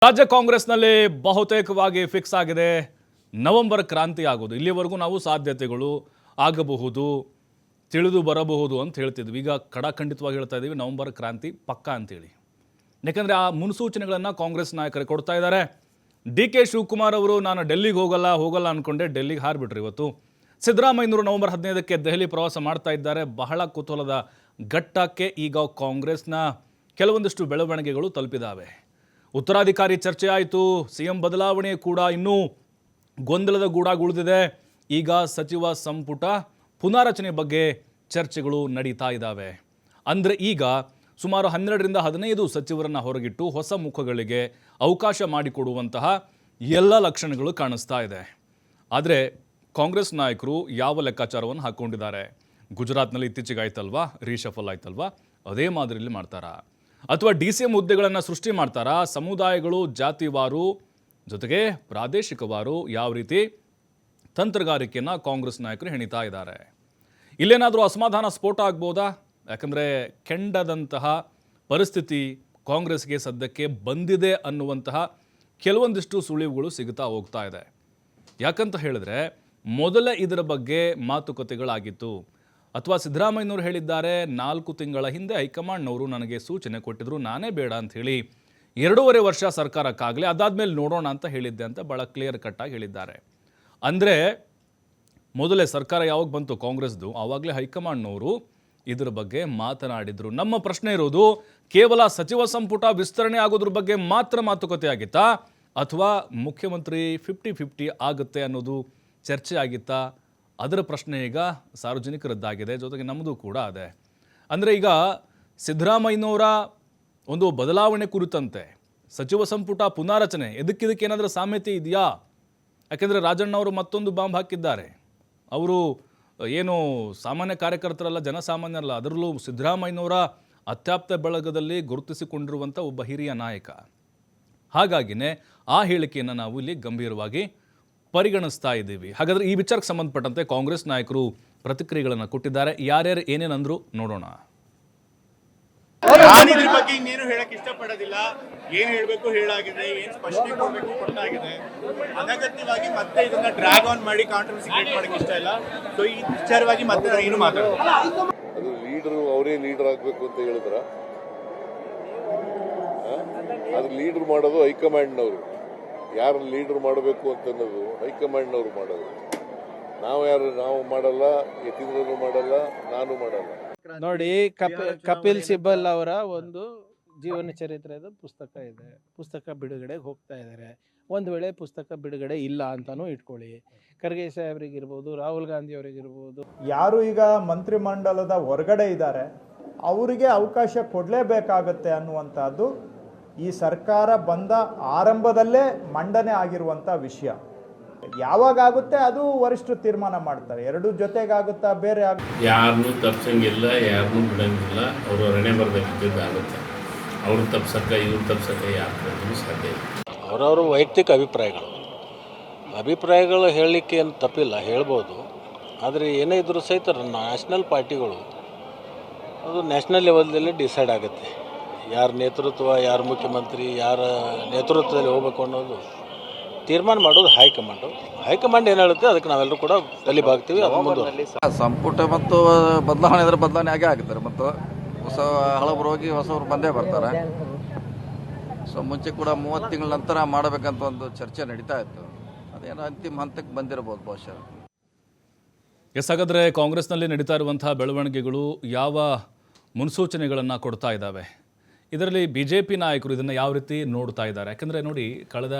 ರಾಜ್ಯ ಕಾಂಗ್ರೆಸ್ನಲ್ಲಿ ಬಹುತೇಕವಾಗಿ ಫಿಕ್ಸ್ ಆಗಿದೆ ನವೆಂಬರ್ ಕ್ರಾಂತಿ ಆಗೋದು. ಇಲ್ಲಿವರೆಗೂ ನಾವು ಸಾಧ್ಯತೆಗಳು ಆಗಬಹುದು, ತಿಳಿದು ಬರಬಹುದು ಅಂತ ಹೇಳ್ತಿದ್ವಿ. ಈಗ ಖಡಾಖಂಡಿತವಾಗಿ ಹೇಳ್ತಾ ಇದ್ದೀವಿ ನವೆಂಬರ್ ಕ್ರಾಂತಿ ಪಕ್ಕಾ ಅಂತೇಳಿ. ಯಾಕಂದರೆ ಆ ಮುನ್ಸೂಚನೆಗಳನ್ನು ಕಾಂಗ್ರೆಸ್ ನಾಯಕರು ಕೊಡ್ತಾ ಇದ್ದಾರೆ. DK ಶಿವಕುಮಾರ್ ಅವರು ನಾನು ಡೆಲ್ಲಿಗೆ ಹೋಗಲ್ಲ ಅಂದ್ಕೊಂಡೆ, ಡೆಲ್ಲಿಗೆ ಹಾರಿಬಿಟ್ರು ಇವತ್ತು. ಸಿದ್ದರಾಮಯ್ಯನವರು ನವೆಂಬರ್ 15ಕ್ಕೆ ದೆಹಲಿ ಪ್ರವಾಸ ಮಾಡ್ತಾ ಇದ್ದಾರೆ. ಬಹಳ ಕುತೂಹಲದ ಘಟ್ಟಕ್ಕೆ ಈಗ ಕಾಂಗ್ರೆಸ್ನ ಕೆಲವೊಂದಿಷ್ಟು ಬೆಳವಣಿಗೆಗಳು ತಲುಪಿದ್ದಾವೆ. ಉತ್ತರಾಧಿಕಾರಿ ಚರ್ಚೆ ಆಯಿತು, CM ಬದಲಾವಣೆ ಕೂಡ ಇನ್ನೂ ಗೊಂದಲದ ಗೂಡಾಗುಳಿದಿದೆ. ಈಗ ಸಚಿವ ಸಂಪುಟ ಪುನಾರಚನೆ ಬಗ್ಗೆ ಚರ್ಚೆಗಳು ನಡೀತಾ ಇದ್ದಾವೆ. ಅಂದರೆ ಈಗ ಸುಮಾರು 12ರಿಂದ 15 ಸಚಿವರನ್ನು ಹೊರಗಿಟ್ಟು ಹೊಸ ಮುಖಗಳಿಗೆ ಅವಕಾಶ ಮಾಡಿಕೊಡುವಂತಹ ಎಲ್ಲ ಲಕ್ಷಣಗಳು ಕಾಣಿಸ್ತಾ ಇದೆ. ಆದರೆ ಕಾಂಗ್ರೆಸ್ ನಾಯಕರು ಯಾವ ಲೆಕ್ಕಾಚಾರವನ್ನು ಹಾಕ್ಕೊಂಡಿದ್ದಾರೆ? ಗುಜರಾತ್ನಲ್ಲಿ ಇತ್ತೀಚೆಗೆ ಆಯ್ತಲ್ವಾ, ರೀಶಫಲ್ ಆಯ್ತಲ್ವಾ, ಅದೇ ಮಾದರಿಯಲ್ಲಿ ಮಾಡ್ತಾರಾ? ಅಥವಾ DCM ಹುದ್ದೆಗಳನ್ನು ಸೃಷ್ಟಿ ಮಾಡ್ತಾರಾ? ಸಮುದಾಯಗಳು ಜಾತಿವಾರು ಜೊತೆಗೆ ಪ್ರಾದೇಶಿಕವಾರು ಯಾವ ರೀತಿ ತಂತ್ರಗಾರಿಕೆಯನ್ನು ಕಾಂಗ್ರೆಸ್ ನಾಯಕರು ಹೆಣಿತಾ ಇದ್ದಾರೆ? ಇಲ್ಲೇನಾದರೂ ಅಸಮಾಧಾನ ಸ್ಫೋಟ ಆಗ್ಬೋದಾ? ಯಾಕಂದರೆ ಕೆಂಡದಂತಹ ಪರಿಸ್ಥಿತಿ ಕಾಂಗ್ರೆಸ್ಗೆ ಸದ್ಯಕ್ಕೆ ಬಂದಿದೆ ಅನ್ನುವಂತಹ ಕೆಲವೊಂದಿಷ್ಟು ಸುಳಿವುಗಳು ಸಿಗುತ್ತಾ ಹೋಗ್ತಾ ಇದೆ. ಯಾಕಂತ ಹೇಳಿದ್ರೆ ಮೊದಲೇ ಇದರ ಬಗ್ಗೆ ಮಾತುಕತೆಗಳಾಗಿತ್ತು. ಅಥವಾ ಸಿದ್ದರಾಮಯ್ಯನವರು ಹೇಳಿದ್ದಾರೆ, 4 ತಿಂಗಳ ಹಿಂದೆ ಹೈಕಮಾಂಡ್ನವರು ನನಗೆ ಸೂಚನೆ ಕೊಟ್ಟಿದ್ರು, ನಾನೇ ಬೇಡ ಅಂಥೇಳಿ 2.5 ವರ್ಷ ಸರ್ಕಾರಕ್ಕಾಗಲಿ, ಅದಾದಮೇಲೆ ನೋಡೋಣ ಅಂತ ಹೇಳಿದ್ದೆ ಅಂತ ಭಾಳ ಕ್ಲಿಯರ್ ಕಟ್ಟಾಗಿ ಹೇಳಿದ್ದಾರೆ. ಅಂದರೆ ಮೊದಲೇ ಸರ್ಕಾರ ಯಾವಾಗ ಬಂತು ಕಾಂಗ್ರೆಸ್ದು, ಆವಾಗಲೇ ಹೈಕಮಾಂಡ್ನವರು ಇದರ ಬಗ್ಗೆ ಮಾತನಾಡಿದರು. ನಮ್ಮ ಪ್ರಶ್ನೆ ಇರೋದು, ಕೇವಲ ಸಚಿವ ಸಂಪುಟ ವಿಸ್ತರಣೆ ಆಗೋದ್ರ ಬಗ್ಗೆ ಮಾತ್ರ ಮಾತುಕತೆ ಆಗಿತ್ತಾ, ಅಥವಾ ಮುಖ್ಯಮಂತ್ರಿ 50-50 ಆಗುತ್ತೆ ಅನ್ನೋದು ಚರ್ಚೆ ಆಗಿತ್ತಾ? ಅದರ ಪ್ರಶ್ನೆ ಈಗ ಸಾರ್ವಜನಿಕರದ್ದಾಗಿದೆ, ಜೊತೆಗೆ ನಮ್ಮದು ಕೂಡ ಇದೆ. ಅಂದರೆ ಈಗ ಸಿದ್ದರಾಮಯ್ಯನವರ ಒಂದು ಬದಲಾವಣೆ ಕುರಿತಂತೆ ಸಚಿವ ಸಂಪುಟ ಪುನಾರಚನೆ ಇದಕ್ಕೆ ಏನಾದರೂ ಸಾಮ್ಯತೆ ಇದೆಯಾ? ಯಾಕೆಂದರೆ ರಾಜಣ್ಣವರು ಮತ್ತೊಂದು ಬಾಂಬ್ ಹಾಕಿದ್ದಾರೆ. ಅವರು ಏನು ಸಾಮಾನ್ಯ ಕಾರ್ಯಕರ್ತರಲ್ಲ, ಜನಸಾಮಾನ್ಯರಲ್ಲ, ಅದರಲ್ಲೂ ಸಿದ್ದರಾಮಯ್ಯನವರ ಅತ್ಯಾಪ್ತ ಬಳಗದಲ್ಲಿ ಗುರುತಿಸಿಕೊಂಡಿರುವಂಥ ಒಬ್ಬ ಹಿರಿಯ ನಾಯಕ. ಹಾಗಾಗಿನೇ ಆ ಹೇಳಿಕೆಯನ್ನು ನಾವು ಇಲ್ಲಿ ಗಂಭೀರವಾಗಿ ಪರಿಗಣಿಸ್ತಾ ಇದ್ದೀವಿ. ಹಾಗಾದರೆ ಈ ವಿಚಾರಕ್ಕೆ ಸಂಬಂಧಪಟ್ಟಂತೆ ಕಾಂಗ್ರೆಸ್ ನಾಯಕರು ಪ್ರತಿಕ್ರಿಯೆಗಳನ್ನು ಕೊಟ್ಟಿದ್ದಾರೆ. ಯಾರ್ಯಾರು ಏನೇನಂದ್ರು ನೋಡೋಣ. ನಾನು ಇದ್ರ ಬಗ್ಗೆ ಇನ್ನೇನು ಹೇಳಕ್ ಇಷ್ಟಪಡೋದಿಲ್ಲ. ಏನ್ ಹೇಳ್ಬೇಕು ಹೇಳಾಗಿದೆ, ಏನ್ ಸ್ಪಷ್ಟನೆ ಕೊಡ್ಬೇಕು ಕೊಟ್ಟಾಗಿದೆ. ಅನಗತ್ಯವಾಗಿ ಮತ್ತೆ ಇದನ್ನ ಡ್ರ್ಯಾಗ್ ಆನ್ ಮಾಡಿ ಕಾಂಟ್ರವರ್ಸಿ ಕ್ರಿಯೇಟ್ ಮಾಡಕ್ ಇಷ್ಟ ಇಲ್ಲ. ಸೊ ಈ ವಿಚಾರವಾಗಿ ಮತ್ತೆ ನಾನು ಏನು ಮಾತಾಡೋದಿಲ್ಲ. ಅದು ಲೀಡರ್ ಅವರೇ ಲೀಡರ್ ಆಗ್ಬೇಕು ಅಂತ ಹೇಳಿದ್ರ, ಅದು ಲೀಡರ್ ಮಾಡೋದು ಹೈಕಮಾಂಡ್ನವರು. ಯಾರು ಲೀಡರ್ ಮಾಡಬೇಕು ಅಂತ ಅನ್ನೋದು ಹೈಕಮಾಂಡ್ನವರು ಮಾಡೋದು. ನಾವು ಮಾಡಲ್ಲ, ಯತೀಂದ್ರನು ಮಾಡಲ್ಲ, ನಾನು ಮಾಡಲ್ಲ. ನೋಡಿ, ಕಪಿಲ್ ಸಿಬಲ್ ಅವರ ಒಂದು ಜೀವನ ಚರಿತ್ರೆದ ಪುಸ್ತಕ ಇದೆ. ಪುಸ್ತಕ ಬಿಡುಗಡೆಗೆ ಹೋಗ್ತಾ ಇದ್ದಾರೆ. ಒಂದು ವೇಳೆ ಪುಸ್ತಕ ಬಿಡುಗಡೆ ಇಲ್ಲ ಅಂತಾನೂ ಇಟ್ಕೊಳ್ಳಿ. ಖರ್ಗೆ ಸಾಹೇಬ್ರಿಗಿರ್ಬೋದು, ರಾಹುಲ್ ಗಾಂಧಿ ಅವರಿಗಿರ್ಬೋದು, ಯಾರು ಈಗ ಮಂತ್ರಿಮಂಡಲದ ಹೊರಗಡೆ ಇದ್ದಾರೆ ಅವರಿಗೆ ಅವಕಾಶ ಕೊಡಲೇಬೇಕಾಗತ್ತೆ ಅನ್ನುವಂಥದ್ದು ಈ ಸರ್ಕಾರ ಬಂದ ಆರಂಭದಲ್ಲೇ ಮಂಡನೆ ಆಗಿರುವಂಥ ವಿಷಯ. ಯಾವಾಗ ಆಗುತ್ತೆ ಅದು ವರಿಷ್ಠರು ತೀರ್ಮಾನ ಮಾಡ್ತಾರೆ. ಎರಡು ಜೊತೆಗಾಗುತ್ತಾ ಬೇರೆ ಯಾರನ್ನೂ ತಪ್ಸಂಗಿಲ್ಲ, ಯಾರನ್ನೂ ಬಿಡಂಗಿಲ್ಲ. ಅವರು ಹಣೆ ಬರಬೇಕಿದ್ದಾಗುತ್ತೆ. ಅವ್ರು ತಪ್ಸಕ್ಕೆ ಇವ್ರು ತಪ್ಸಕ್ಕೆ ಯಾರು ಸಾಧ್ಯ ಇಲ್ಲ. ಅವರವರು ವೈಯಕ್ತಿಕ ಅಭಿಪ್ರಾಯಗಳು ಹೇಳಲಿಕ್ಕೆ ಏನು ತಪ್ಪಿಲ್ಲ, ಹೇಳ್ಬೋದು. ಆದರೆ ಏನೇ ಇದ್ರೂ ಸಹಿತ ನ್ಯಾಷನಲ್ ಪಾರ್ಟಿಗಳು ಅದು ನ್ಯಾಷನಲ್ ಲೆವೆಲ್ದಲ್ಲಿ ಡಿಸೈಡ್ ಆಗುತ್ತೆ. ಯಾರ ನೇತೃತ್ವ, ಯಾರ ಮುಖ್ಯಮಂತ್ರಿ, ಯಾರ ನೇತೃತ್ವದಲ್ಲಿ ಹೋಗಬೇಕು ಅನ್ನೋದು ತೀರ್ಮಾನ ಮಾಡೋದು ಹೈಕಮಾಂಡ್ ಏನು ಹೇಳುತ್ತೆ ಅದಕ್ಕೆ ನಾವೆಲ್ಲರೂ ಕೂಡ ತಲೆಬಾಗ್ತೀವಿ. ಅದು ಮುಂದೆ ಸಂಪುಟ ಮತ್ತು ಬದಲಾವಣೆ ಅಂದರೆ ಬದಲಾವಣೆ ಆಗೇ ಆಗ್ತಾರೆ. ಮತ್ತು ಹೊಸ ಹಳಬರು ಹೋಗಿ ಹೊಸವರು ಬಂದೇ ಬರ್ತಾರೆ. ಸೊ ಮುಂಚೆ ಕೂಡ 30 ತಿಂಗಳ ನಂತರ ಮಾಡಬೇಕಂತ ಒಂದು ಚರ್ಚೆ ನಡೀತಾ ಇತ್ತು. ಅದೇನೋ ಅಂತಿಮ ಹಂತಕ್ಕೆ ಬಂದಿರಬಹುದು ಬಹುಶಃ. ಹಾಗಾದರೆ ಕಾಂಗ್ರೆಸ್ನಲ್ಲಿ ನಡೀತಾ ಇರುವಂತಹ ಬೆಳವಣಿಗೆಗಳು ಯಾವ ಮುನ್ಸೂಚನೆಗಳನ್ನು ಕೊಡ್ತಾ ಇದ್ದಾವೆ? ಇದರಲ್ಲಿ BJP ನಾಯಕರು ಇದನ್ನು ಯಾವ ರೀತಿ ನೋಡ್ತಾ ಇದ್ದಾರೆ? ಯಾಕಂದರೆ ನೋಡಿ, ಕಳೆದ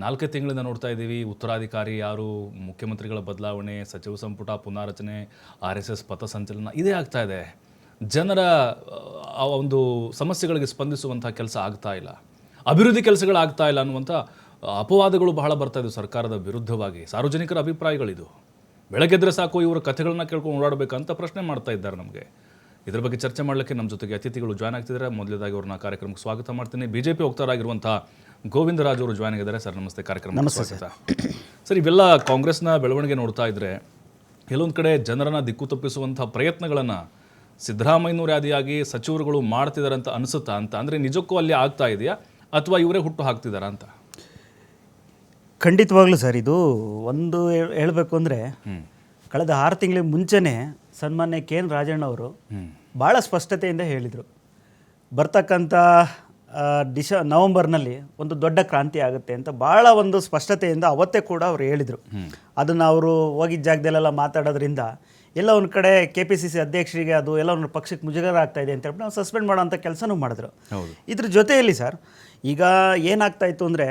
4 ತಿಂಗಳಿಂದ ನೋಡ್ತಾ ಇದ್ದೀವಿ, ಉತ್ತರಾಧಿಕಾರಿ ಯಾರು, ಮುಖ್ಯಮಂತ್ರಿಗಳ ಬದಲಾವಣೆ, ಸಚಿವ ಸಂಪುಟ ಪುನಾರಚನೆ, RSS ಪಥಸಂಚಲನ ಇದೇ ಆಗ್ತಾ ಇದೆ. ಜನರ ಆ ಒಂದು ಸಮಸ್ಯೆಗಳಿಗೆ ಸ್ಪಂದಿಸುವಂಥ ಕೆಲಸ ಆಗ್ತಾ ಇಲ್ಲ, ಅಭಿವೃದ್ಧಿ ಕೆಲಸಗಳಾಗ್ತಾ ಇಲ್ಲ ಅನ್ನುವಂಥ ಅಪವಾದಗಳು ಬಹಳ ಬರ್ತಾ ಇದ್ದವು ಸರ್ಕಾರದ ವಿರುದ್ಧವಾಗಿ. ಸಾರ್ವಜನಿಕರ ಅಭಿಪ್ರಾಯಗಳಿದು. ಬೆಳಗ್ಗೆದ್ರೆ ಸಾಕು ಇವರು ಕಥೆಗಳನ್ನ ಕೇಳ್ಕೊಂಡು ಓಡಾಡಬೇಕಂತ ಪ್ರಶ್ನೆ ಮಾಡ್ತಾ ಇದ್ದಾರೆ ನಮಗೆ. ಇದ್ರ ಬಗ್ಗೆ ಚರ್ಚೆ ಮಾಡಲಿಕ್ಕೆ ನಮ್ಮ ಜೊತೆಗೆ ಅತಿಥಿಗಳು ಜಾಯ್ನ್ ಆಗ್ತಿದ್ದಾರೆ. ಮೊದಲನೇದಾಗಿ ಅವ್ರನ್ನ ಕಾರ್ಯಕ್ರಮಕ್ಕೆ ಸ್ವಾಗತ ಮಾಡ್ತೀನಿ. BJP ವಕ್ತಾರರಾಗಿರುವಂಥ ಗೋವಿಂದರಾಜ್ ಅವರು ಜಾಯ್ನ್ ಆಗಿದ್ದಾರೆ. ಸರ್ ನಮಸ್ತೆ, ಕಾರ್ಯಕ್ರಮ ಸ್ವಾಗತ. ಸರ್, ಇವೆಲ್ಲ ಕಾಂಗ್ರೆಸ್ನ ಬೆಳವಣಿಗೆ ನೋಡ್ತಾ ಇದ್ರೆ ಎಲ್ಲೊಂದು ಕಡೆ ಜನರನ್ನ ದಿಕ್ಕು ತಪ್ಪಿಸುವಂಥ ಪ್ರಯತ್ನಗಳನ್ನು ಸಿದ್ದರಾಮಯ್ಯನವರು ಆದಿಯಾಗಿ ಸಚಿವರುಗಳು ಮಾಡ್ತಿದ್ದಾರೆ ಅಂತ ಅನಿಸುತ್ತಾ ಅಂತ? ಅಂದರೆ ನಿಜಕ್ಕೂ ಅಲ್ಲಿ ಆಗ್ತಾ ಇದೆಯಾ, ಅಥವಾ ಇವರೇ ಹುಟ್ಟು ಹಾಕ್ತಿದಾರಾ ಅಂತ? ಖಂಡಿತವಾಗ್ಲೂ ಸರ್, ಇದು ಒಂದು ಹೇಳಬೇಕು ಅಂದರೆ ಕಳೆದ 6 ತಿಂಗಳ ಮುಂಚೆನೇ ಸನ್ಮಾನ್ಯ ಕೆ ಎನ್ ರಾಜಣ್ಣ ಅವರು ಭಾಳ ಸ್ಪಷ್ಟತೆಯಿಂದ ಹೇಳಿದರು, ಬರ್ತಕ್ಕಂಥ ನವಂಬರ್ನಲ್ಲಿ ಒಂದು ದೊಡ್ಡ ಕ್ರಾಂತಿ ಆಗುತ್ತೆ ಅಂತ ಭಾಳ ಒಂದು ಸ್ಪಷ್ಟತೆಯಿಂದ ಅವತ್ತೇ ಕೂಡ ಅವರು ಹೇಳಿದರು. ಅದನ್ನು ಅವರು ಹೋಗಿದ್ದ ಜಾಗದಲ್ಲೆಲ್ಲ ಮಾತಾಡೋದ್ರಿಂದ ಎಲ್ಲ ಒಂದು ಕಡೆ KPCC ಅಧ್ಯಕ್ಷರಿಗೆ ಅದು ಎಲ್ಲ ಒಂದು ಪಕ್ಷಕ್ಕೆ ಮುಜುಗರ ಆಗ್ತಾ ಇದೆ ಅಂತ ಹೇಳ್ಬಿಟ್ಟು ನಾವು ಸಸ್ಪೆಂಡ್ ಮಾಡೋಂಥ ಕೆಲಸನೂ ಮಾಡಿದ್ರು. ಇದ್ರ ಜೊತೆಯಲ್ಲಿ ಸರ್ ಈಗ ಏನಾಗ್ತಾಯಿತ್ತು ಅಂದರೆ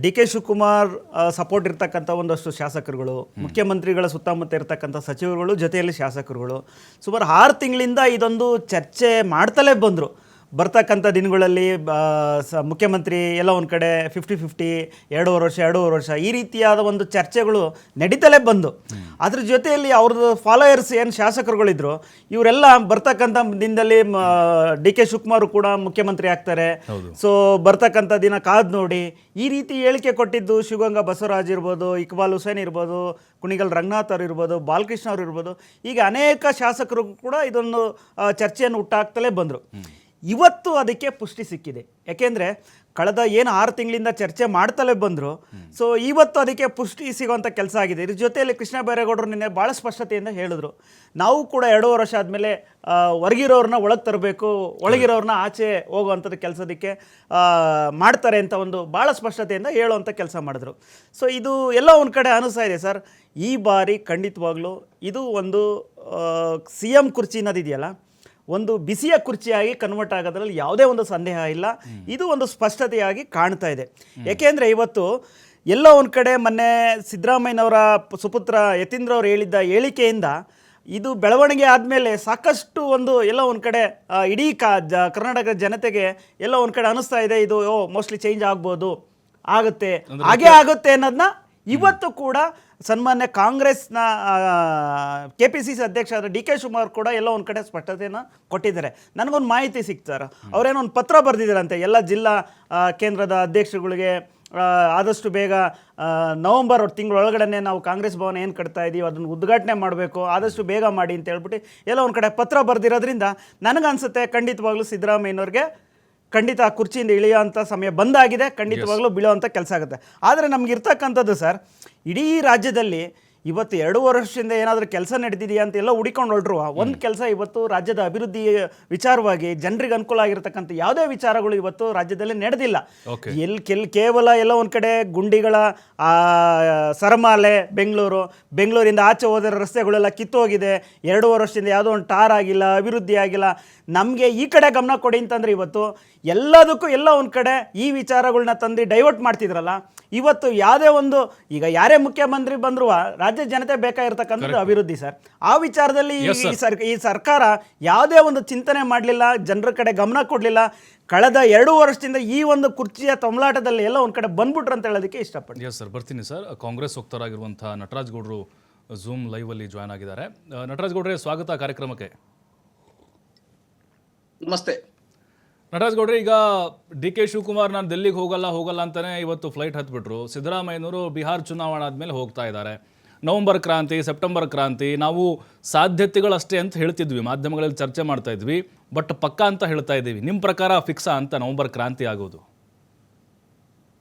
ಡಿ ಕೆ ಶಿವಕುಮಾರ್ ಸಪೋರ್ಟ್ ಇರ್ತಕ್ಕಂಥ ಒಂದಷ್ಟು ಶಾಸಕರುಗಳು, ಮುಖ್ಯಮಂತ್ರಿಗಳ ಸುತ್ತಮುತ್ತ ಇರ್ತಕ್ಕಂಥ ಸಚಿವರುಗಳು, ಜೊತೆಯಲ್ಲಿ ಶಾಸಕರುಗಳು ಸುಮಾರು 6 ತಿಂಗಳಿಂದ ಇದೊಂದು ಚರ್ಚೆ ಮಾಡ್ತಲೇ ಬಂದರು. ಬರ್ತಕ್ಕಂಥ ದಿನಗಳಲ್ಲಿ ಮುಖ್ಯಮಂತ್ರಿ ಎಲ್ಲ ಒಂದು ಕಡೆ 50-50, 2.5 ವರ್ಷ ಈ ರೀತಿಯಾದ ಒಂದು ಚರ್ಚೆಗಳು ನಡೀತಲೇ ಬಂದು, ಅದ್ರ ಜೊತೆಯಲ್ಲಿ ಅವ್ರದ್ದು ಫಾಲೋಯರ್ಸ್ ಏನು ಶಾಸಕರುಗಳಿದ್ರು ಇವರೆಲ್ಲ ಬರ್ತಕ್ಕಂಥ ದಿನದಲ್ಲಿ ಡಿ ಕೆ ಶಿವಕುಮಾರ್ ಕೂಡ ಮುಖ್ಯಮಂತ್ರಿ ಆಗ್ತಾರೆ, ಸೊ ಬರ್ತಕ್ಕಂಥ ದಿನ ಕಾದು ನೋಡಿ ಈ ರೀತಿ ಹೇಳಿಕೆ ಕೊಟ್ಟಿದ್ದು ಶಿವಗಂಗಾ ಬಸವರಾಜ್ ಇರ್ಬೋದು, ಇಕ್ಬಾಲ್ ಹುಸೇನ್ ಇರ್ಬೋದು, ಕುಣಿಗಲ್ ರಂಗನಾಥ್ ಅವರು ಇರ್ಬೋದು, ಬಾಲಕೃಷ್ಣ ಅವರು ಇರ್ಬೋದು, ಈಗ ಅನೇಕ ಶಾಸಕರು ಕೂಡ ಇದೊಂದು ಚರ್ಚೆಯನ್ನು ಹುಟ್ಟಾಕ್ತಲೇ ಬಂದರು. ಇವತ್ತು ಅದಕ್ಕೆ ಪುಷ್ಟಿ ಸಿಕ್ಕಿದೆ. ಯಾಕೆಂದರೆ ಕಳೆದ ಏನು 6 ತಿಂಗಳಿಂದ ಚರ್ಚೆ ಮಾಡ್ತಲೇ ಬಂದರು, ಸೊ ಇವತ್ತು ಅದಕ್ಕೆ ಪುಷ್ಟಿ ಸಿಗೋವಂಥ ಕೆಲಸ ಆಗಿದೆ. ಇದ್ರ ಜೊತೆಯಲ್ಲಿ ಕೃಷ್ಣ ಬೈರೇಗೌಡರು ನಿನ್ನೆ ಭಾಳ ಸ್ಪಷ್ಟತೆಯಿಂದ ಹೇಳಿದ್ರು, ನಾವು ಕೂಡ 2 ವರ್ಷ ಆದಮೇಲೆ ಹೊರಗಿರೋರನ್ನ ಒಳಗೆ ತರಬೇಕು, ಒಳಗಿರೋರನ್ನ ಆಚೆ ಹೋಗುವಂಥದ್ದು ಕೆಲಸದಕ್ಕೆ ಮಾಡ್ತಾರೆ ಅಂತ ಒಂದು ಭಾಳ ಸ್ಪಷ್ಟತೆಯಿಂದ ಹೇಳುವಂಥ ಕೆಲಸ ಮಾಡಿದ್ರು. ಸೊ ಇದು ಎಲ್ಲ ಒಂದು ಕಡೆ ಅನಿಸ್ತಾ ಇದೆ ಸರ್, ಈ ಬಾರಿ ಖಂಡಿತವಾಗ್ಲೂ ಇದು ಒಂದು CM ಕುರ್ಚಿ ಅನ್ನೋದಿದೆಯಲ್ಲ, ಒಂದು ಬಿಸಿಯ ಕುರ್ಚಿಯಾಗಿ ಕನ್ವರ್ಟ್ ಆಗೋದ್ರಲ್ಲಿ ಯಾವುದೇ ಒಂದು ಸಂದೇಹ ಇಲ್ಲ. ಇದು ಒಂದು ಸ್ಪಷ್ಟತೆಯಾಗಿ ಕಾಣ್ತಾ ಇದೆ. ಯಾಕೆಂದರೆ ಇವತ್ತು ಎಲ್ಲ ಒಂದು ಕಡೆ ಮೊನ್ನೆ ಸಿದ್ದರಾಮಯ್ಯನವರ ಸುಪುತ್ರ ಯತೀಂದ್ರ ಅವರು ಹೇಳಿದ್ದ ಹೇಳಿಕೆಯಿಂದ ಇದು ಬೆಳವಣಿಗೆ ಆದಮೇಲೆ ಸಾಕಷ್ಟು ಒಂದು ಎಲ್ಲ ಒಂದು ಕಡೆ ಇಡೀ ಕರ್ನಾಟಕದ ಜನತೆಗೆ ಎಲ್ಲ ಒಂದು ಕಡೆ ಅನಿಸ್ತಾ ಇದೆ, ಇದು ಮೋಸ್ಟ್ಲಿ ಚೇಂಜ್ ಆಗ್ಬೋದು, ಆಗುತ್ತೆ, ಹಾಗೇ ಆಗುತ್ತೆ ಅನ್ನೋದನ್ನ ಇವತ್ತು ಕೂಡ ಸನ್ಮಾನ್ಯ ಕಾಂಗ್ರೆಸ್ನ KPCC ಅಧ್ಯಕ್ಷರಾದ ಡಿ ಕೆ ಶಿವಕುಮಾರ್ ಕೂಡ ಎಲ್ಲ ಒಂದು ಕಡೆ ಸ್ಪಷ್ಟತೆಯನ್ನು ಕೊಟ್ಟಿದ್ದಾರೆ. ನನಗೊಂದು ಮಾಹಿತಿ ಸಿಗ್ತಾರೆ, ಅವರೇನೋ ಒಂದು ಪತ್ರ ಬರೆದಿದ್ದಾರಂತೆ ಎಲ್ಲ ಜಿಲ್ಲಾ ಕೇಂದ್ರದ ಅಧ್ಯಕ್ಷರುಗಳಿಗೆ, ಆದಷ್ಟು ಬೇಗ ನವಂಬರ್ ತಿಂಗಳೊಳಗಡೆ ನಾವು ಕಾಂಗ್ರೆಸ್ ಭವನ ಏನು ಕಟ್ತಾ ಇದ್ದೀವಿ ಅದನ್ನು ಉದ್ಘಾಟನೆ ಮಾಡಬೇಕು, ಆದಷ್ಟು ಬೇಗ ಮಾಡಿ ಅಂತ ಹೇಳ್ಬಿಟ್ಟು ಎಲ್ಲ ಒಂದು ಕಡೆ ಪತ್ರ ಬರೆದಿರೋದ್ರಿಂದ ನನಗನ್ಸುತ್ತೆ ಖಂಡಿತವಾಗ್ಲೂ ಸಿದ್ದರಾಮಯ್ಯನವ್ರಿಗೆ ಖಂಡಿತ ಆ ಕುರ್ಚಿಯಿಂದ ಇಳಿಯೋಂಥ ಸಮಯ ಬಂದಾಗಿದೆ, ಖಂಡಿತವಾಗ್ಲೂ ಬೀಳೋವಂಥ ಕೆಲಸ ಆಗುತ್ತೆ. ಆದರೆ ನಮಗಿರ್ತಕ್ಕಂಥದ್ದು ಸರ್, ಇಡೀ ರಾಜ್ಯದಲ್ಲಿ ಇವತ್ತು 2 ವರ್ಷದಿಂದ ಏನಾದರೂ ಕೆಲಸ ನಡೆದಿದೆಯಾ ಅಂತ ಎಲ್ಲ ಹುಡಿಕೊಂಡು ಹೊರಟ್ರು. ಒಂದು ಕೆಲಸ ಇವತ್ತು ರಾಜ್ಯದ ಅಭಿವೃದ್ಧಿ ವಿಚಾರವಾಗಿ ಜನರಿಗೆ ಅನುಕೂಲ ಆಗಿರತಕ್ಕಂಥ ಯಾವುದೇ ವಿಚಾರಗಳು ಇವತ್ತು ರಾಜ್ಯದಲ್ಲಿ ನಡೆದಿಲ್ಲ. ಕೇವಲ ಎಲ್ಲ ಒಂದು ಕಡೆ ಗುಂಡಿಗಳ ಸರಮಾಲೆ ಬೆಂಗಳೂರಿಂದ ಆಚೆ ಹೋದ ರಸ್ತೆಗಳೆಲ್ಲ ಕಿತ್ತೋಗಿದೆ, 2 ವರ್ಷದಿಂದ ಯಾವುದೋ ಒಂದು ಟಾರ್ ಆಗಿಲ್ಲ, ಅಭಿವೃದ್ಧಿ ಆಗಿಲ್ಲ. ನಮಗೆ ಈ ಕಡೆ ಗಮನ ಕೊಡಿ ಅಂತಂದರೆ ಇವತ್ತು ಎಲ್ಲದಕ್ಕೂ ಎಲ್ಲ ಒಂದು ಕಡೆ ಈ ವಿಚಾರಗಳನ್ನ ತಂದು ಡೈವರ್ಟ್ ಮಾಡ್ತಿದ್ರಲ್ಲ. ಇವತ್ತು ಯಾವುದೇ ಒಂದು ಈಗ ಯಾರೇ ಮುಖ್ಯಮಂತ್ರಿ ಬಂದರೂ ರಾಜ್ಯ ಜನತೆ ಬೇಕಾಗಿರ್ತಕ್ಕಂಥದ್ದು ಅಭಿವೃದ್ಧಿ ಸರ್. ಆ ವಿಚಾರದಲ್ಲಿ ಈ ಸರ್ಕಾರ ಯಾವುದೇ ಒಂದು ಚಿಂತನೆ ಮಾಡಲಿಲ್ಲ, ಜನರ ಕಡೆ ಗಮನ ಕೊಡಲಿಲ್ಲ. ಕಳೆದ 2 ವರ್ಷದಿಂದ ಈ ಒಂದು ಕುರ್ಚಿಯ ತೊಂಬಲಾಟದಲ್ಲಿ ಎಲ್ಲ ಒಂದು ಕಡೆ ಬಂದ್ಬಿಟ್ರು ಅಂತ ಹೇಳೋದಕ್ಕೆ ಇಷ್ಟಪಡ್ತೀನಿ. ಎಸ್ ಸರ್, ಬರ್ತೀನಿ ಸರ್. ಕಾಂಗ್ರೆಸ್ ವಕ್ತಾರರಾಗಿರುವಂಥ ನಟರಾಜ್ ಗೌಡರು ಝೂಮ್ ಲೈವಲ್ಲಿ ಜಾಯ್ನ್ ಆಗಿದ್ದಾರೆ. ನಟರಾಜ್ ಗೌಡ್ರೆ, ಸ್ವಾಗತ ಕಾರ್ಯಕ್ರಮಕ್ಕೆ. ನಮಸ್ತೆ. ನಟರಾಜ್ ಗೌಡ್ರೆ, ಈಗ ಡಿ ಕೆ ಶಿವಕುಮಾರ್ ನಾನು ಡೆಲ್ಲಿಗೆ ಹೋಗಲ್ಲ ಅಂತಾನೆ ಇವತ್ತು ಫ್ಲೈಟ್ ಹತ್ಬಿಟ್ರು. ಸಿದ್ದರಾಮಯ್ಯನವರು ಬಿಹಾರ್ ಚುನಾವಣೆ ಆದಮೇಲೆ ಹೋಗ್ತಾ ಇದ್ದಾರೆ. ನವಂಬರ್ ಕ್ರಾಂತಿ, ಸೆಪ್ಟೆಂಬರ್ ಕ್ರಾಂತಿ, ನಾವು ಸಾಧ್ಯತೆಗಳಷ್ಟೇ ಅಂತ ಹೇಳ್ತಿದ್ವಿ, ಮಾಧ್ಯಮಗಳಲ್ಲಿ ಚರ್ಚೆ ಮಾಡ್ತಾ ಇದ್ವಿ, ಬಟ್ ಪಕ್ಕಾ ಅಂತ ಹೇಳ್ತಾ ಇದ್ದೀವಿ. ನಿಮ್ಮ ಪ್ರಕಾರ ಫಿಕ್ಸಾ ಅಂತ ನವಂಬರ್ ಕ್ರಾಂತಿ ಆಗೋದು?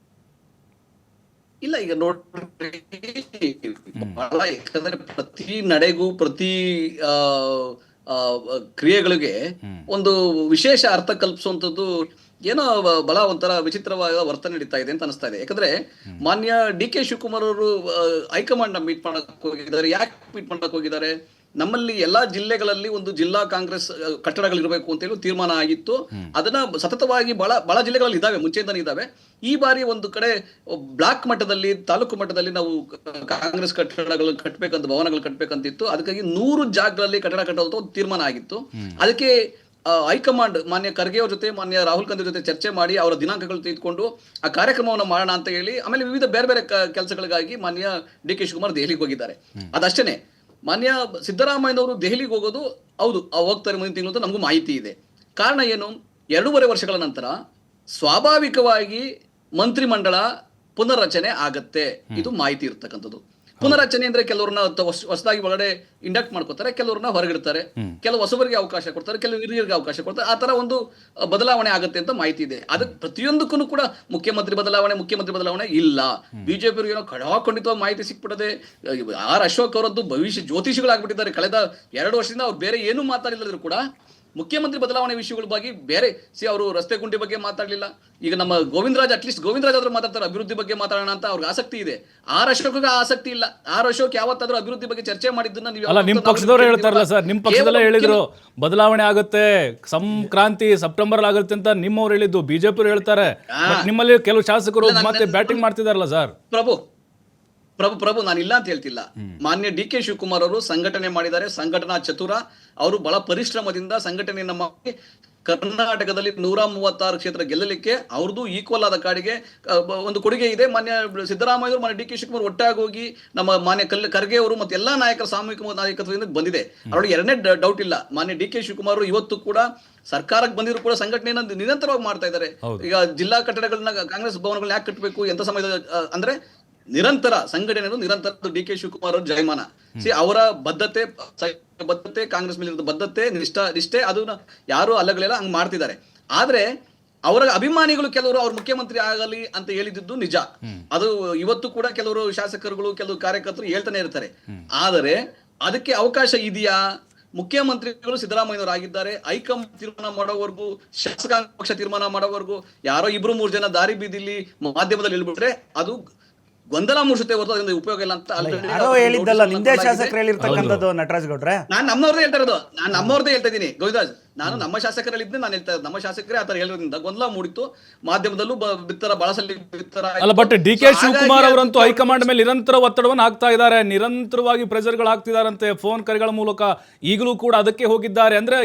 ಇಲ್ಲ, ಈಗ ನೋಡ್ರಿ, ಯಾಕಂದ್ರೆ ಪ್ರತಿ ನಡೆಗೂ ಪ್ರತಿ ಕ್ರಿಯೆಗಳಿಗೆ ಒಂದು ವಿಶೇಷ ಅರ್ಥ ಕಲ್ಪಿಸುವಂಥದ್ದು ಏನೋ ಬಹಳ ಒಂಥರ ವಿಚಿತ್ರವಾದ ವರ್ತನೆ ನಡೀತಾ ಇದೆ ಅಂತ ಅನಿಸ್ತಾ ಇದೆ. ಯಾಕಂದ್ರೆ ಮಾನ್ಯ ಡಿ ಕೆ ಶಿವಕುಮಾರ್ ಅವರು ಹೈಕಮಾಂಡ್ ನ ಮೀಟ್ ಮಾಡಕ್ ಹೋಗಿದ್ದಾರೆ. ಯಾಕೆ ಮೀಟ್ ಮಾಡಕ್ ಹೋಗಿದ್ದಾರೆ? ನಮ್ಮಲ್ಲಿ ಎಲ್ಲಾ ಜಿಲ್ಲೆಗಳಲ್ಲಿ ಒಂದು ಜಿಲ್ಲಾ ಕಾಂಗ್ರೆಸ್ ಕಟ್ಟಡಗಳಿರಬೇಕು ಅಂತ ಹೇಳಿ ತೀರ್ಮಾನ ಆಗಿತ್ತು. ಅದನ್ನ ಸತತವಾಗಿ ಬಹಳ ಜಿಲ್ಲೆಗಳಲ್ಲಿ ಇದಾವೆ, ಮುಂಚೆಯಿಂದಾನೇ ಇದಾವೆ. ಈ ಬಾರಿ ಒಂದು ಕಡೆ ಬ್ಲಾಕ್ ಮಟ್ಟದಲ್ಲಿ, ತಾಲೂಕು ಮಟ್ಟದಲ್ಲಿ ನಾವು ಕಾಂಗ್ರೆಸ್ ಕಟ್ಟಡಗಳು ಕಟ್ಟಬೇಕಂತ, ಭವನಗಳು ಕಟ್ಟಬೇಕಂತಿತ್ತು. ಅದಕ್ಕಾಗಿ 100 ಜಾಗಗಳಲ್ಲಿ ಕಟ್ಟಡ ಕಟ್ಟುವಂತ ಒಂದು ತೀರ್ಮಾನ ಆಗಿತ್ತು. ಅದಕ್ಕೆ ಹೈಕಮಾಂಡ್ ಮಾನ್ಯ ಖರ್ಗೆ ಅವ್ರ ಜೊತೆ, ಮಾನ್ಯ ರಾಹುಲ್ ಗಾಂಧಿ ಜೊತೆ ಚರ್ಚೆ ಮಾಡಿ ಅವರ ದಿನಾಂಕಗಳು ತೆಗೆದುಕೊಂಡು ಆ ಕಾರ್ಯಕ್ರಮವನ್ನು ಮಾಡೋಣ ಅಂತ ಹೇಳಿ, ಆಮೇಲೆ ವಿವಿಧ ಬೇರೆ ಬೇರೆ ಕೆಲಸಗಳಿಗಾಗಿ ಮಾನ್ಯ ಡಿ ಕೆ ಶಿವಕುಮಾರ್ ದೆಹಲಿಗೆ ಹೋಗಿದ್ದಾರೆ. ಅದಷ್ಟೇನೆ, ಮಾನ್ಯ ಸಿದ್ದರಾಮಯ್ಯನವರು ದೆಹಲಿಗೆ ಹೋಗೋದು ಹೌದು, ಹೋಗ್ತಾರೆ ಮುಂದಿನ ತಿಂಗಳು ಅಂತ ನಮಗೂ ಮಾಹಿತಿ ಇದೆ. ಕಾರಣ ಏನು? 2.5 ವರ್ಷಗಳ ನಂತರ ಸ್ವಾಭಾವಿಕವಾಗಿ ಮಂತ್ರಿಮಂಡಲ ಪುನರ್ರಚನೆ ಆಗತ್ತೆ, ಇದು ಮಾಹಿತಿ ಇರ್ತಕ್ಕಂಥದ್ದು. ಪುನರಚನೆ ಅಂದ್ರೆ ಕೆಲವ್ರನ್ನ ಹೊಸದಾಗಿ ಒಳಗಡೆ ಇಂಡಕ್ಟ್ ಮಾಡ್ಕೋತಾರೆ, ಕೆಲವ್ರನ್ನ ಹೊರಗಿಡ್ತಾರೆ, ಕೆಲವು ಹೊಸಬರಿಗೆ ಅವಕಾಶ ಕೊಡ್ತಾರೆ, ಕೆಲವು ಹಿರಿಯರಿಗೆ ಅವಕಾಶ ಕೊಡ್ತಾರೆ. ಆ ತರ ಒಂದು ಬದಲಾವಣೆ ಆಗುತ್ತೆ ಅಂತ ಮಾಹಿತಿ ಇದೆ. ಅದಕ್ಕೆ ಪ್ರತಿಯೊಂದಕ್ಕೂ ಕೂಡ ಮುಖ್ಯಮಂತ್ರಿ ಬದಲಾವಣೆ ಇಲ್ಲ. ಬಿಜೆಪಿ ಏನೋ ಖಡಾಖಂಡಿತವಾಗಿ ಮಾಹಿತಿ ಸಿಕ್ಬಿಡದೆ. ಆರ್ ಅಶೋಕ್ ಅವರದ್ದು ಭವಿಷ್ಯ ಜ್ಯೋತಿಷಿಗಳಾಗ್ಬಿಟ್ಟಿದ್ದಾರೆ. ಕಳೆದ 2 ವರ್ಷದಿಂದ ಅವ್ರು ಬೇರೆ ಏನು ಮಾತಾಡಿಲ್ಲದ್ರು ಕೂಡ ಮುಖ್ಯಮಂತ್ರಿ ಬದಲಾವಣೆ ವಿಷಯಗಳ ಬಗ್ಗೆ ಬೇರೆ ಅವರು ರಸ್ತೆ ಗುಂಡಿ ಬಗ್ಗೆ ಮಾತಾಡಲಿಲ್ಲ. ಈಗ ನಮ್ಮ ಗೋವಿಂದರಾಜ್ ಅಟ್ಲೀಸ್ಟ್ ಗೋವಿಂದರಾಜ್ ಆದ್ರೂ ಮಾತಾಡ್ತಾರೆ, ಅಭಿವೃದ್ಧಿ ಬಗ್ಗೆ ಮಾತಾಡೋಣ ಅಂತ ಅವ್ರಿಗೆ ಆಸಕ್ತಿ ಇದೆ. ಆರ್ ಅಶೋಕ್ಗೆ ಆಸಕ್ತಿ ಇಲ್ಲ. ಆರ್ ಅಶೋಕ್ ಯಾವತ್ತಾದ್ರೂ ಅಭಿವೃದ್ಧಿ ಬಗ್ಗೆ ಚರ್ಚೆ ಮಾಡಿದ್ದನ್ನ ನೀವು ಅಲ್ಲ, ನಿಮ್ ಪಕ್ಷದವ್ರು ಹೇಳ್ತಾರಲ್ಲ ಸರ್, ನಿಮ್ ಪಕ್ಷದಲ್ಲೇ ಹೇಳಿದ್ರು ಬದಲಾವಣೆ ಆಗುತ್ತೆ, ಸಂಕ್ರಾಂತಿ ಸೆಪ್ಟೆಂಬರ್ ಆಗುತ್ತೆ ಅಂತ ನಿಮ್ಮವ್ರು ಹೇಳಿದ್ದು. ಬಿಜೆಪಿ ಹೇಳ್ತಾರೆ, ನಿಮ್ಮಲ್ಲಿ ಕೆಲವು ಶಾಸಕರು ಮತ್ತೆ ಬ್ಯಾಟಿಂಗ್ ಮಾಡ್ತಿದಾರಲ್ಲ ಸರ್. ಪ್ರಭು ನಾನು ಇಲ್ಲ ಅಂತ ಹೇಳ್ತಿಲ್ಲ. ಮಾನ್ಯ ಡಿ.ಕೆ. ಶಿವಕುಮಾರ್ ಅವರು ಸಂಘಟನೆ ಮಾಡಿದ್ದಾರೆ, ಸಂಘಟನಾ ಚತುರ. ಅವರು ಬಹಳ ಪರಿಶ್ರಮದಿಂದ ಸಂಘಟನೆಯನ್ನ ಮಾಡಿ ಕರ್ನಾಟಕದಲ್ಲಿ 136 ಕ್ಷೇತ್ರ ಗೆಲ್ಲಲಿಕ್ಕೆ ಅವ್ರದ್ದು ಈಕ್ವಲ್ ಆದ ಕಾಡಿಗೆ ಒಂದು ಕೊಡುಗೆ ಇದೆ. ಮಾನ್ಯ ಸಿದ್ದರಾಮಯ್ಯ ಅವರು, ಮಾನ್ಯ ಡಿ.ಕೆ. ಶಿವಕುಮಾರ್ ಒಟ್ಟಾಗಿ ಹೋಗಿ ನಮ್ಮ ಮಾನ್ಯ ಖರ್ಗೆ ಅವರು ಮತ್ತೆ ಎಲ್ಲಾ ನಾಯಕರ ಸಾಮೂಹಿಕ ನಾಯಕತ್ವದಿಂದ ಬಂದಿದೆ. ಅವರಿಗೆ ಎರಡನೇ ಡೌಟ್ ಇಲ್ಲ. ಮಾನ್ಯ ಡಿ.ಕೆ. ಶಿವಕುಮಾರ್ ಅವರು ಇವತ್ತು ಕೂಡ ಸರ್ಕಾರಕ್ಕೆ ಬಂದಿದ್ರು ಕೂಡ ಸಂಘಟನೆಯನ್ನ ನಿರಂತರವಾಗಿ ಮಾಡ್ತಾ ಇದ್ದಾರೆ. ಈಗ ಜಿಲ್ಲಾ ಕಟ್ಟಡಗಳನ್ನ, ಕಾಂಗ್ರೆಸ್ ಭವನಗಳನ್ನ ಯಾಕೆ ಕಟ್ಟಬೇಕು, ಎಂತ ಸಮಯದ ಅಂದ್ರೆ ನಿರಂತರ ಸಂಘಟನೆ, ನಿರಂತರ ಡಿ.ಕೆ. ಶಿವಕುಮಾರ್ ಅವರ ಜಯಮಾನ. ಅವರ ಬದ್ಧತೆ, ಕಾಂಗ್ರೆಸ್ ಮೇಲೆ ಬದ್ಧತೆ, ನಿಷ್ಠೆ ಅದನ್ನ ಯಾರು ಅಲ್ಲಗಳೆಲ್ಲ ಹಂಗ್ ಮಾಡ್ತಿದ್ದಾರೆ. ಆದ್ರೆ ಅವರ ಅಭಿಮಾನಿಗಳು ಕೆಲವರು ಅವ್ರ ಮುಖ್ಯಮಂತ್ರಿ ಆಗಲಿ ಅಂತ ಹೇಳಿದ್ದು ನಿಜ. ಅದು ಇವತ್ತು ಕೂಡ ಕೆಲವರು ಶಾಸಕರುಗಳು, ಕೆಲವು ಕಾರ್ಯಕರ್ತರು ಹೇಳ್ತಾನೆ ಇರ್ತಾರೆ. ಆದರೆ ಅದಕ್ಕೆ ಅವಕಾಶ ಇದೆಯಾ? ಮುಖ್ಯಮಂತ್ರಿಗಳು ಸಿದ್ದರಾಮಯ್ಯನವರು ಆಗಿದ್ದಾರೆ. ಹೈಕಮಾಂಡ್ ತೀರ್ಮಾನ ಮಾಡೋವರೆಗೂ, ಶಾಸಕಾಂಗ ಪಕ್ಷ ತೀರ್ಮಾನ ಮಾಡೋವರೆಗೂ ಯಾರೋ 2-3 ಜನ ದಾರಿ ಬೀದಿಲಿ ಮಾಧ್ಯಮದಲ್ಲಿ ಹೇಳ್ಬಿಟ್ರೆ ಅದು ಗೊಂದಲ ಮೂಡಿಸುತ್ತೆ ಹೊರತು ಅದರಿಂದ ಉಪಯೋಗ ಇಲ್ಲ ಅಂತ ಯಾರೋ ಹೇಳಿದ್ದಲ್ಲ, ನಿಂದೇ ಶಾಸಕರು ಹೇಳಿರ್ತಕ್ಕಂಥದ್ದು ನಟರಾಜ್ ಗೌಡ್ರೆ. ನಾನು ನಮ್ಮವ್ರದೇ ಹೇಳ್ತಾ ಇರೋದು, ನಾನು ನಮ್ಮವ್ರದೇ ಹೇಳ್ತಾ ಇದ್ದೀನಿ ಗೋವಿಂದರಾಜ್. ನಾನು ನಮ್ಮ ಶಾಸಕರಲ್ಲಿದ್ದೆ ನಾನು ಹೇಳ್ತಾ ಇರೋದು. ನಮ್ಮ ಶಾಸಕರೇ ಆತರ ಹೇಳೋದ್ರಿಂದ ಗೊಂದಲ ಮೂಡಿತ್ತು. ಮಾಧ್ಯಮದಲ್ಲೂ ಬಿತ್ತರ ಬಳಸಲಿ ಬಿತ್ತರ. ಅಲ್ಲ, ಬಟ್ ಡಿ.ಕೆ. ಶಿವಕುಮಾರ್ ಅವರಂತೂ ಹೈಕಮಾಂಡ್ ಮೇಲೆ ನಿರಂತರ ಒತ್ತಡವನ್ನು ಹಾಕ್ತಾ ಇದ್ದಾರೆ, ನಿರಂತರವಾಗಿ ಪ್ರೆಷರ್ಗಳು ಹಾಕ್ತಿದಾರಂತೆ ಫೋನ್ ಕರೆಗಳ ಮೂಲಕ. ಈಗಲೂ ಕೂಡ ಅದಕ್ಕೆ ಹೋಗಿದ್ದಾರೆ. ಅಂದ್ರೆ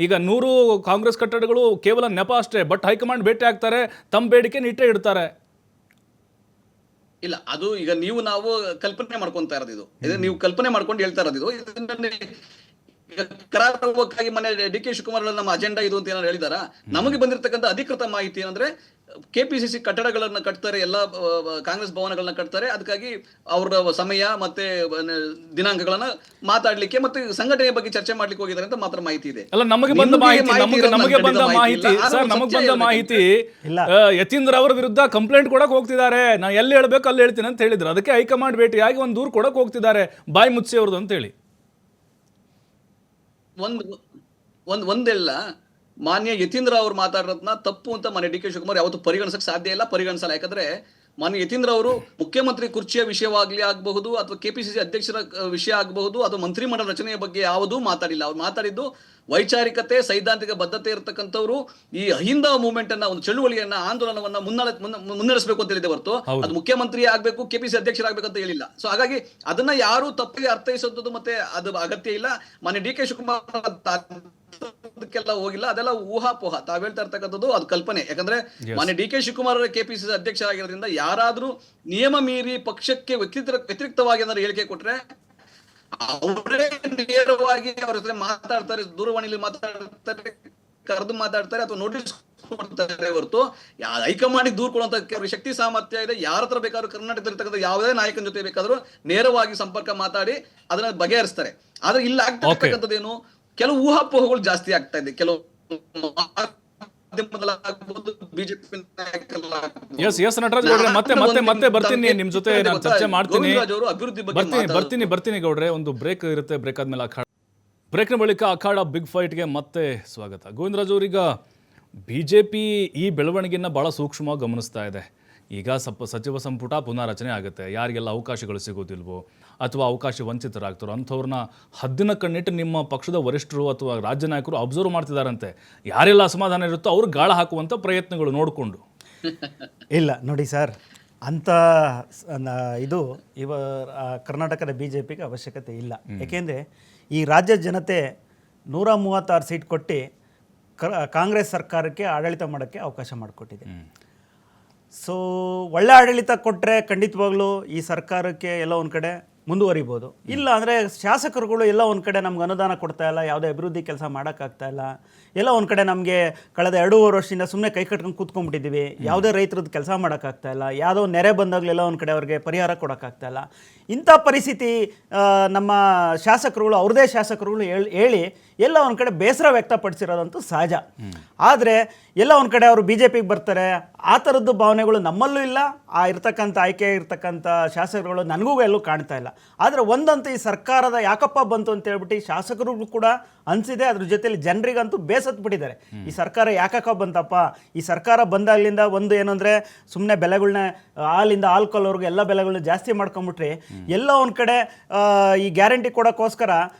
ಈಗ 100 ಕಾಂಗ್ರೆಸ್ ಕಟ್ಟಡಗಳು ಕೇವಲ ನೆಪ ಅಷ್ಟೇ, ಬಟ್ ಹೈಕಮಾಂಡ್ ಭೇಟಿ ಆಗ್ತಾರೆ, ತಮ್ಮ ಬೇಡಿಕೆ ನಿಟ್ಟೆ ಇಡ್ತಾರೆ. ಇಲ್ಲ, ಅದು ಈಗ ನಾವು ಕಲ್ಪನೆ ಮಾಡ್ಕೊಂತಾ ಇರೋದು. ನೀವು ಕಲ್ಪನೆ ಮಾಡ್ಕೊಂಡು ಹೇಳ್ತಾ ಇರೋದು. ಕರಾರುವಕ್ಕಾಗಿ ಮನೆ ಡಿ.ಕೆ. ಶಿವಕುಮಾರ್ ನಮ್ಮ ಅಜೆಂಡಾ ಇದು ಅಂತ ಏನಾದ್ರು ಹೇಳಿದಾರ? ನಮಗೆ ಬಂದಿರತಕ್ಕಂಥ ಅಧಿಕೃತ ಮಾಹಿತಿ ಏನಂದ್ರೆ ಕೆಪಿಸಿಸಿ ಕಟ್ಟಡಗಳನ್ನ ಕಟ್ತಾರೆ, ಎಲ್ಲ ಕಾಂಗ್ರೆಸ್ ಭವನಗಳನ್ನ ಕಟ್ತಾರೆ. ಅದಕ್ಕಾಗಿ ಅವರ ಸಮಯ ಮತ್ತೆ ದಿನಾಂಕಗಳನ್ನ ಮಾತಾಡ್ಲಿಕ್ಕೆ ಮತ್ತೆ ಸಂಘಟನೆ ಬಗ್ಗೆ ಚರ್ಚೆ ಮಾಡ್ಲಿಕ್ಕೆ ಹೋಗಿದ್ದಾರೆ ಅಂತ ಮಾತ್ರ ಮಾಹಿತಿ ಇದೆ. ಅಲ್ಲ, ನಮಗೆ ಬಂದ ಮಾಹಿತಿ ಯತೀಂದ್ರ ಅವರ ವಿರುದ್ಧ ಕಂಪ್ಲೇಂಟ್ ಕೊಡಕ್ ಹೋಗ್ತಿದ್ದಾರೆ. ನಾ ಎಲ್ಲಿ ಹೇಳ್ಬೇಕು ಅಲ್ಲಿ ಹೇಳ್ತೀನಿ ಅಂತ ಹೇಳಿದ್ರು. ಅದಕ್ಕೆ ಹೈಕಮಾಂಡ್ ಭೇಟಿಯಾಗಿ ಒಂದು ದೂರು ಕೊಡಕ್ ಹೋಗ್ತಿದ್ದಾರೆ, ಬಾಯಿ ಮುಚ್ಚಿ ಅವ್ರದ್ದು ಅಂತ ಹೇಳಿ. ಒಂದೆಲ್ಲ ಮಾನ್ಯ ಯತೀಂದ್ರ ಅವ್ರು ಮಾತಾಡೋದನ್ನ ತಪ್ಪು ಅಂತ ಮಾನ್ಯ ಡಿ.ಕೆ. ಶಿವಕುಮಾರ್ ಯಾವತ್ತು ಪರಿಗಣಿಸಕ್ ಸಾಧ್ಯ ಇಲ್ಲ, ಪರಿಗಣಿಸಲ್ಲ. ಯಾಕಂದ್ರೆ ಮಾನ್ಯ ಯತೀಂದ್ರ ಅವರು ಮುಖ್ಯಮಂತ್ರಿ ಕುರ್ಚಿಯ ವಿಷಯವಾಗ್ಲಿ ಆಗಬಹುದು, ಅಥವಾ ಕೆಪಿಸಿಸಿ ಅಧ್ಯಕ್ಷರ ವಿಷಯ ಆಗಬಹುದು, ಅಥವಾ ಮಂತ್ರಿಮಂಡಲ ರಚನೆಯ ಬಗ್ಗೆ ಯಾವುದೂ ಮಾತಾಡಿಲ್ಲ. ಅವ್ರು ಮಾತಾಡಿದ್ದು ವೈಚಾರಿಕತೆ, ಸೈದ್ಧಾಂತಿಕ ಬದ್ಧತೆ ಇರತಕ್ಕಂಥವ್ರು ಈ ಅಹಿಂದ ಮೂವ್ಮೆಂಟ್ ಅನ್ನ, ಒಂದು ಚಳುವಳಿಯನ್ನ, ಆಂದೋಲನವನ್ನ ಮುನ್ನಡೆಸಬೇಕು ಅಂತ ಹೇಳಿದೆ ಹೊರತು ಅದು ಮುಖ್ಯಮಂತ್ರಿ ಆಗ್ಬೇಕು, ಕೆಪಿಸಿ ಅಧ್ಯಕ್ಷರಾಗಬೇಕು ಅಂತ ಹೇಳಿಲ್ಲ. ಸೊ ಹಾಗಾಗಿ ಅದನ್ನ ಯಾರು ತಪ್ಪಿಗೆ ಅರ್ಥೈಸೋದು ಮತ್ತೆ ಅದು ಅಗತ್ಯ ಇಲ್ಲ. ಮಾನ್ಯ ಡಿ.ಕೆ. ಶಿವಕುಮಾರ್ ಅದಕ್ಕೆಲ್ಲ ಹೋಗಿಲ್ಲ, ಅದೆಲ್ಲ ಊಹಾಪೋಹ. ತಾವ್ ಹೇಳ್ತಾ ಇರ್ತಕ್ಕಂಥದ್ದು ಅದು ಕಲ್ಪನೆ. ಯಾಕಂದ್ರೆ ಮಾನ್ಯ ಡಿ.ಕೆ. ಶಿವಕುಮಾರ್ ಅವರ ಕೆಪಿಸಿಸಿ ಅಧ್ಯಕ್ಷರಾಗಿರೋದ್ರಿಂದ ಯಾರಾದ್ರೂ ನಿಯಮ ಮೀರಿ ಪಕ್ಷಕ್ಕೆ ವ್ಯತಿರಿಕ್ತವಾಗಿ ಏನಾದ್ರು ಹೇಳಿಕೆ ಕೊಟ್ರೆ ಅವರೇ ನೇರವಾಗಿ ಅವ್ರ ಜೊತೆ ಮಾತಾಡ್ತಾರೆ, ದೂರವಾಣಿಲಿ ಮಾತಾಡ್ತಾರೆ, ಕರೆದು ಮಾತಾಡ್ತಾರೆ, ಅಥವಾ ನೋಟಿಸ್ ಕೊಡ್ತಾರೆ ಹೊರತು ಹೈಕಮಾಂಡ್ ದೂರ ಕೊಡುವಂತ ಶಕ್ತಿ ಸಾಮರ್ಥ್ಯ ಇದೆ. ಯಾರ ಹತ್ರ ಬೇಕಾದ್ರೂ ಕರ್ನಾಟಕದಲ್ಲಿರ್ತಕ್ಕಂಥ ಯಾವುದೇ ನಾಯಕನ ಜೊತೆ ಬೇಕಾದ್ರೂ ನೇರವಾಗಿ ಸಂಪರ್ಕ ಮಾತಾಡಿ ಅದನ್ನ ಬಗೆಹರಿಸ್ತಾರೆ. ಆದ್ರೆ ಇಲ್ಲ ಆಗ್ತಕ್ಕಂಥದ್ದೇನು, ಕೆಲವು ಊಹಾಪೋಹಗಳು ಜಾಸ್ತಿ ಆಗ್ತಾ ಇದೆ. ಕೆಲವು ಮತ್ತೆ ಬರ್ತೀನಿ ನಿಮ್ ಜೊತೆ, ನಾನು ಚರ್ಚೆ ಮಾಡ್ತೀನಿ. ಬರ್ತೀನಿ ಗೌಡ್ರೆ, ಒಂದು ಬ್ರೇಕ್ ಇರುತ್ತೆ. ಬ್ರೇಕ್ ಆದ್ಮೇಲೆ ಬ್ರೇಕ್ನ ಬಳಿಕ ಅಖಾಡ ಬಿಗ್ ಫೈಟ್ಗೆ ಮತ್ತೆ ಸ್ವಾಗತ. ಗೋವಿಂದರಾಜ್ ಅವರೀಗ ಬಿಜೆಪಿ ಈ ಬೆಳವಣಿಗೆಯನ್ನ ಬಹಳ ಸೂಕ್ಷ್ಮವಾಗಿ ಗಮನಿಸ್ತಾ ಇದೆ. ಈಗ ಸಚಿವ ಸಂಪುಟ ಪುನಾರಚನೆ ಆಗುತ್ತೆ, ಯಾರಿಗೆಲ್ಲ ಅವಕಾಶಗಳು ಸಿಗೋದಿಲ್ವೋ ಅಥವಾ ಅವಕಾಶ ವಂಚಿತರಾಗ್ತಾರೋ ಅಂಥವ್ರನ್ನ ಹದ್ದಿನ ಕಣ್ಣಿಟ್ಟು ನಿಮ್ಮ ಪಕ್ಷದ ವರಿಷ್ಠರು ಅಥವಾ ರಾಜ್ಯ ನಾಯಕರು ಅಬ್ಸರ್ವ್ ಮಾಡ್ತಿದ್ದಾರಂತೆ. ಯಾರೆಲ್ಲ ಅಸಮಾಧಾನ ಇರುತ್ತೋ ಅವ್ರು ಗಾಳ ಹಾಕುವಂಥ ಪ್ರಯತ್ನಗಳು ನೋಡಿಕೊಂಡು. ಇಲ್ಲ ನೋಡಿ ಸರ್, ಅಂಥ ಇದು ಕರ್ನಾಟಕದ BJPಗೆ ಅವಶ್ಯಕತೆ ಇಲ್ಲ. ಏಕೆಂದರೆ ಈ ರಾಜ್ಯ ಜನತೆ 136 ಸೀಟ್ ಕೊಟ್ಟು ಕಾಂಗ್ರೆಸ್ ಸರ್ಕಾರಕ್ಕೆ ಆಡಳಿತ ಮಾಡೋಕ್ಕೆ ಅವಕಾಶ ಮಾಡಿಕೊಟ್ಟಿದೆ. ಸೊ ಒಳ್ಳೆ ಆಡಳಿತ ಕೊಟ್ಟರೆ ಖಂಡಿತವಾಗ್ಲೂ ಈ ಸರ್ಕಾರಕ್ಕೆ ಎಲ್ಲ ಒಂದು ಕಡೆ ಮುಂದುವರಿಬೋದು. ಇಲ್ಲ ಅಂದರೆ ಶಾಸಕರುಗಳು ಎಲ್ಲ ಒಂದು ಕಡೆ ನಮ್ಗೆ ಅನುದಾನ ಕೊಡ್ತಾ ಇಲ್ಲ, ಯಾವುದೇ ಅಭಿವೃದ್ಧಿ ಕೆಲಸ ಮಾಡೋಕ್ಕಾಗ್ತಾ ಇಲ್ಲ, ಎಲ್ಲ ಒಂದು ಕಡೆ ನಮಗೆ ಕಳೆದ 2.5 ವರ್ಷದಿಂದ ಸುಮ್ಮನೆ ಕೈ ಕಟ್ಕೊಂಡು ಕೂತ್ಕೊಂಡ್ಬಿಟ್ಟಿದ್ದೀವಿ, ಯಾವುದೇ ರೈತರದ್ದು ಕೆಲಸ ಮಾಡೋಕ್ಕಾಗ್ತಾ ಇಲ್ಲ, ಯಾವುದೋ ನೆರೆ ಬಂದಾಗಲೆಲ್ಲ ಒಂದು ಕಡೆ ಅವ್ರಿಗೆ ಪರಿಹಾರ ಕೊಡೋಕ್ಕಾಗ್ತಾ ಇಲ್ಲ. ಇಂಥ ಪರಿಸ್ಥಿತಿ ನಮ್ಮ ಶಾಸಕರುಗಳು ಅವ್ರದೇ ಶಾಸಕರುಗಳು ಹೇಳಿ ಎಲ್ಲ ಒಂದು ಕಡೆ ಬೇಸರ ವ್ಯಕ್ತಪಡಿಸಿರೋದಂತೂ ಸಹಜ. ಆದರೆ ಎಲ್ಲ ಒಂದು ಕಡೆ ಅವರು BJPಗೆ ಬರ್ತಾರೆ, ಆ ಥರದ್ದು ಭಾವನೆಗಳು ನಮ್ಮಲ್ಲೂ ಇಲ್ಲ, ಆ ಇರ್ತಕ್ಕಂಥ ಆಯ್ಕೆ ಇರ್ತಕ್ಕಂಥ ಶಾಸಕರುಗಳು ನನಗೂ ಎಲ್ಲೂ ಕಾಣ್ತಾ ಇಲ್ಲ. ಆದರೆ ಒಂದಂತೂ ಈ ಸರ್ಕಾರದ ಯಾಕಪ್ಪ ಬಂತು ಅಂತ ಹೇಳ್ಬಿಟ್ಟು ಈ ಶಾಸಕರಿಗೂ ಕೂಡ ಅನಿಸಿದೆ, ಅದ್ರ ಜೊತೆಲಿ ಜನರಿಗಂತೂ ಬೇಸತ್ಬಿಟ್ಟಿದ್ದಾರೆ. ಈ ಸರ್ಕಾರ ಯಾಕಪ್ಪ ಬಂತಪ್ಪ, ಈ ಸರ್ಕಾರ ಬಂದಾಗಲಿಂದ ಒಂದು ಏನಂದರೆ ಸುಮ್ಮನೆ ಬೆಲೆಗಳನ್ನ ಹಾಲಿಂದ ಆಲ್ಕೋಲ್ವರೆಗೂ ಎಲ್ಲ ಬೆಲೆಗಳನ್ನ ಜಾಸ್ತಿ ಮಾಡ್ಕೊಂಬಿಟ್ರಿ, ಎಲ್ಲ ಒಂದು ಕಡೆ ಈ ಗ್ಯಾರಂಟಿ ಕೊಡೋಕ್ಕೋಸ್ಕರ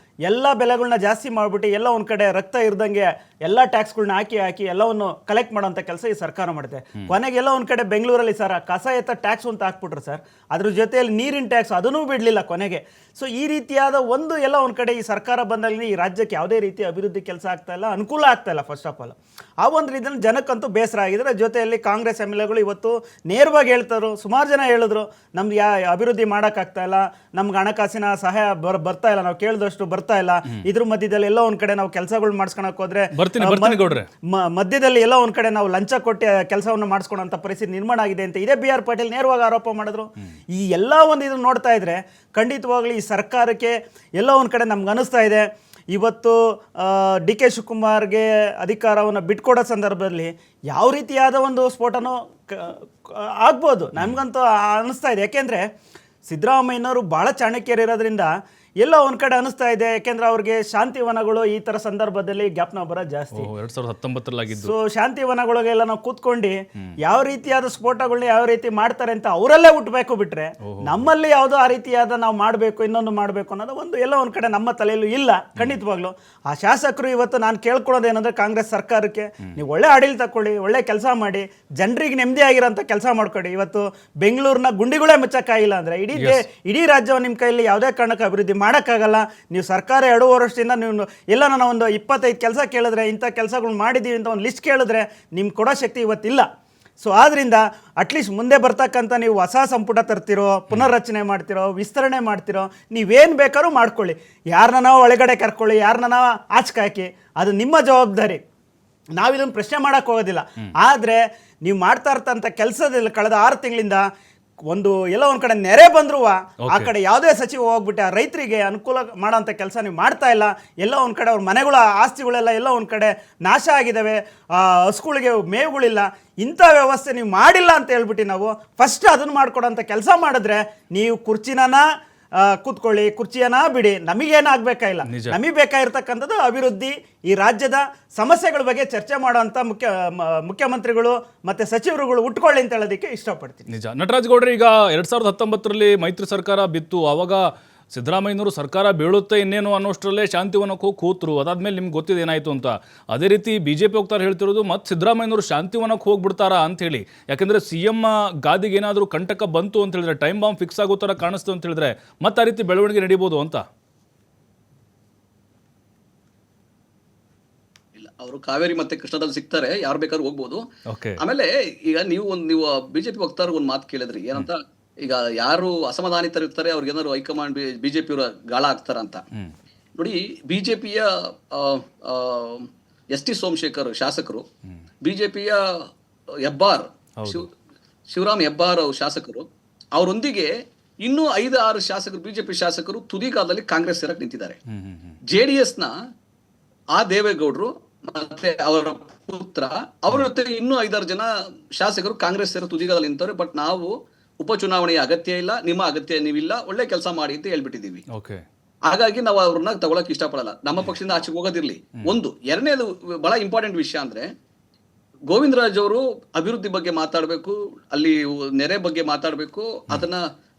ಎಲ್ಲ ಬೆಲೆಗಳನ್ನ ಜಾಸ್ತಿ ಮಾಡಿಬಿಟ್ಟು ಎಲ್ಲ ಒಂದು ಕಡೆ ರಕ್ತ ಇರ್ದಂಗೆ ಎಲ್ಲ ಟ್ಯಾಕ್ಸ್ಗಳನ್ನ ಹಾಕಿ ಎಲ್ಲವನ್ನು ಕಲೆಕ್ಟ್ ಮಾಡೋಂಥ ಕೆಲಸ ಈ ಸರ್ಕಾರ ಮಾಡುತ್ತೆ. ಕೊನೆಗೆಲ್ಲ ಒಂದು ಕಡೆ ಬೆಂಗಳೂರಲ್ಲಿ ಸರ್ ಕಸ ಎತ್ತ ಟ್ಯಾಕ್ಸ್ ಅಂತ ಹಾಕ್ಬಿಟ್ರು ಸರ್, ಅದ್ರ ಜೊತೆಯಲ್ಲಿ ನೀರಿನ ಟ್ಯಾಕ್ಸ್ ಅದನ್ನೂ ಬಿಡಲಿಲ್ಲ ಕೊನೆಗೆ. ಸೊ ಈ ರೀತಿಯಾದ ಒಂದು ಎಲ್ಲ ಒಂದು ಕಡೆ ಈ ಸರ್ಕಾರ ಬಂದಾಗಲೇ ಈ ರಾಜ್ಯಕ್ಕೆ ಯಾವುದೇ ರೀತಿ ಅಭಿವೃದ್ಧಿ ಕೆಲಸ ಆಗ್ತಾ ಇಲ್ಲ, ಅನುಕೂಲ ಆಗ್ತಾ ಇಲ್ಲ. ಫಸ್ಟ್ ಆಫ್ ಆಲ್ ಆ ಒಂದು ರೀತಿಯಲ್ಲಿ ಜನಕ್ಕಂತೂ ಬೇಸರ ಆಗಿದೆ. ಜೊತೆಯಲ್ಲಿ ಕಾಂಗ್ರೆಸ್ MLAಗಳು ಇವತ್ತು ನೇರವಾಗಿ ಹೇಳ್ತಾರೋ, ಸುಮಾರು ಜನ ಹೇಳಿದ್ರು ನಮ್ಗೆ ಅಭಿವೃದ್ಧಿ ಮಾಡೋಕ್ಕಾಗ್ತಾ ಇಲ್ಲ, ನಮ್ಗೆ ಹಣಕಾಸಿನ ಸಹಾಯ ಬರ್ತಾ ಇಲ್ಲ, ನಾವು ಕೇಳಿದಷ್ಟು ಬರ್ತಾ ಇಲ್ಲ. ಇದ್ರ ಮಧ್ಯದಲ್ಲಿ ಎಲ್ಲ ಒಂದು ಕಡೆ ನಾವು ಕೆಲಸಗಳು ಮಾಡಿಸ್ಕೊಳಕ್ ಹೋದ್ರೆ ಮಧ್ಯದಲ್ಲಿ ಎಲ್ಲ ಒಂದು ಕಡೆ ನಾವು ಲಂಚ ಕೊಟ್ಟು ಕೆಲಸವನ್ನು ಮಾಡಿಸ್ಕೊಳ್ಳೋಂಥ ಪರಿಸ್ಥಿತಿ ನಿರ್ಮಾಣ ಆಗಿದೆ ಅಂತ ಇದೇ BR ಪಾಟೀಲ್ ನೇರವಾಗಿ ಆರೋಪ ಮಾಡಿದ್ರು. ಈ ಎಲ್ಲ ಒಂದು ಇದನ್ನು ನೋಡ್ತಾ ಇದ್ರೆ ಖಂಡಿತವಾಗ್ಲೂ ಈ ಸರ್ಕಾರಕ್ಕೆ ಎಲ್ಲ ಒಂದು ಕಡೆ ನಮ್ಗೆ ಅನಿಸ್ತಾ ಇದೆ, ಇವತ್ತು DK ಶಿವಕುಮಾರ್ಗೆ ಅಧಿಕಾರವನ್ನು ಬಿಟ್ಕೊಡೋ ಸಂದರ್ಭದಲ್ಲಿ ಯಾವ ರೀತಿಯಾದ ಒಂದು ಸ್ಫೋಟನೋ ಆಗ್ಬೋದು ನಮಗಂತೂ ಅನ್ನಿಸ್ತಾ ಇದೆ. ಯಾಕೆಂದರೆ ಸಿದ್ದರಾಮಯ್ಯನವರು ಭಾಳ ಚಾಣಕ್ಯರಿರೋದ್ರಿಂದ ಎಲ್ಲ ಒಂದು ಕಡೆ ಅನಿಸ್ತಾ ಇದೆ. ಯಾಕೆಂದ್ರೆ ಅವ್ರಿಗೆ ಶಾಂತಿವನಗಳು ಈ ಥರ ಸಂದರ್ಭದಲ್ಲಿ ಜ್ಞಾಪನ ಬರೋ ಜಾಸ್ತಿ. 2019 ಸೊ ಶಾಂತಿವನಗಳಿಗೆಲ್ಲ ನಾವು ಕೂತ್ಕೊಂಡು ಯಾವ ರೀತಿಯಾದ ಸ್ಫೋಟಗಳನ್ನ ಯಾವ ರೀತಿ ಮಾಡ್ತಾರೆ ಅಂತ ಅವರಲ್ಲೇ ಹುಟ್ಟಬೇಕು, ಬಿಟ್ರೆ ನಮ್ಮಲ್ಲಿ ಯಾವುದೋ ಆ ರೀತಿಯಾದ ನಾವು ಮಾಡಬೇಕು ಇನ್ನೊಂದು ಮಾಡಬೇಕು ಅನ್ನೋದು ಒಂದು ಎಲ್ಲ ಒಂದು ಕಡೆ ನಮ್ಮ ತಲೆಯಲ್ಲೂ ಇಲ್ಲ. ಖಂಡಿತವಾಗ್ಲು ಆ ಶಾಸಕರು ಇವತ್ತು ನಾನು ಕೇಳ್ಕೊಳ್ಳೋದೇನಂದ್ರೆ ಕಾಂಗ್ರೆಸ್ ಸರ್ಕಾರಕ್ಕೆ, ನೀವು ಒಳ್ಳೆ ಆಡಳಿತ ಕೊಡಿ, ಒಳ್ಳೆ ಕೆಲಸ ಮಾಡಿ, ಜನರಿಗೆ ನೆಮ್ಮದಿ ಆಗಿರೋಂಥ ಕೆಲಸ ಮಾಡ್ಕೊಡಿ. ಇವತ್ತು ಬೆಂಗಳೂರಿನ ಗುಂಡಿಗಳೇ ಮುಚ್ಚಕ್ಕಾಗಿಲ್ಲ ಅಂದರೆ ಇಡೀ ರಾಜ್ಯವನ್ನು ನಿಮ್ಮ ಕೈಯಲ್ಲಿ ಯಾವುದೇ ಕಾರಣಕ್ಕೆ ಅಭಿವೃದ್ಧಿ ಮಾಡೋಕ್ಕಾಗಲ್ಲ. ನೀವು ಸರ್ಕಾರ 2 ವರ್ಷದಿಂದ ನೀವು ಎಲ್ಲ ನಾನು ಒಂದು 25 ಕೆಲಸ ಕೇಳಿದ್ರೆ, ಇಂಥ ಕೆಲಸಗಳು ಮಾಡಿದ್ದೀವಿ ಅಂತ ಒಂದು ಲಿಸ್ಟ್ ಕೇಳಿದ್ರೆ ನಿಮ್ಗೆ ಕೊಡೋ ಶಕ್ತಿ ಇವತ್ತಿಲ್ಲ. ಸೊ ಆದ್ದರಿಂದ ಅಟ್ಲೀಸ್ಟ್ ಮುಂದೆ ಬರ್ತಕ್ಕಂಥ ನೀವು ಹೊಸ ಸಂಪುಟ ತರ್ತಿರೋ, ಪುನರ್ರಚನೆ ಮಾಡ್ತಿರೋ, ವಿಸ್ತರಣೆ ಮಾಡ್ತಿರೋ, ನೀವೇನು ಬೇಕಾದ್ರೂ ಮಾಡ್ಕೊಳ್ಳಿ, ಯಾರನ್ನ ನಾವು ಒಳಗಡೆ ಕರ್ಕೊಳ್ಳಿ, ಯಾರನ್ನ ನಾವು ಆಚೆ ಹಾಕಿ, ಅದು ನಿಮ್ಮ ಜವಾಬ್ದಾರಿ, ನಾವಿದನ್ನು ಪ್ರಶ್ನೆ ಮಾಡೋಕ್ಕೆ ಹೋಗೋದಿಲ್ಲ. ಆದರೆ ನೀವು ಮಾಡ್ತಾ ಇರ್ತಂಥ ಕೆಲಸದಲ್ಲಿ ಕಳೆದ 6 ತಿಂಗಳಿಂದ ಒಂದು ಎಲ್ಲ ಒಂದು ಕಡೆ ನೆರೆ ಬಂದರೂ ಆ ಕಡೆ ಯಾವುದೇ ಸಚಿವ ಹೋಗ್ಬಿಟ್ಟು ಆ ರೈತರಿಗೆ ಅನುಕೂಲ ಮಾಡೋಂಥ ಕೆಲಸ ನೀವು ಮಾಡ್ತಾ ಇಲ್ಲ. ಎಲ್ಲ ಒಂದು ಕಡೆ ಅವ್ರ ಮನೆಗಳ ಆಸ್ತಿಗಳೆಲ್ಲ ಎಲ್ಲ ಒಂದು ಕಡೆ ನಾಶ ಆಗಿದ್ದಾವೆ, ಹಸುಗಳಿಗೆ ಮೇವುಗಳಿಲ್ಲ. ಇಂಥ ವ್ಯವಸ್ಥೆ ನೀವು ಮಾಡಿಲ್ಲ ಅಂತ ಹೇಳ್ಬಿಟ್ಟು ನಾವು ಫಸ್ಟ್ ಅದನ್ನು ಮಾಡ್ಕೊಡೋಂಥ ಕೆಲಸ ಮಾಡಿದ್ರೆ ನೀವು ಕುರ್ಚಿನ ಕೂತ್ಕೊಳ್ಳಿ, ಕುರ್ಚಿಯನ್ನ ಬಿಡಿ, ನಮಗೇನಾಗಬೇಕಾಗಿಲ್ಲ. ನಮಗೆ ಬೇಕಾಗಿರ್ತಕ್ಕಂಥದ್ದು ಅಭಿವೃದ್ಧಿ, ಈ ರಾಜ್ಯದ ಸಮಸ್ಯೆಗಳ ಬಗ್ಗೆ ಚರ್ಚೆ ಮಾಡುವಂಥ ಮುಖ್ಯಮಂತ್ರಿಗಳು ಮತ್ತು ಸಚಿವರುಗಳು ಉಟ್ಕೊಳ್ಳಿ ಅಂತ ಹೇಳೋದಕ್ಕೆ ಇಷ್ಟಪಡ್ತೀನಿ. ನಿಜ. ನಟರಾಜ್ ಗೌಡ್ರೆ, ಈಗ 2019ರಲ್ಲಿ ಮೈತ್ರಿ ಸರ್ಕಾರ ಬಿತ್ತು, ಆವಾಗ ಸಿದ್ದರಾಮಯ್ಯನವರು ಸರ್ಕಾರ ಬೀಳುತ್ತೆ ಇನ್ನೇನು ಅನ್ನೋಷ್ಟರಲ್ಲೇ ಶಾಂತಿವನಕ್ಕೆ ಹೋಗಿ ಕೂತರು. ಅದಾದ್ಮೇಲೆ ನಿಮ್ಗೆ ಗೊತ್ತಿದೆ ಏನಾಯಿತು ಅಂತ. ಅದೇ ರೀತಿ BJP ಹೋಗ್ತಾರೆ ಹೇಳ್ತಿರೋದು ಮತ್ತು ಸಿದ್ದರಾಮಯ್ಯನವರು ಶಾಂತಿವನಕ್ಕೆ ಹೋಗ್ಬಿಡ್ತಾರಾ ಅಂಥೇಳಿ. ಯಾಕೆಂದರೆ CM ಗಾದಿಗೆ ಏನಾದರೂ ಕಂಟಕ ಬಂತು ಅಂತ ಹೇಳಿದ್ರೆ, ಟೈಮ್ ಬಾಂಬ್ ಫಿಕ್ಸ್ ಆಗೋ ಥರ ಕಾಣಿಸ್ತು ಅಂತ ಹೇಳಿದ್ರೆ ಮತ್ತೆ ಆ ರೀತಿ ಬೆಳವಣಿಗೆ ನಡೀಬೋದು ಅಂತ. ಅವರು ಕಾವೇರಿ ಮತ್ತೆ ಕೃಷ್ಣದಲ್ಲಿ ಸಿಗ್ತಾರೆ, ಯಾರು ಬೇಕಾದ್ರೂ ಹೋಗ್ಬೋದು. ಆಮೇಲೆ ಈಗ ನೀವು BJP ವಕ್ತಾರ ಒಂದು ಮಾತು ಕೇಳಿದ್ರಿ, ಏನಂತ, ಈಗ ಯಾರು ಅಸಮಾಧಾನಿತರಿರ್ತಾರೆ ಅವ್ರಿಗೆ ಏನಾದ್ರು ಹೈಕಮಾಂಡ್ BJP ಅವರ ಗಾಳ ಆಗ್ತಾರ ಅಂತ. ನೋಡಿ, BJPಯ ST ಸೋಮಶೇಖರ್ ಶಾಸಕರು, BJPಯ ಹೆಬ್ಬಾರ್ ಶಿವರಾಮ್ ಹೆಬ್ಬಾರ್ ಶಾಸಕರು, ಅವರೊಂದಿಗೆ ಇನ್ನೂ 5-6 ಶಾಸಕರು BJP ಶಾಸಕರು ತುದಿಗಾಲದಲ್ಲಿ ಕಾಂಗ್ರೆಸ್ ಸೇರಕ್ಕೆ ನಿಂತಿದ್ದಾರೆ. JDS ನ ಆ ದೇವೇಗೌಡರು ಮತ್ತೆ ಅವರ ಪುತ್ರ ಅವರ ಜೊತೆ ಇನ್ನೂ 5-6 ಜನ ಶಾಸಕರು ಕಾಂಗ್ರೆಸ್ ಸೇರೋ ತುದಿಗಾಲದಲ್ಲಿ ನಿಂತವ್ರೆ. ಬಟ್ ನಾವು ಉಪಚುನಾವಣೆಯ ಅಗತ್ಯ ಇಲ್ಲ, ನಿಮ್ಮ ಅಗತ್ಯ ನೀವಿಲ್ಲ, ಒಳ್ಳೆ ಕೆಲಸ ಮಾಡಿ ಅಂತ ಹೇಳ್ಬಿಟ್ಟಿದೀವಿ. ಹಾಗಾಗಿ ನಾವು ಅವ್ರನ್ನ ತಗೊಳಕ್ ಇಷ್ಟಪಡಲ್ಲ, ನಮ್ಮ ಪಕ್ಷದಿಂದ ಆಚೆಗೆ ಹೋಗೋದಿರ್ಲಿ. ಒಂದು. ಎರಡನೇದು ಬಹಳ ಇಂಪಾರ್ಟೆಂಟ್ ವಿಷಯ ಅಂದ್ರೆ, ಗೋವಿಂದರಾಜ್ ಅವರು ಅಭಿವೃದ್ಧಿ ಬಗ್ಗೆ ಮಾತಾಡ್ಬೇಕು, ಅಲ್ಲಿ ನೆರೆ ಬಗ್ಗೆ ಮಾತಾಡ್ಬೇಕು, ಅದನ್ನ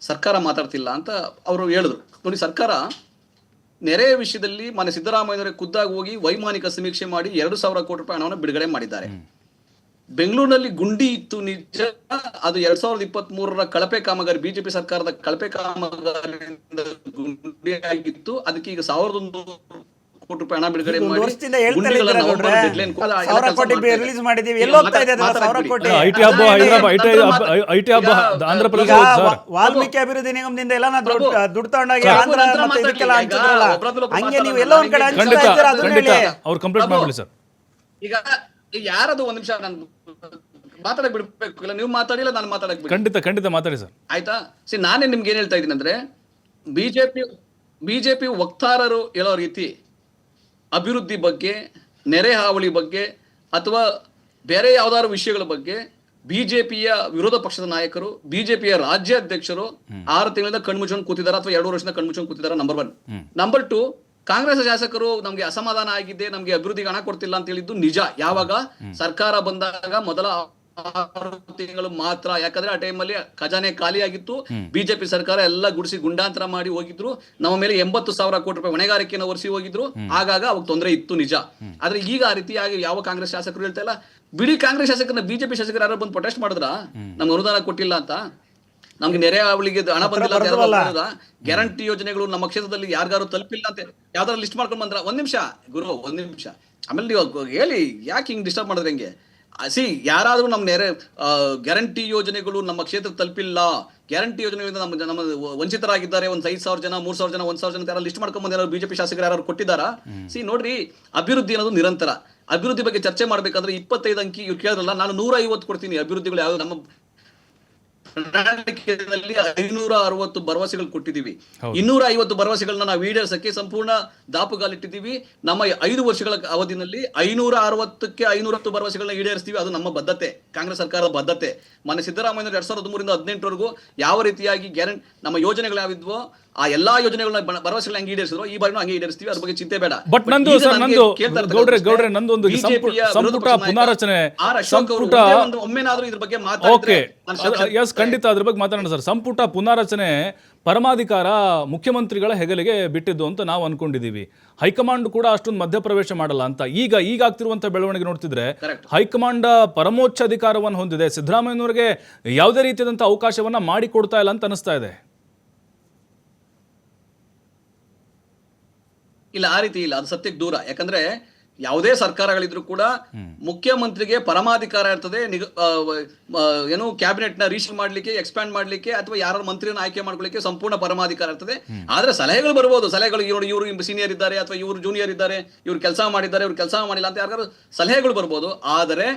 ಸರ್ಕಾರ ಮಾತಾಡ್ತಿಲ್ಲ ಅಂತ ಅವರು ಹೇಳಿದ್ರು. ನೋಡಿ, ಸರ್ಕಾರ ನೆರೆ ವಿಷಯದಲ್ಲಿ ಮನೆ ಸಿದ್ದರಾಮಯ್ಯನವರೇ ಖುದ್ದಾಗಿ ಹೋಗಿ ವೈಮಾನಿಕ ಸಮೀಕ್ಷೆ ಮಾಡಿ 2,000 ಕೋಟಿ ರೂಪಾಯಿ ಹಣವನ್ನು ಬಿಡುಗಡೆ ಮಾಡಿದ್ದಾರೆ. ಬೆಂಗಳೂರಿನಲ್ಲಿ ಗುಂಡಿ ಇತ್ತು ನಿಜ, ಅದು 2023ರ ಕಳಪೆ ಕಾಮಗಾರಿ, BJP ಸರ್ಕಾರದ ಕಳಪೆ ಕಾಮಗಾರಿಯಿಂದ ಗುಂಡಿ ಆಗಿತ್ತು. ಅದಕ್ಕೆ ಈಗ 1,100 ರೂಪಾಯಿ ಹಣ ಬಿಡುಗಡೆ ಒಂದು ಮಾಡಿ ವರ್ಷದಿಂದ ಹೇಳ್ತಾ ಗುಂಡಿಗಳ ಇದ್ದೀರಾ ನವೆಂಬರ್ ನೋಡ್ರೆ, deadline ಕೂಡ ಎಲ್ಲ 1,000 ಕೆಲಸ ಕೋಟಿ ಮಾಡ್ತಾ ಇದೆ. ರಿಲೀಸ್ ಮಾಡಿದ್ದೀವಿ. ಈಗ ಎಲ್ಲಿ ಹೋಗ್ತಾ ಇದೆ ಅದು? 1,000 ಕೋಟಿ. ಐಟಿ ಹಬ್ಬ ಹೈದರಾಬಾದ್, ಐಟಿ ಹಬ್ಬ ಆಂಧ್ರ ಪ್ರದೇಶ ಈಗ ಸರ್. ವಾಲ್ಮೀಕಿ ಅಭಿವೃದ್ಧಿ ನಿಗಮದಿಂದ ಎಲ್ಲ ಪ್ರಭು, ದುಡ್ಡು ತಗೊಂಡಾಗಿ ಪ್ರಭು, ಆಂಧ್ರ ನಂತರ ಮತ್ತೆ ಇದಕ್ಕೆಲ್ಲ ಮಾತಾಡ್ಲಿ. ಹಂಚಿದ್ರಲ್ಲ, ಈಗ ಒಬ್ರೊಬ್ರು ಹಂಗೆ ನೀವು ಮಾತಾಡೋಣ. ಎಲ್ಲ ಒಂದ್ ಕಡೆ ಹಂಚ್ತಾ ಖಂಡಿತ ಇದ್ದೀರಾ, ಅದನ್ನ ಖಂಡಿತ ಹೇಳಿ. ಅವ್ರು ಕಂಪ್ಲೀಟ್ ಮಾಡ್ಬಿಡಿ ಸರ್. ಈಗ ಯಾರದು ಒಂದ್ ನಿಮಿಷ ನಾನು ಮಾತಾಡಕ್ ಬಿಡ್ಬೇಕು, ಇಲ್ಲ ನೀವು ಮಾತಾಡಿಲ್ಲ ನಾನು ಮಾತಾಡಕ್ ಬಿಡಿ. ಖಂಡಿತ ಮಾತಾಡಿ ಸರ್. ಆಯ್ತಾ? ನಾನೇ ನಿಮ್ಗೆ ಏನ್ ಹೇಳ್ತಾ ಇದ್ದೀನಿ ಅಂದ್ರೆ, ಬಿಜೆಪಿ ವಕ್ತಾರರು ಹೇಳೋ ರೀತಿ ಅಭಿವೃದ್ಧಿ ಬಗ್ಗೆ, ನೆರೆ ಹಾವಳಿ ಬಗ್ಗೆ ಅಥವಾ ಬೇರೆ ಯಾವ್ದಾದ್ರು ವಿಷಯಗಳ ಬಗ್ಗೆ ಬಿಜೆಪಿಯ ವಿರೋಧ ಪಕ್ಷದ ನಾಯಕರು, ಬಿಜೆಪಿಯ ರಾಜ್ಯಾಧ್ಯಕ್ಷರು 6 ತಿಂಗಳಿಂದ ಕಣ್ಮುಚ್ಕೊಂಡು ಕೂತಿದ್ದಾರೆ ಅಥವಾ 2 ವರ್ಷದಿಂದ ಕಣ್ಮುಚ್ಕೊಂಡು ಕೂತಿದ್ದಾರೆ. ನಂಬರ್ 1. ನಂಬರ್ 2, ಕಾಂಗ್ರೆಸ್ ಶಾಸಕರು ನಮ್ಗೆ ಅಸಮಾಧಾನ ಆಗಿದೆ, ನಮ್ಗೆ ಅಭಿವೃದ್ಧಿಗೆ ಹಣ ಕೊಡ್ತಿಲ್ಲ ಅಂತ ಹೇಳಿದ್ದು ನಿಜ. ಯಾವಾಗ ಸರ್ಕಾರ ಬಂದಾಗ ಮೊದಲ 6 ತಿಂಗಳು ಮಾತ್ರ. ಯಾಕಂದ್ರೆ ಆ ಟೈಮಲ್ಲಿ ಖಜಾನೆ ಖಾಲಿ ಆಗಿತ್ತು, ಬಿಜೆಪಿ ಸರ್ಕಾರ ಎಲ್ಲ ಗುಡಿಸಿ ಗುಂಡಾಂತರ ಮಾಡಿ ಹೋಗಿದ್ರು, ನಮ್ಮ ಮೇಲೆ 80,000 ಕೋಟಿ ರೂಪಾಯಿ ಹೊಣೆಗಾರಿಕೆಯನ್ನು ಹೊರಿಸಿ ಹೋಗಿದ್ರು. ಆಗಾಗ ಅವಾಗ ತೊಂದರೆ ಇತ್ತು, ನಿಜ. ಆದ್ರೆ ಈಗ ಆ ರೀತಿಯಾಗಿ ಯಾವ ಕಾಂಗ್ರೆಸ್ ಶಾಸಕರು ಹೇಳ್ತಾ ಇಲ್ಲ. ಬಿಡಿ ಕಾಂಗ್ರೆಸ್ ಶಾಸಕರನ್ನ ಬಿಜೆಪಿ ಶಾಸಕರು ಯಾರು ಬಂದು ಪ್ರೊಟೆಸ್ಟ್ ಮಾಡಿದ್ರ ನಮ್ಗೆ ಅನುದಾನ ಕೊಟ್ಟಿಲ್ಲ ಅಂತ, ನಮ್ಗೆ ನೆರೆ ಹಾವಳಿಗೆ ಹಣ ಬಂದಿಲ್ಲ ಅಂತ, ಗ್ಯಾರಂಟಿ ಯೋಜನೆಗಳು ನಮ್ಮ ಕ್ಷೇತ್ರದಲ್ಲಿ ಯಾರಿಗಾರು ತಲುಪಿಲ್ಲ ಅಂತ ಯಾವ್ದಾರು ಲಿಸ್ಟ್ ಮಾಡ್ಕೊಂಡ್ ಬಂದ್ರ? ಒಂದ್ ನಿಮಿಷ ಗುರು, ಒಂದ್ ನಿಮಿಷ. ಆಮೇಲೆ ನೀವು ಹೇಳಿ ಯಾಕೆ ಹಿಂಗ್ ಡಿಸ್ಟರ್ಬ್ ಮಾಡಿದ್ರೆ ಹೆಂಗೆ? ಯಾರಾದ್ರೂ ನಮ್ಮ ನೆರೆ ಗ್ಯಾರಂಟಿ ಯೋಜನೆಗಳು ನಮ್ಮ ಕ್ಷೇತ್ರ ತಲುಪಿಲ್ಲ, ಗ್ಯಾರಂಟಿ ಯೋಜನೆಗಳಿಂದ ನಮ್ಮ ವಂಚಿತರಾಗಿದ್ದಾರೆ, ಒಂದ್ 5,000 ಜನ, 3,000 ಜನ, 1,000 ಜನ ಯಾರು ಲಿಸ್ಟ್ ಮಾಡ್ಕೊಂಡ್ ಬಂದ ಬಿಜೆಪಿ ಶಾಸಕರು ಯಾರು ಕೊಟ್ಟಿದ್ದಾರಾ? ನೋಡ್ರಿ, ಅಭಿವೃದ್ಧಿ ಅನ್ನೋದು ನಿರಂತರ. ಅಭಿವೃದ್ಧಿ ಬಗ್ಗೆ ಚರ್ಚೆ ಮಾಡ್ಬೇಕಾದ್ರೆ 25 ಅಂಕಿ ಇವ್ರು ಕೇಳಿದ್ರಲ್ಲ, ನಾನು 150 ಕೊಡ್ತೀನಿ. ಅಭಿವೃದ್ಧಿಗಳು ಯಾವ್ದು ನಮ್ಮ ಪ್ರಣಾಳಿಕೆಯಲ್ಲಿ 560 ಭರವಸೆಗಳು ಕೊಟ್ಟಿದ್ದೀವಿ. 250 ಭರವಸೆಗಳನ್ನ ನಾವು ಈಡೇರಿಸಕ್ಕೆ ಸಂಪೂರ್ಣ ದಾಪುಗಾಲಿಟ್ಟಿದ್ದೀವಿ. ನಮ್ಮ 5 ವರ್ಷಗಳ ಅವಧಿನಲ್ಲಿ 560ಕ್ಕೆ 510 ಭರವಸೆಗಳನ್ನ ಈಡೇರಿಸ್ತೀವಿ. ಅದು ನಮ್ಮ ಬದ್ಧತೆ, ಕಾಂಗ್ರೆಸ್ ಸರ್ಕಾರದ ಬದ್ಧತೆ. ಮೊನ್ನೆ ಸಿದ್ದರಾಮಯ್ಯ 2013ರಿಂದ 18ವರೆಗೂ ಯಾವ ರೀತಿಯಾಗಿ ಗ್ಯಾರಂಟಿ ನಮ್ಮ ಯೋಜನೆಗಳು ಯಾವಿದ್ವೋ ಆ ಎಲ್ಲಾ ಯೋಜನೆಗಳನ್ನ ಭರವಸೆಗಳನ್ನ ಹಂಗೆ ಈಡೇರಿಸಿದ್ರು, ಈ ಬಾರಿನೂ ಹಂಗೆ ಈಡೇರಿಸ್ತೀವಿ. ಅದ್ರ ಬಗ್ಗೆ ಚಿಂತೆ ಬೇಡ. ಬಟ್ ನಂದು ಗೌಡ್ರೆ ನಂದೊಂದು ಸಂಪುಟ ಪುನಾರಚನೆ, ಒಮ್ಮೆನಾದ್ರೂ ಇದ್ರ ಬಗ್ಗೆ ಓಕೆ, ಎಸ್ ಖಂಡಿತ ಅದ್ರ ಬಗ್ಗೆ ಮಾತಾಡೋಣ ಸರ್. ಸಂಪುಟ ಪುನಾರಚನೆ ಪರಮಾಧಿಕಾರ ಮುಖ್ಯಮಂತ್ರಿಗಳ ಹೆಗಲಿಗೆ ಬಿಟ್ಟಿದ್ದು ಅಂತ ನಾವು ಅನ್ಕೊಂಡಿದೀವಿ. ಹೈಕಮಾಂಡ್ ಕೂಡ ಅಷ್ಟೊಂದು ಮಧ್ಯಪ್ರವೇಶ ಮಾಡಲ್ಲ ಅಂತ. ಈಗ ಆಗ್ತಿರುವಂತಹ ಬೆಳವಣಿಗೆ ನೋಡ್ತಿದ್ರೆ ಹೈಕಮಾಂಡ್ ಪರಮೋಚ್ಚ ಅಧಿಕಾರವನ್ನು ಹೊಂದಿದೆ. ಸಿದ್ದರಾಮಯ್ಯನವರಿಗೆ ಯಾವುದೇ ರೀತಿಯಾದಂತಹ ಅವಕಾಶವನ್ನ ಮಾಡಿಕೊಡ್ತಾ ಇಲ್ಲ ಅಂತ ಅನಿಸ್ತಾ ಇದೆ. ಇಲ್ಲ, ಆ ರೀತಿ ಇಲ್ಲ, ಅದು ಸತ್ಯಕ್ಕೆ ದೂರ. ಯಾಕಂದ್ರೆ ಯಾವುದೇ ಸರ್ಕಾರಗಳಿದ್ರು ಕೂಡ ಮುಖ್ಯಮಂತ್ರಿಗೆ ಪರಮಾಧಿಕಾರ ಇರ್ತದೆ. ಏನು ಕ್ಯಾಬಿನೆಟ್ ನ ರೀಶ್ ಮಾಡ್ಲಿಕ್ಕೆ, ಎಕ್ಸ್ಪ್ಯಾಂಡ್ ಮಾಡ್ಲಿಕ್ಕೆ ಅಥವಾ ಯಾರು ಮಂತ್ರಿಯನ್ನು ಆಯ್ಕೆ ಮಾಡ್ಕೊಳ್ಳಿಕ್ಕೆ ಸಂಪೂರ್ಣ ಪರಮಾಧಿಕಾರ ಇರ್ತದೆ. ಆದ್ರೆ ಸಲಹೆಗಳು ಬರ್ಬೋದು. ಸಲಹೆಗಳು ಇವರು ಸೀನಿಯರ್ ಇದ್ದಾರೆ ಅಥವಾ ಇವರು ಜೂನಿಯರ್ ಇದ್ದಾರೆ, ಇವ್ರು ಕೆಲಸ ಮಾಡಿದ್ದಾರೆ, ಇವ್ರು ಕೆಲಸ ಮಾಡಿಲ್ಲ ಅಂತ ಯಾರು ಸಲಹೆಗಳು ಬರ್ಬೋದು. ಆದರೆ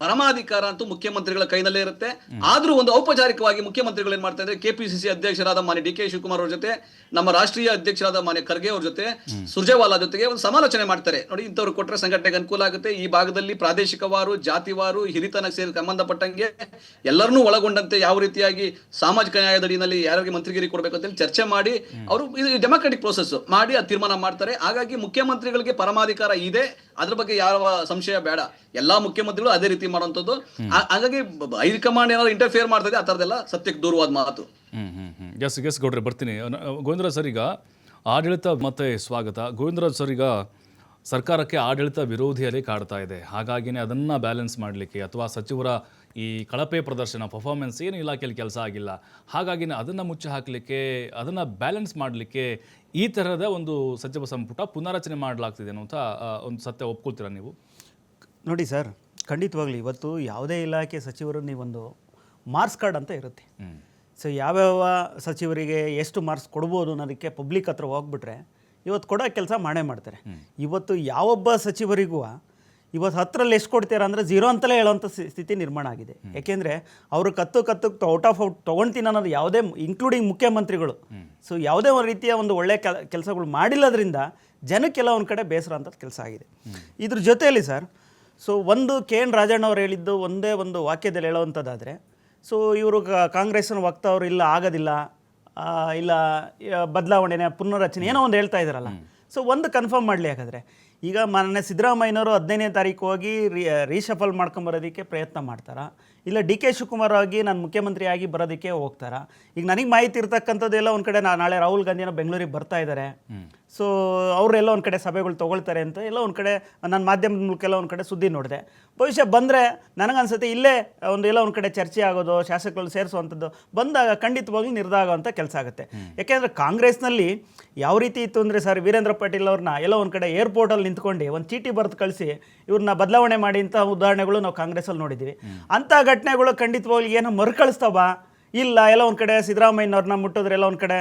ಪರಮಾಧಿಕಾರ ಅಂತೂ ಮುಖ್ಯಮಂತ್ರಿಗಳ ಕೈನಲ್ಲೇ ಇರುತ್ತೆ. ಆದ್ರೂ ಒಂದು ಔಪಚಾರಿಕವಾಗಿ ಮುಖ್ಯಮಂತ್ರಿಗಳು ಏನ್ ಮಾಡ್ತಾ ಇದ್ದಾರೆ, ಕೆಪಿಸಿಸಿ ಅಧ್ಯಕ್ಷರಾದ ಮಾನ್ಯ ಡಿ.ಕೆ. ಶಿವಕುಮಾರ್ ಅವ್ರ ಜೊತೆ, ನಮ್ಮ ರಾಷ್ಟ್ರೀಯ ಅಧ್ಯಕ್ಷರಾದ ಮಾನ್ಯ ಖರ್ಗೆ ಅವ್ರ ಜೊತೆ, ಸುರ್ಜೇವಾಲಾ ಜೊತೆಗೆ ಒಂದು ಸಮಾಲೋಚನೆ ಮಾಡ್ತಾರೆ. ನೋಡಿ, ಇಂಥವ್ರು ಕೊಟ್ಟರೆ ಸಂಘಟನೆಗೆ ಅನುಕೂಲ ಆಗುತ್ತೆ. ಈ ಭಾಗದಲ್ಲಿ ಪ್ರಾದೇಶಿಕವಾರು, ಜಾತಿವಾರು, ಹಿರಿತನಕ್ಕೆ ಸೇರಿ ಸಂಬಂಧಪಟ್ಟಂಗೆ ಎಲ್ಲರನ್ನೂ ಒಳಗೊಂಡಂತೆ ಯಾವ ರೀತಿಯಾಗಿ ಸಾಮಾಜಿಕ ನ್ಯಾಯದಡಿನಲ್ಲಿ ಯಾರಿಗೆ ಮಂತ್ರಿಗಿರಿ ಕೊಡಬೇಕು ಅಂತ ಚರ್ಚೆ ಮಾಡಿ ಅವರು ಡೆಮಾಕ್ರೆಟಿಕ್ ಪ್ರೋಸೆಸ್ ಮಾಡಿ ಅದು ತೀರ್ಮಾನ ಮಾಡ್ತಾರೆ. ಹಾಗಾಗಿ ಮುಖ್ಯಮಂತ್ರಿಗಳಿಗೆ ಪರಮಾಧಿಕಾರ ಇದೆ, ಅದ್ರ ಬಗ್ಗೆ ಯಾವ ಸಂಶಯ ಬೇಡ. ಎಲ್ಲಾ ಮುಖ್ಯಮಂತ್ರಿಗಳು ಅದೇ ರೀತಿ ಮಾಡುವಂಥದ್ದು. ಹಾಗಾಗಿ ಹೈಕಮಾಂಡ್ ಏನಾದ್ರು ಇಂಟರ್ಫಿಯರ್ ಮಾಡ್ತದೆ, ಆ ಥರದ್ದೆಲ್ಲ ಸತ್ಯಕ್ಕೆ ದೂರವಾದ ಮಾತು. ಎಸ್ ಗೌಡ್ರೆ, ಬರ್ತೀನಿ. ಗೋವಿಂದರಾಜ್ ಸರ್, ಈಗ ಆಡಳಿತ ಮತ್ತೆ ಸ್ವಾಗತ. ಗೋವಿಂದರಾಜ್ ಸರ್, ಈಗ ಸರ್ಕಾರಕ್ಕೆ ಆಡಳಿತ ವಿರೋಧಿಯಲ್ಲಿ ಕಾಡ್ತಾ ಇದೆ. ಹಾಗಾಗಿನೇ ಅದನ್ನು ಬ್ಯಾಲೆನ್ಸ್ ಮಾಡಲಿಕ್ಕೆ ಅಥವಾ ಸಚಿವರ ಈ ಕಳಪೆ ಪ್ರದರ್ಶನ, ಪರ್ಫಾರ್ಮೆನ್ಸ್ ಏನು ಇಲಾಖೆಯಲ್ಲಿ ಕೆಲಸ ಆಗಿಲ್ಲ, ಹಾಗಾಗಿನೇ ಅದನ್ನು ಮುಚ್ಚಿ ಹಾಕಲಿಕ್ಕೆ, ಅದನ್ನು ಬ್ಯಾಲೆನ್ಸ್ ಮಾಡಲಿಕ್ಕೆ ಈ ಥರದ ಒಂದು ಸಚಿವ ಸಂಪುಟ ಪುನಾರಚನೆ ಮಾಡಲಾಗ್ತಿದೆ ಅನ್ನೋಂಥ ಒಂದು ಸತ್ಯ ಒಪ್ಕೊಳ್ತೀರಾ ನೀವು? ನೋಡಿ ಸರ್, ಖಂಡಿತವಾಗ್ಲಿ ಇವತ್ತು ಯಾವುದೇ ಇಲಾಖೆ ಸಚಿವರು ನೀವೊಂದು ಮಾರ್ಕ್ಸ್ ಕಾರ್ಡ್ ಅಂತ ಇರುತ್ತೆ. ಸೊ ಯಾವ್ಯಾವ ಸಚಿವರಿಗೆ ಎಷ್ಟು ಮಾರ್ಕ್ಸ್ ಕೊಡ್ಬೋದು ಅನ್ನೋದಕ್ಕೆ ಪಬ್ಲಿಕ್ ಹತ್ರ ಹೋಗ್ಬಿಟ್ರೆ ಇವತ್ತು ಕೊಡೋ ಕೆಲಸ ಮಾಡೇ ಮಾಡ್ತಾರೆ. ಇವತ್ತು ಯಾವೊಬ್ಬ ಸಚಿವರಿಗೂ ಇವತ್ತು 10ರಲ್ಲಿ ಎಷ್ಟು ಕೊಡ್ತೀರಾ ಅಂದರೆ 0 ಅಂತಲೇ ಹೇಳೋವಂಥ ಸ್ಥಿತಿ ನಿರ್ಮಾಣ ಆಗಿದೆ. ಯಾಕೆಂದರೆ ಅವರು ಕತ್ತು ಔಟ್ ಆಫ್ ಔಟ್ ತೊಗೊಳ್ತೀನಿ ಅನ್ನೋದು ಯಾವುದೇ, ಇನ್ಕ್ಲೂಡಿಂಗ್ ಮುಖ್ಯಮಂತ್ರಿಗಳು, ಸೊ ಯಾವುದೇ ಒಂದು ರೀತಿಯ ಒಂದು ಒಳ್ಳೆಯ ಕೆಲಸಗಳು ಮಾಡಿಲ್ಲದ್ರಿಂದ ಜನಕ್ಕೆಲ್ಲ ಒಂದು ಕಡೆ ಬೇಸರ ಅಂಥದ್ದು ಕೆಲಸ ಆಗಿದೆ. ಇದ್ರ ಜೊತೆಯಲ್ಲಿ ಸರ್, ಸೊ ಒಂದು ಕೆ.ಎನ್. ರಾಜಣ್ಣ ಅವರು ಹೇಳಿದ್ದು ಒಂದೇ ಒಂದು ವಾಕ್ಯದಲ್ಲಿ ಹೇಳೋವಂಥದ್ದಾದರೆ, ಸೊ ಇವರು ಕಾಂಗ್ರೆಸ್ನ ವಕ್ತಾವರು ಇಲ್ಲ ಆಗೋದಿಲ್ಲ, ಇಲ್ಲ ಬದಲಾವಣೆ, ಪುನರ್ರಚನೆ ಏನೋ ಒಂದು ಹೇಳ್ತಾ ಇದ್ದಾರಲ್ಲ. ಸೊ ಒಂದು ಕನ್ಫರ್ಮ್ ಮಾಡಲಿ. ಯಾಕಂದರೆ ಈಗ ಮೊನ್ನೆ ಸಿದ್ದರಾಮಯ್ಯನವರು 15ನೇ ತಾರೀಕು ಹೋಗಿ ರೀಶಫಲ್ ಮಾಡ್ಕೊಂಬರೋದಕ್ಕೆ ಪ್ರಯತ್ನ ಮಾಡ್ತಾರಾ, ಇಲ್ಲ ಡಿ ಕೆ ಶಿವಕುಮಾರ್ ಆಗಿ ನಾನು ಮುಖ್ಯಮಂತ್ರಿ ಆಗಿ ಬರೋದಕ್ಕೆ ಹೋಗ್ತಾರಾ? ಈಗ ನನಗೆ ಮಾಹಿತಿ ಇರ್ತಕ್ಕಂಥದ್ದು ಎಲ್ಲ ಒಂದು ಕಡೆ ನಾಳೆ ರಾಹುಲ್ ಗಾಂಧಿನ ಬೆಂಗಳೂರಿಗೆ ಬರ್ತಾ ಇದ್ದಾರೆ, ಸೊ ಅವರೆಲ್ಲ ಒಂದು ಕಡೆ ಸಭೆಗಳು ತೊಗೊಳ್ತಾರೆ ಅಂತ ಎಲ್ಲ ಒಂದು ಕಡೆ ನಾನು ಮಾಧ್ಯಮದ ಮೂಲಕ ಎಲ್ಲ ಒಂದು ಕಡೆ ಸುದ್ದಿ ನೋಡಿದೆ. ಭವಿಷ್ಯ ಬಂದರೆ ನನಗನ್ಸುತ್ತೆ ಇಲ್ಲೇ ಎಲ್ಲ ಒಂದು ಕಡೆ ಚರ್ಚೆ ಆಗೋದು, ಶಾಸಕರು ಸೇರಿಸುವಂಥದ್ದು ಬಂದಾಗ ಖಂಡಿತವಾಗ್ಲೂ ನಿರ್ಧಾರ ಆಗೋವಂಥ ಕೆಲಸ ಆಗುತ್ತೆ. ಯಾಕೆಂದರೆ ಕಾಂಗ್ರೆಸ್ನಲ್ಲಿ ಯಾವ ರೀತಿ ಇತ್ತು ಅಂದರೆ ಸರ್, ವೀರೇಂದ್ರ ಪಾಟೀಲ್ ಅವ್ರನ್ನ ಎಲ್ಲ ಒಂದು ಕಡೆ ಏರ್ಪೋರ್ಟಲ್ಲಿ ನಿಂತ್ಕೊಂಡು ಒಂದು ಚೀಟಿ ಬರೆದು ಕಳಿಸಿ ಇವ್ರನ್ನ ಬದಲಾವಣೆ ಮಾಡಿ ಇಂಥ ಉದಾಹರಣೆಗಳು ನಾವು ಕಾಂಗ್ರೆಸ್ಸಲ್ಲಿ ನೋಡಿದ್ದೀವಿ. ಅಂಥ ಘಟನೆಗಳು ಖಂಡಿತವಾಗ್ಲೂ ಏನೋ ಮರುಕಳಿಸ್ತಾವ ಇಲ್ಲ, ಎಲ್ಲ ಒಂದು ಕಡೆ ಸಿದ್ದರಾಮಯ್ಯನವ್ರನ್ನ ಮುಟ್ಟಿದ್ರೆ ಎಲ್ಲ ಒಂದು ಕಡೆ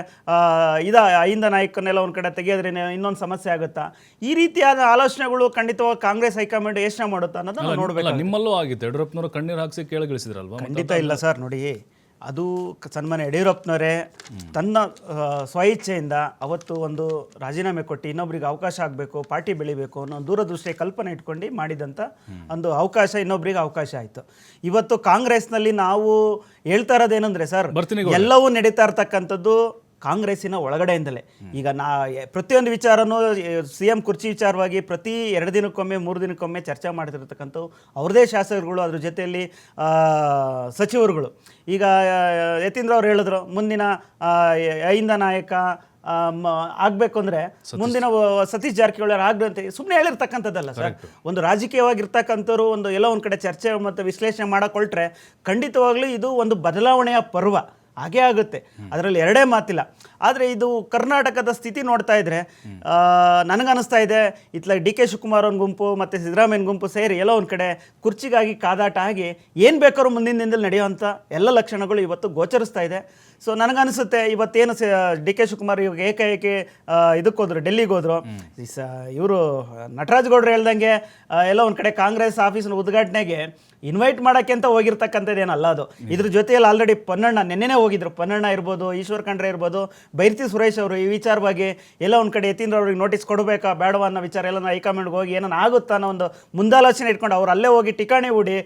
ಅಹಿಂದ ನಾಯಕನ್ನೆಲ್ಲ ಒಂದು ಕಡೆ ತೆಗೆಯೋದ್ರೆ ಇನ್ನೊಂದು ಸಮಸ್ಯೆ ಆಗುತ್ತಾ? ಈ ರೀತಿಯಾದ ಆಲೋಚನೆಗಳು ಖಂಡಿತವಾಗಿ ಕಾಂಗ್ರೆಸ್ ಹೈಕಮಾಂಡ್ ಯೋಚನೆ ಮಾಡುತ್ತಾ ಅನ್ನೋದನ್ನ ನಾವು ನೋಡಬೇಕು. ನಿಮ್ಮಲ್ಲೂ ಆಗಿತ್ತು, ಯಡಿಯೂರಪ್ಪನವರು ಕಣ್ಣೀರು ಹಾಕಿಸಿ ಕೇಳಗಿಳಿಸಿದ್ರಲ್ವಾ? ಖಂಡಿತ ಇಲ್ಲ ಸರ್. ನೋಡಿ, ಅದು ಸನ್ಮಾನ್ಯ ಯಡಿಯೂರಪ್ಪನವರೇ ತನ್ನ ಸ್ವಇಚ್ಛೆಯಿಂದ ಅವತ್ತು ಒಂದು ರಾಜೀನಾಮೆ ಕೊಟ್ಟು ಇನ್ನೊಬ್ರಿಗೆ ಅವಕಾಶ ಆಗಬೇಕು, ಪಾರ್ಟಿ ಬೆಳಿಬೇಕು ಅನ್ನೋ ದೂರದೃಷ್ಟಿಯ ಕಲ್ಪನೆ ಇಟ್ಕೊಂಡು ಮಾಡಿದಂಥ ಒಂದು ಅವಕಾಶ ಇನ್ನೊಬ್ರಿಗೆ ಅವಕಾಶ ಆಯಿತು. ಇವತ್ತು ಕಾಂಗ್ರೆಸ್ನಲ್ಲಿ ನಾವು ಹೇಳ್ತಾ ಇರೋದೇನೆಂದರೆ ಸರ್, ಎಲ್ಲವೂ ನಡೀತಾ ಇರ್ತಕ್ಕಂಥದ್ದು ಕಾಂಗ್ರೆಸ್ಸಿನ ಒಳಗಡೆಯಿಂದಲೇ. ಈಗ ಪ್ರತಿಯೊಂದು ವಿಚಾರನೂ CM ಕುರ್ಚಿ ವಿಚಾರವಾಗಿ ಪ್ರತಿ 2 ದಿನಕ್ಕೊಮ್ಮೆ 3 ದಿನಕ್ಕೊಮ್ಮೆ ಚರ್ಚೆ ಮಾಡ್ತಿರ್ತಕ್ಕಂಥವು ಅವ್ರದೇ ಶಾಸಕರುಗಳು, ಅದ್ರ ಜೊತೆಯಲ್ಲಿ ಸಚಿವರುಗಳು. ಈಗ ಯತೀಂದ್ರ ಅವ್ರು ಹೇಳಿದ್ರು ಮುಂದಿನ ಅಹಿಂದ ನಾಯಕ ಆಗಬೇಕು ಅಂದರೆ ಮುಂದಿನ ಸತೀಶ್ ಜಾರಕಿಹೊಳಿ ಆಗ್ರಂತೆ ಸುಮ್ಮನೆ ಹೇಳಿರ್ತಕ್ಕಂಥದ್ದಲ್ಲ ಸರ್. ಒಂದು ರಾಜಕೀಯವಾಗಿರ್ತಕ್ಕಂಥವ್ರು ಒಂದು ಎಲ್ಲ ಒಂದು ಕಡೆ ಚರ್ಚೆ ಮತ್ತು ವಿಶ್ಲೇಷಣೆ ಮಾಡೋಕೊಳ್ಟ್ರೆ ಖಂಡಿತವಾಗ್ಲೂ ಇದು ಒಂದು ಬದಲಾವಣೆಯ ಪರ್ವ ಹಾಗೇ ಆಗುತ್ತೆ, ಅದರಲ್ಲಿ ಎರಡೇ ಮಾತಿಲ್ಲ. ಆದರೆ ಇದು ಕರ್ನಾಟಕದ ಸ್ಥಿತಿ ನೋಡ್ತಾ ಇದ್ರೆ ನನಗನ್ನಿಸ್ತಾ ಇದೆ ಇತ್ಲಾಗ ಡಿ ಕೆ ಶಿವಕುಮಾರ್ ಒಂದು ಗುಂಪು ಮತ್ತು ಸಿದ್ದರಾಮಯ್ಯನ ಗುಂಪು ಸೇರಿ ಎಲ್ಲ ಒಂದು ಕಡೆ ಕುರ್ಚಿಗಾಗಿ ಕಾದಾಟ ಆಗಿ ಏನು ಬೇಕಾದ್ರೂ ಮುಂದಿನ ದಿನದಲ್ಲಿ ನಡೆಯುವಂಥ ಎಲ್ಲ ಲಕ್ಷಣಗಳು ಇವತ್ತು ಗೋಚರಿಸ್ತಾ ಇದೆ. ಸೊ ನನಗನ್ನಿಸುತ್ತೆ ಇವತ್ತೇನು ಡಿ ಕೆ ಶಿವಕುಮಾರ್ ಇವಾಗ ಏಕಾಏಕಿ ಇದಕ್ಕೆ ಹೋದ್ರು, ಡೆಲ್ಲಿಗೆ ಹೋದ್ರು. ಇವರು ನಟರಾಜ್ ಗೌಡ್ರು ಹೇಳ್ದಂಗೆ ಎಲ್ಲ ಒಂದು ಕಡೆ ಕಾಂಗ್ರೆಸ್ ಆಫೀಸ್ನ ಉದ್ಘಾಟನೆಗೆ ಇನ್ವೈಟ್ ಮಾಡೋಕ್ಕೆ ಅಂತ ಹೋಗಿರ್ತಕ್ಕಂಥದ್ದೇನಲ್ಲ ಅದು. ಇದ್ರ ಜೊತೆಯಲ್ಲಿ ಆಲ್ರೆಡಿ ಪನ್ನಣ್ಣ ನೆನ್ನೆನೇ ಹೋಗಿದ್ರು. ಪನ್ನಣ್ಣ ಇರ್ಬೋದು, ಈಶ್ವರ್ ಖಂಡ್ರೆ ಇರ್ಬೋದು, ಬೈರ್ತಿ ಸುರೇಶ್ ಅವರು ಈ ವಿಚಾರವಾಗಿ ಎಲ್ಲ ಒಂದು ಕಡೆ ಯತೀಂದ್ರ ಅವ್ರಿಗೆ ನೋಟಿಸ್ ಕೊಡಬೇಕಾ ಬೇಡವಾ ಅನ್ನೋ ವಿಚಾರ ಎಲ್ಲ ಹೈಕಮಾಂಡ್ಗೆ ಹೋಗಿ ಏನೋ ಆಗುತ್ತಾ ಅನ್ನೋ ಒಂದು ಮುಂದಾಲೋಚನೆ ಇಟ್ಕೊಂಡು ಅವ್ರು ಅಲ್ಲೇ ಹೋಗಿ ಟಿಕಾಣಿ ಹೂಡಿ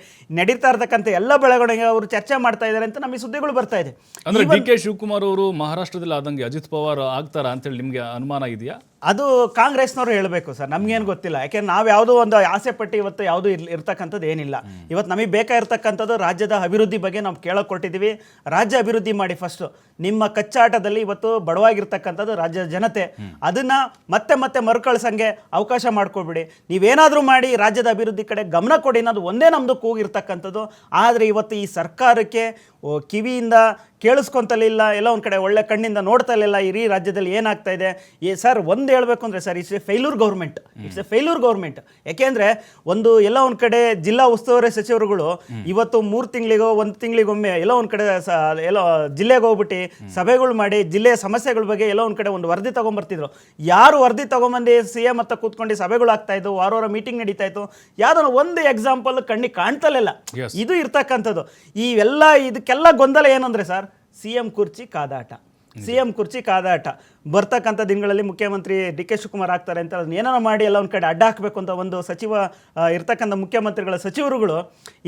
ನಡೀತಾ ಇರ್ತಕ್ಕಂಥ ಎಲ್ಲ ಬೆಳವಣಿಗೆ ಅವರು ಚರ್ಚೆ ಮಾಡ್ತಾ ಇದ್ದಾರೆ ಅಂತ ನಮಗೆ ಸುದ್ದಿಗಳು ಬರ್ತಾ ಇದೆ. ಅಂದ್ರೆ ಡಿ ಕೆ ಶಿವಕುಮಾರ್ ಅವರು ಮಹಾರಾಷ್ಟ್ರದಲ್ಲಿ ಆದಂಗೆ ಅಜಿತ್ ಪವಾರ್ ಆಗ್ತಾರಾ ಅಂತೇಳಿ ನಿಮಗೆ ಅನುಮಾನ ಇದೆಯಾ? ಅದು ಕಾಂಗ್ರೆಸ್ನವರು ಹೇಳಬೇಕು ಸರ್, ನಮ್ಗೇನು ಗೊತ್ತಿಲ್ಲ. ಯಾಕೆಂದ್ರೆ ನಾವು ಯಾವುದೋ ಒಂದು ಆಸೆ ಪಟ್ಟು ಇವತ್ತು ಯಾವುದು ಇರ್ತಕ್ಕಂಥದ್ದು ಏನಿಲ್ಲ. ಇವತ್ತು ನಮಗೆ ಬೇಕಾಗಿರ್ತಕ್ಕಂಥದ್ದು ರಾಜ್ಯದ ಅಭಿವೃದ್ಧಿ ಬಗ್ಗೆ ನಾವು ಕೇಳಕ್ಕೆ ಕೊಟ್ಟಿದ್ದೀವಿ. ರಾಜ್ಯ ಅಭಿವೃದ್ಧಿ ಮಾಡಿ ಫಸ್ಟು. ನಿಮ್ಮ ಕಚ್ಚಾಟದಲ್ಲಿ ಇವತ್ತು ಬಡವಾಗಿರ್ತಕ್ಕಂಥದ್ದು ರಾಜ್ಯದ ಜನತೆ, ಅದನ್ನು ಮತ್ತೆ ಮತ್ತೆ ಮರುಕಳಿಸಂಗೆ ಅವಕಾಶ ಮಾಡ್ಕೊಬಿಡಿ. ನೀವೇನಾದರೂ ಮಾಡಿ ರಾಜ್ಯದ ಅಭಿವೃದ್ಧಿ ಕಡೆ ಗಮನ ಕೊಡಿ ಅನ್ನೋದು ಒಂದೇ ನಮ್ಮದು ಕೂಗಿರ್ತಕ್ಕಂಥದ್ದು. ಆದರೆ ಇವತ್ತು ಈ ಸರ್ಕಾರಕ್ಕೆ ಕಿವಿಯಿಂದ ಕೇಳಿಸ್ಕೊಂತಲಿಲ್ಲ, ಎಲ್ಲ ಒಂದು ಕಡೆ ಒಳ್ಳೆ ಕಣ್ಣಿಂದ ನೋಡ್ತಲಿಲ್ಲ ಇಡೀ ರಾಜ್ಯದಲ್ಲಿ ಏನಾಗ್ತಾ ಇದೆ. ಸರ್ ಒಂದು ಹೇಳಬೇಕು ಅಂದರೆ sir, it's A failure government, it's A failure government. ಯಾಕೆಂದರೆ ಒಂದು ಎಲ್ಲ ಒಂದು ಕಡೆ ಜಿಲ್ಲಾ ಉಸ್ತುವಾರಿ ಸಚಿವರುಗಳು ಇವತ್ತು 3 ತಿಂಗಳಿಗೋ 1 ತಿಂಗಳಿಗೊಮ್ಮೆ ಎಲ್ಲ ಒಂದು ಕಡೆ ಎಲ್ಲ ಜಿಲ್ಲೆಗೆ ಹೋಗ್ಬಿಟ್ಟು ಸಭೆಗಳು ಮಾಡಿ ಜಿಲ್ಲೆಯ ಸಮಸ್ಯೆಗಳ ಬಗ್ಗೆ ಎಲ್ಲ ಒಂದು ಕಡೆ ಒಂದು ವರದಿ ತೊಗೊಂಬರ್ತಿದ್ರು. ಯಾರು ವರದಿ ತೊಗೊಂಬಂದು CM ಹತ್ತ ಕೂತ್ಕೊಂಡು ಸಭೆಗಳು ಆಗ್ತಾ ಇದ್ದು, ವಾರ ಮೀಟಿಂಗ್ ನಡೀತಾ ಇತ್ತು. ಯಾವುದೋ ಒಂದು ಎಕ್ಸಾಂಪಲ್ ಕಣ್ಣಿಗೆ ಕಾಣ್ತಲಿಲ್ಲ. ಇದು ಇರ್ತಕ್ಕಂಥದ್ದು. ಇವೆಲ್ಲ ಇದಕ್ಕೆಲ್ಲ ಗೊಂದಲ ಏನಂದರೆ ಸರ್, CM ಕುರ್ಚಿ ಕಾದಾಟ, CM ಕುರ್ಚಿ ಕಾದಾಟ. ಬರ್ತಕ್ಕಂಥ ದಿನಗಳಲ್ಲಿ ಮುಖ್ಯಮಂತ್ರಿ ಡಿ ಕೆ ಶಿವಕುಮಾರ್ ಆಗ್ತಾರೆ ಅಂತ ಅದನ್ನ ಏನಾರ ಮಾಡಿ ಎಲ್ಲ ಒಂದು ಕಡೆ ಅಡ್ಡ ಹಾಕಬೇಕು ಅಂತ ಒಂದು ಸಚಿವ ಇರ್ತಕ್ಕಂಥ ಮುಖ್ಯಮಂತ್ರಿಗಳ ಸಚಿವರುಗಳು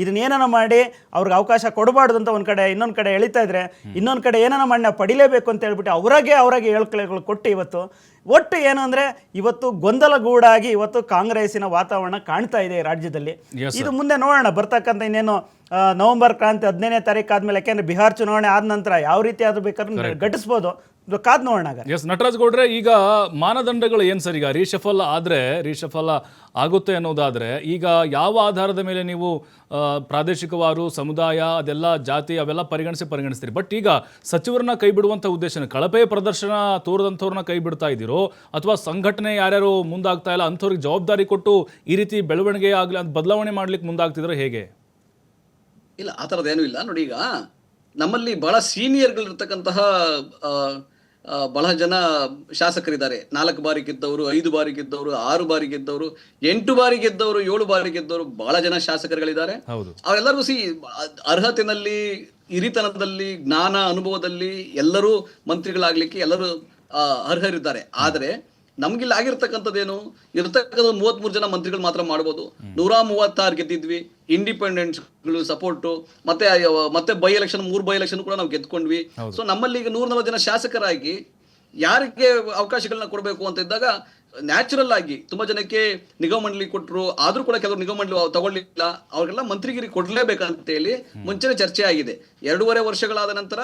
ಇದನ್ನೇನಾರ ಮಾಡಿ ಅವ್ರಿಗೆ ಅವಕಾಶ ಕೊಡಬಾರ್ದು ಅಂತ ಒಂದು ಕಡೆ ಇನ್ನೊಂದು ಕಡೆ ಎಳಿತಾ ಇದ್ರೆ, ಇನ್ನೊಂದು ಕಡೆ ಏನಾರ ಮಾಡಿ ನಾವು ಪಡಿಲೇಬೇಕು ಅಂತ ಹೇಳ್ಬಿಟ್ಟು ಅವರಾಗೆ ಹೇಳ್ಕೆಗಳು ಕೊಟ್ಟು ಇವತ್ತು ಒಟ್ಟು ಏನು ಅಂದರೆ ಇವತ್ತು ಗೊಂದಲಗೂಡಾಗಿ ಇವತ್ತು ಕಾಂಗ್ರೆಸ್ಸಿನ ವಾತಾವರಣ ಕಾಣ್ತಾ ಇದೆ ಈ ರಾಜ್ಯದಲ್ಲಿ. ಇದು ಮುಂದೆ ನೋಡೋಣ, ಬರ್ತಕ್ಕಂಥ ಇನ್ನೇನು ನವೆಂಬರ್ ಕ್ರಾಂತಿ 15ನೇ ತಾರೀಕು ಆದಮೇಲೆ, ಯಾಕೆಂದರೆ ಬಿಹಾರ್ ಚುನಾವಣೆ ಆದ ನಂತರ ಯಾವ ರೀತಿ ಆದ್ರೂ ಬೇಕಾದ್ರೂ ಘಟಿಸ್ಬೋದು, ಕಾದ್ ನೋಡೋಣ. ಎಸ್ ನಟರಾಜ್ ಗೌಡ್ರೆ, ಈಗ ಮಾನದಂಡಗಳು ಏನು ಸರ್? ಈಗ ರೀಶಫಲ್ ಆಗುತ್ತೆ ಅನ್ನೋದಾದರೆ ಈಗ ಯಾವ ಆಧಾರದ ಮೇಲೆ ನೀವು ಪ್ರಾದೇಶಿಕವಾರು, ಸಮುದಾಯ, ಅದೆಲ್ಲ ಜಾತಿ ಅವೆಲ್ಲ ಪರಿಗಣಿಸ್ತೀರಿ. ಬಟ್ ಈಗ ಸಚಿವರನ್ನ ಕೈ ಬಿಡುವಂಥ ಉದ್ದೇಶನ ಕಳಪೆ ಪ್ರದರ್ಶನ ತೋರದಂಥವ್ರನ್ನ ಕೈ ಬಿಡ್ತಾ ಇದ್ದೀರೋ, ಅಥವಾ ಸಂಘಟನೆ ಯಾರ್ಯಾರು ಮುಂದಾಗ್ತಾ ಇಲ್ಲ ಅಂಥವ್ರಿಗೆ ಜವಾಬ್ದಾರಿ ಕೊಟ್ಟು ಈ ರೀತಿ ಬೆಳವಣಿಗೆ ಆಗಲಿ ಅಂತ ಬದಲಾವಣೆ ಮಾಡ್ಲಿಕ್ಕೆ ಮುಂದಾಗ್ತಿದ್ರೆ ಹೇಗೆ? ಇಲ್ಲ, ಆ ಥರದ್ದೇನೂ ಇಲ್ಲ. ನೋಡಿ, ಈಗ ನಮ್ಮಲ್ಲಿ ಬಹಳ ಸೀನಿಯರ್ಗಳಿರ್ತಕ್ಕಂತಹ ಬಹಳ ಜನ ಶಾಸಕರಿದ್ದಾರೆ. 4 ಬಾರಿ ಗೆದ್ದವರು, 5 ಬಾರಿ ಗೆದ್ದವರು, 6 ಬಾರಿ ಗೆದ್ದವರು, 8 ಬಾರಿ ಗೆದ್ದವರು, 7 ಬಾರಿ ಗೆದ್ದವರು, ಬಹಳ ಜನ ಶಾಸಕರುಗಳಿದ್ದಾರೆ. ಅವರೆಲ್ಲರಿಗೂ ಅರ್ಹತೆಯಲ್ಲಿ, ಹಿರಿತನದಲ್ಲಿ, ಜ್ಞಾನ ಅನುಭವದಲ್ಲಿ ಎಲ್ಲರೂ ಮಂತ್ರಿಗಳಾಗ್ಲಿಕ್ಕೆ ಎಲ್ಲರೂ ಅರ್ಹರಿದ್ದಾರೆ. ಆದರೆ ನಮ್ಗಿಲ್ಲ ಆಗಿರ್ತಕ್ಕಂಥದ್ದೇನು, ಇರ್ತಕ್ಕಂಥ 33 ಜನ ಮಂತ್ರಿಗಳು ಮಾತ್ರ ಮಾಡ್ಬೋದು. 136 ಗೆದ್ದಿದ್ವಿ, ಇಂಡಿಪೆಂಡೆಂಟ್ಸ್ಗಳು ಸಪೋರ್ಟು, ಮತ್ತೆ ಬೈ ಎಲೆಕ್ಷನ್ 3 ಬೈ ಎಲೆಕ್ಷನ್ ಕೂಡ ನಾವು ಗೆದ್ಕೊಂಡ್ವಿ. ಸೊ ನಮ್ಮಲ್ಲಿ ಈಗ 140 ಜನ ಶಾಸಕರಾಗಿ ಯಾರಿಗೆ ಅವಕಾಶಗಳನ್ನ ಕೊಡಬೇಕು ಅಂತ ಇದ್ದಾಗ ನ್ಯಾಚುರಲ್ ಆಗಿ ತುಂಬಾ ಜನಕ್ಕೆ ನಿಗಮ ಮಂಡಳಿ ಕೊಟ್ಟರು, ಆದ್ರೂ ಕೂಡ ಕೆಲವರು ನಿಗಮ ಮಂಡಳಿ ತಗೊಳ್ಳಿಲ್ಲ, ಅವ್ರಿಗೆಲ್ಲ ಮಂತ್ರಿಗಿರಿ ಕೊಡ್ಲೇಬೇಕಂತ ಹೇಳಿ ಮುಂಚೆನೆ ಚರ್ಚೆ ಆಗಿದೆ. 2.5 ವರ್ಷಗಳಾದ ನಂತರ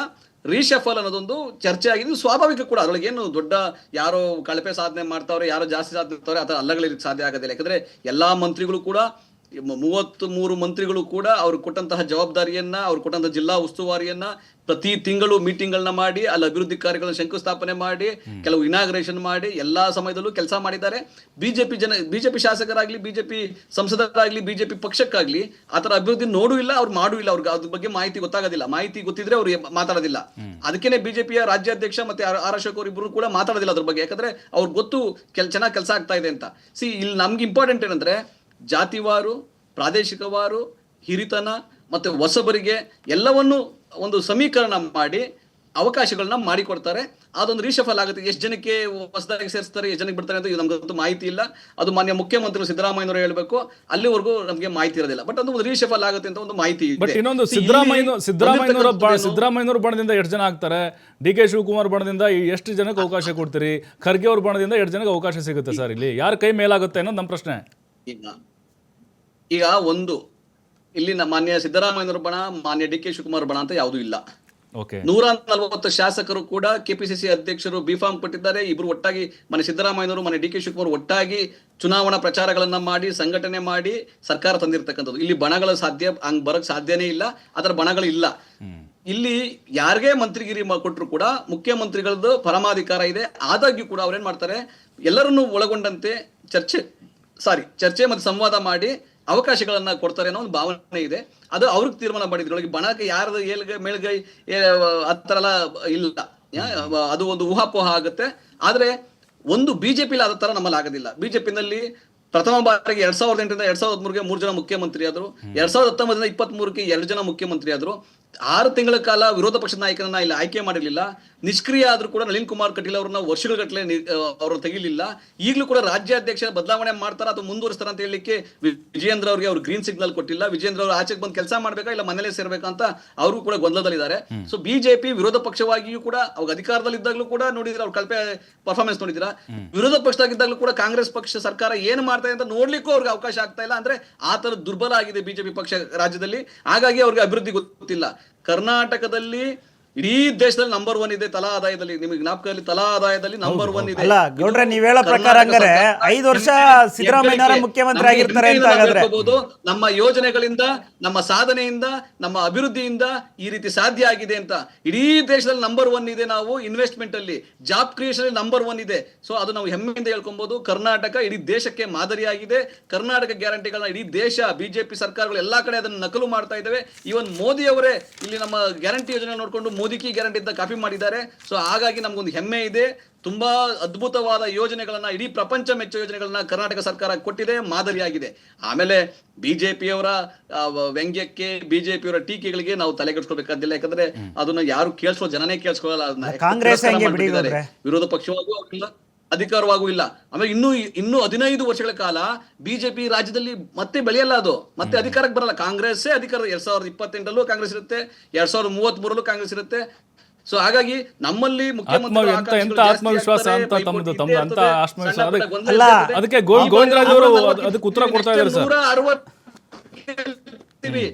ರೀಶಫಲ್ ಅನ್ನೋದೊಂದು ಚರ್ಚೆ ಆಗಿದೆ. ಇದು ಸ್ವಾಭಾವಿಕ ಕೂಡ, ಅದ್ರೊಳಗೆ ಏನು ದೊಡ್ಡ ಯಾರೋ ಕಳಪೆ ಸಾಧನೆ ಮಾಡ್ತಾವ್ರೆ, ಯಾರೋ ಜಾಸ್ತಿ ಸಾಧನೆ ಮಾಡ್ತಾವ್ರೆ ಅಥವಾ ಅಲ್ಲಗಳಿಗೆ ಸಾಧ್ಯ ಆಗೋದಿಲ್ಲ. ಯಾಕಂದ್ರೆ ಎಲ್ಲಾ ಮಂತ್ರಿಗಳು ಕೂಡ 33 ಮಂತ್ರಿಗಳು ಕೂಡ ಅವ್ರು ಕೊಟ್ಟಂತಹ ಜವಾಬ್ದಾರಿಯನ್ನ, ಅವ್ರು ಕೊಟ್ಟಂತಹ ಜಿಲ್ಲಾ ಉಸ್ತುವಾರಿಯನ್ನ ಪ್ರತಿ ತಿಂಗಳು ಮೀಟಿಂಗ್ಗಳನ್ನ ಮಾಡಿ ಅಲ್ಲಿ ಅಭಿವೃದ್ಧಿ ಕಾರ್ಯಗಳನ್ನ ಶಂಕುಸ್ಥಾಪನೆ ಮಾಡಿ ಕೆಲವು ಇನಾಗ್ರೇಷನ್ ಮಾಡಿ ಎಲ್ಲಾ ಸಮಯದಲ್ಲೂ ಕೆಲಸ ಮಾಡಿದ್ದಾರೆ. ಬಿಜೆಪಿ ಶಾಸಕರಾಗ್ಲಿ, ಬಿಜೆಪಿ ಸಂಸದರಾಗ್ಲಿ, ಬಿಜೆಪಿ ಪಕ್ಷಕ್ಕಾಗ್ಲಿ ಆತರ ಅಭಿವೃದ್ಧಿ ನೋಡೂ ಇಲ್ಲ, ಅವ್ರು ಮಾಡೂ ಇಲ್ಲ. ಅವ್ರಿಗೆ ಅದ್ರ ಬಗ್ಗೆ ಮಾಹಿತಿ ಗೊತ್ತಾಗೋದಿಲ್ಲ, ಮಾಹಿತಿ ಗೊತ್ತಿದ್ರೆ ಅವ್ರು ಮಾತಾಡೋದಿಲ್ಲ. ಅದಕ್ಕೇನೆ ಬಿಜೆಪಿಯ ರಾಜ್ಯಾಧ್ಯಕ್ಷ ಮತ್ತೆ ಆರ್ ಅಶೋಕ್ ಅವರು ಇಬ್ರು ಕೂಡ ಮಾತಾಡೋದಿಲ್ಲ ಅದ್ರ ಬಗ್ಗೆ. ಯಾಕಂದ್ರೆ ಅವ್ರಿಗೆ ಗೊತ್ತು ಚೆನ್ನಾಗಿ ಕೆಲಸ ಆಗ್ತಾ ಇದೆ ಅಂತ. ಇಲ್ಲಿ ನಮ್ಗೆ ಇಂಪಾರ್ಟೆಂಟ್ ಏನಂದ್ರೆ ಜಾತಿವಾರು, ಪ್ರಾದೇಶಿಕವಾರು, ಹಿರಿತನ ಮತ್ತೆ ಹೊಸಬರಿಗೆ ಎಲ್ಲವನ್ನು ಒಂದು ಸಮೀಕರಣ ಮಾಡಿ ಅವಕಾಶಗಳನ್ನ ಮಾಡಿಕೊಡ್ತಾರೆ. ಅದೊಂದು ರೀಶಫಲ್ ಆಗುತ್ತೆ. ಎಷ್ಟು ಜನಕ್ಕೆ ಹೊಸದಾಗಿ ಸೇರಿಸ್ತಾರೆ, ಎಷ್ಟು ಜನಕ್ಕೆ ಬಿಡ್ತಾರೆ ಅಂತ ನಮ್ಗೆ ಮಾಹಿತಿ ಇಲ್ಲ. ಅದು ಮಾನ್ಯ ಮುಖ್ಯಮಂತ್ರಿಗಳು ಸಿದ್ದರಾಮಯ್ಯನವರು ಹೇಳ್ಬೇಕು, ಅಲ್ಲಿವರೆಗೂ ನಮಗೆ ಮಾಹಿತಿ ಇರೋದಿಲ್ಲ. ಬಟ್ ಅದು ಒಂದು ರೀಶಫಲ್ ಆಗುತ್ತೆ ಅಂತ ಒಂದು ಮಾಹಿತಿ ಇದೆ. ಬಟ್ ಇನ್ನೊಂದು ಸಿದ್ದರಾಮಯ್ಯನವರ ಬಣದಿಂದ ಎಷ್ಟು ಜನ ಆಗ್ತಾರೆ, ಡಿ.ಕೆ. ಶಿವಕುಮಾರ್ ಬಣದಿಂದ ಎಷ್ಟು ಜನಕ್ಕೆ ಅವಕಾಶ ಕೊಡ್ತೀರಿ, ಖರ್ಗೆ ಅವ್ರ ಬಣದಿಂದ ಎಷ್ಟು ಜನಕ್ಕೆ ಅವಕಾಶ ಸಿಗುತ್ತೆ ಸರ್? ಇಲ್ಲಿ ಯಾರ ಕೈ ಮೇಲಾಗುತ್ತೆ ಅನ್ನೋದು ನಮ್ಮ ಪ್ರಶ್ನೆ. ಈಗ ಒಂದು ಇಲ್ಲಿ ಮಾನ್ಯ ಸಿದ್ದರಾಮಯ್ಯನವರ ಬಣ, ಮಾನ್ಯ ಡಿ.ಕೆ. ಶಿವಕುಮಾರ್ ಬಣ ಅಂತ ಯಾವುದೂ ಇಲ್ಲ. 140 ಶಾಸಕರು ಕೂಡ ಕೆಪಿಸಿಸಿ ಅಧ್ಯಕ್ಷರು ಬಿಫಾರ್ಮ್ ಕೊಟ್ಟಿದ್ದಾರೆ. ಇಬ್ರು ಒಟ್ಟಾಗಿ ಮಾನ್ಯ ಸಿದ್ದರಾಮಯ್ಯನವರು, ಮಾನ್ಯ ಡಿ.ಕೆ. ಶಿವಕುಮಾರ್ ಒಟ್ಟಾಗಿ ಚುನಾವಣಾ ಪ್ರಚಾರಗಳನ್ನ ಮಾಡಿ ಸಂಘಟನೆ ಮಾಡಿ ಸರ್ಕಾರ ತಂದಿರ್ತಕ್ಕಂಥದ್ದು. ಇಲ್ಲಿ ಬಣಗಳ ಹಂಗ್ ಬರಕ್ ಸಾಧ್ಯನೇ ಇಲ್ಲ, ಅದರ ಬಣಗಳು ಇಲ್ಲ. ಇಲ್ಲಿ ಯಾರಿಗೇ ಮಂತ್ರಿಗಿರಿ ಕೊಟ್ಟರು ಕೂಡ ಮುಖ್ಯಮಂತ್ರಿಗಳದ್ದು ಪರಮಾಧಿಕಾರ ಇದೆ. ಆದಾಗ್ಯೂ ಕೂಡ ಅವ್ರೇನ್ ಮಾಡ್ತಾರೆ, ಎಲ್ಲರನ್ನೂ ಒಳಗೊಂಡಂತೆ ಚರ್ಚೆ ಮತ್ತು ಸಂವಾದ ಮಾಡಿ ಅವಕಾಶಗಳನ್ನ ಕೊಡ್ತಾರೆ ಅನ್ನೋ ಒಂದು ಭಾವನೆ ಇದೆ. ಅದು ಅವ್ರಿಗೆ ತೀರ್ಮಾನ ಮಾಡಿದ್ರೊಳಗೆ ಬಣಕ್ಕೆ ಯಾರದು ಮೇಲ್ಗೈ ಆ ಥರ ಎಲ್ಲ ಇಲ್ಲ. ಅದು ಒಂದು ಊಹಾಪೋಹ ಆಗುತ್ತೆ. ಆದ್ರೆ ಒಂದು ಬಿಜೆಪಿಲಿ ಆದ ತರ ನಮ್ಮಲ್ಲಿ ಆಗೋದಿಲ್ಲ. ಬಿಜೆಪಿನಲ್ಲಿ ಪ್ರಥಮ ಬಾರಿಗೆ 2008ರಿಂದ 2013ಗೆ 3 ಜನ ಮುಖ್ಯಮಂತ್ರಿ ಆದ್ರು, 2019ರಿಂದ 23ಕ್ಕೆ 2 ಜನ ಮುಖ್ಯಮಂತ್ರಿ ಆದ್ರು. 6 ತಿಂಗಳ ಕಾಲ ವಿರೋಧ ಪಕ್ಷದ ನಾಯಕರನ್ನ ಇಲ್ಲಿ ಆಯ್ಕೆ ಮಾಡಿರ್ಲಿಲ್ಲ. ನಿಷ್ಕ್ರಿಯ ಆದ್ರೂ ಕೂಡ ನಳಿನ್ ಕುಮಾರ್ ಕಟೀಲ್ ಅವ್ರನ್ನ ವರ್ಷಗಟ್ಟಲೆ ಅವ್ರನ್ನ ತೆಗಿಲಿಲ್ಲ. ಈಗಲೂ ಕೂಡ ರಾಜ್ಯಾಧ್ಯಕ್ಷ ಬದಲಾವಣೆ ಮಾಡ್ತಾರ ಅಥವಾ ಮುಂದುವರಿಸ್ತಾರ ಅಂತ ಹೇಳಲಿಕ್ಕೆ ವಿಜಯೇಂದ್ರ ಅವ್ರಿಗೆ ಅವ್ರು ಗ್ರೀನ್ ಸಿಗ್ನಲ್ ಕೊಟ್ಟಿಲ್ಲ. ವಿಜಯೇಂದ್ರ ಅವರು ಆಚೆಗೆ ಬಂದು ಕೆಲಸ ಮಾಡ್ಬೇಕಾ ಇಲ್ಲ ಮನೇಲೆ ಸೇರ್ಬೇಕಂತ ಅವರು ಕೂಡ ಗೊಂದಲದಲ್ಲಿದ್ದಾರೆ. ಸೊ ಬಿಜೆಪಿ ವಿರೋಧ ಪಕ್ಷವಾಗಿಯೂ ಕೂಡ ಅವಾಗ ಅಧಿಕಾರದಲ್ಲಿ ಇದ್ದಾಗಲೂ ಕೂಡ ನೋಡಿದ್ರೆ ಅವ್ರು ಕಳಪೆ ಪರ್ಫಾರ್ಮೆನ್ಸ್ ನೋಡಿದ್ರ, ವಿರೋಧ ಪಕ್ಷದಾಗಿದ್ದಾಗಲೂ ಕೂಡ ಕಾಂಗ್ರೆಸ್ ಪಕ್ಷ ಸರ್ಕಾರ ಏನ್ ಮಾಡ್ತಾ ಇದೆ ಅಂತ ನೋಡ್ಲಿಕ್ಕೂ ಅವ್ರಿಗೆ ಅವಕಾಶ ಆಗ್ತಾ ಇಲ್ಲ. ಅಂದ್ರೆ ಆ ತರ ದುರ್ಬಲ ಆಗಿದೆ ಬಿಜೆಪಿ ಪಕ್ಷ ರಾಜ್ಯದಲ್ಲಿ. ಹಾಗಾಗಿ ಅವ್ರಿಗೆ ಅಭಿವೃದ್ಧಿ ಗೊತ್ತಿಲ್ಲ. ಕರ್ನಾಟಕದಲ್ಲಿ ಇಡೀ ದೇಶದಲ್ಲಿ ನಂಬರ್ 1 ಇದೆ ತಲಾ ಆದಾಯದಲ್ಲಿ. ನಿಮಗೆ ಜ್ಞಾಪಕದಲ್ಲಿ ತಲಾ ಆದಾಯದಲ್ಲಿ ನಂಬರ್ 1 ಇದೆ. ಅಲ್ಲ ಗೌಡ್ರೆ, ನೀವ್ ಹೇಳೋ ಪ್ರಕಾರ ಹಂಗಾರೆ 5 ವರ್ಷ ಸಿದ್ದರಾಮಯ್ಯ ಮುಖ್ಯಮಂತ್ರಿ ಆಗಿರ್ತಾರೆ ಅಂತ ಹಾಗಾದ್ರೆ ನಮ್ಮ ಯೋಜನೆಗಳಿಂದ, ನಮ್ಮ ಸಾಧನೆಯಿಂದ, ನಮ್ಮ ಅಭಿವೃದ್ಧಿಯಿಂದ ಈ ರೀತಿ ಸಾಧ್ಯ ಆಗಿದೆ ಅಂತ. ಇಡೀ ದೇಶದಲ್ಲಿ ನಂಬರ್ 1 ಇದೆ. ನಾವು ಇನ್ವೆಸ್ಟ್ಮೆಂಟ್ ಅಲ್ಲಿ, ಜಾಬ್ ಕ್ರಿಯೇಷನ್ ಅಲ್ಲಿ ನಂಬರ್ 1 ಇದೆ. ಸೊ ಅದು ನಾವು ಹೆಮ್ಮೆಯಿಂದ ಹೇಳ್ಕೊಬಹುದು. ಕರ್ನಾಟಕ ಇಡೀ ದೇಶಕ್ಕೆ ಮಾದರಿಯಾಗಿದೆ. ಕರ್ನಾಟಕ ಗ್ಯಾರಂಟಿಗಳನ್ನ ಇಡೀ ದೇಶ, ಬಿಜೆಪಿ ಸರ್ಕಾರಗಳು ಎಲ್ಲಾ ಕಡೆ ಅದನ್ನು ನಕಲು ಮಾಡ್ತಾ ಇದ್ದಾವೆ. ಇವನ್ ಮೋದಿ ಅವರೇ ಇಲ್ಲಿ ನಮ್ಮ ಗ್ಯಾರಂಟಿ ಯೋಜನೆ ನೋಡ್ಕೊಂಡು ಮೋದಿ ಕಿ ಗ್ಯಾರಂಟಿ ಅಂತ ಕಾಪಿ ಮಾಡಿದ್ದಾರೆ. ಸೊ ಹಾಗಾಗಿ ನಮ್ಗೊಂದು ಹೆಮ್ಮೆ ಇದೆ. ತುಂಬಾ ಅದ್ಭುತವಾದ ಯೋಜನೆಗಳನ್ನ, ಇಡೀ ಪ್ರಪಂಚ ಮೆಚ್ಚೋ ಯೋಜನೆಗಳನ್ನ ಕರ್ನಾಟಕ ಸರ್ಕಾರ ಕೊಟ್ಟಿದೆ, ಮಾದರಿಯಾಗಿದೆ. ಆಮೇಲೆ ಬಿಜೆಪಿಯವರ ವ್ಯಂಗ್ಯಕ್ಕೆ, ಬಿಜೆಪಿಯವರ ಟೀಕೆಗಳಿಗೆ ನಾವು ತಲೆಗೆಡ್ಸ್ಕೊಳ್ಬೇಕಾದಿಲ್ಲ. ಯಾಕಂದ್ರೆ ಅದನ್ನ ಯಾರು ಕೇಳಿಸೋ ಜನನೇ ಕೇಳಿಸ್ಕೊಳ್ಳಲ್ಲ. ಕಾಂಗ್ರೆಸ್ ವಿರೋಧ ಪಕ್ಷವಾಗೂ ಇಲ್ಲ, ಅಧಿಕಾರವಾಗೂ ಇಲ್ಲ. ಆಮೇಲೆ ಇನ್ನು 15 ವರ್ಷಗಳ ಕಾಲ ಬಿಜೆಪಿ ರಾಜ್ಯದಲ್ಲಿ ಮತ್ತೆ ಬೆಳೆಯಲ್ಲ, ಅದು ಮತ್ತೆ ಅಧಿಕಾರಕ್ಕೆ ಬರಲ್ಲ. ಕಾಂಗ್ರೆಸ್ಸೇ ಅಧಿಕಾರ 2028ರಲ್ಲೂ ಕಾಂಗ್ರೆಸ್ ಇರುತ್ತೆ, 2033ರಲ್ಲೂ ಕಾಂಗ್ರೆಸ್ ಇರುತ್ತೆ. ಸೊ ಹಾಗಾಗಿ ನಮ್ಮಲ್ಲಿ ಆತ್ಮವಿಶ್ವಾಸ ಅಂತ ಅಂತ ಆತ್ಮವಿಶ್ವಾಸ. ಅದಕ್ಕೆ ಗೋವಿಂದರಾಜ್ ಅವರು ಅದಕ್ಕೆ ಉತ್ತರ ಕೊಡ್ತಾ ಇದ್ದಾರೆ ಸರ್. 160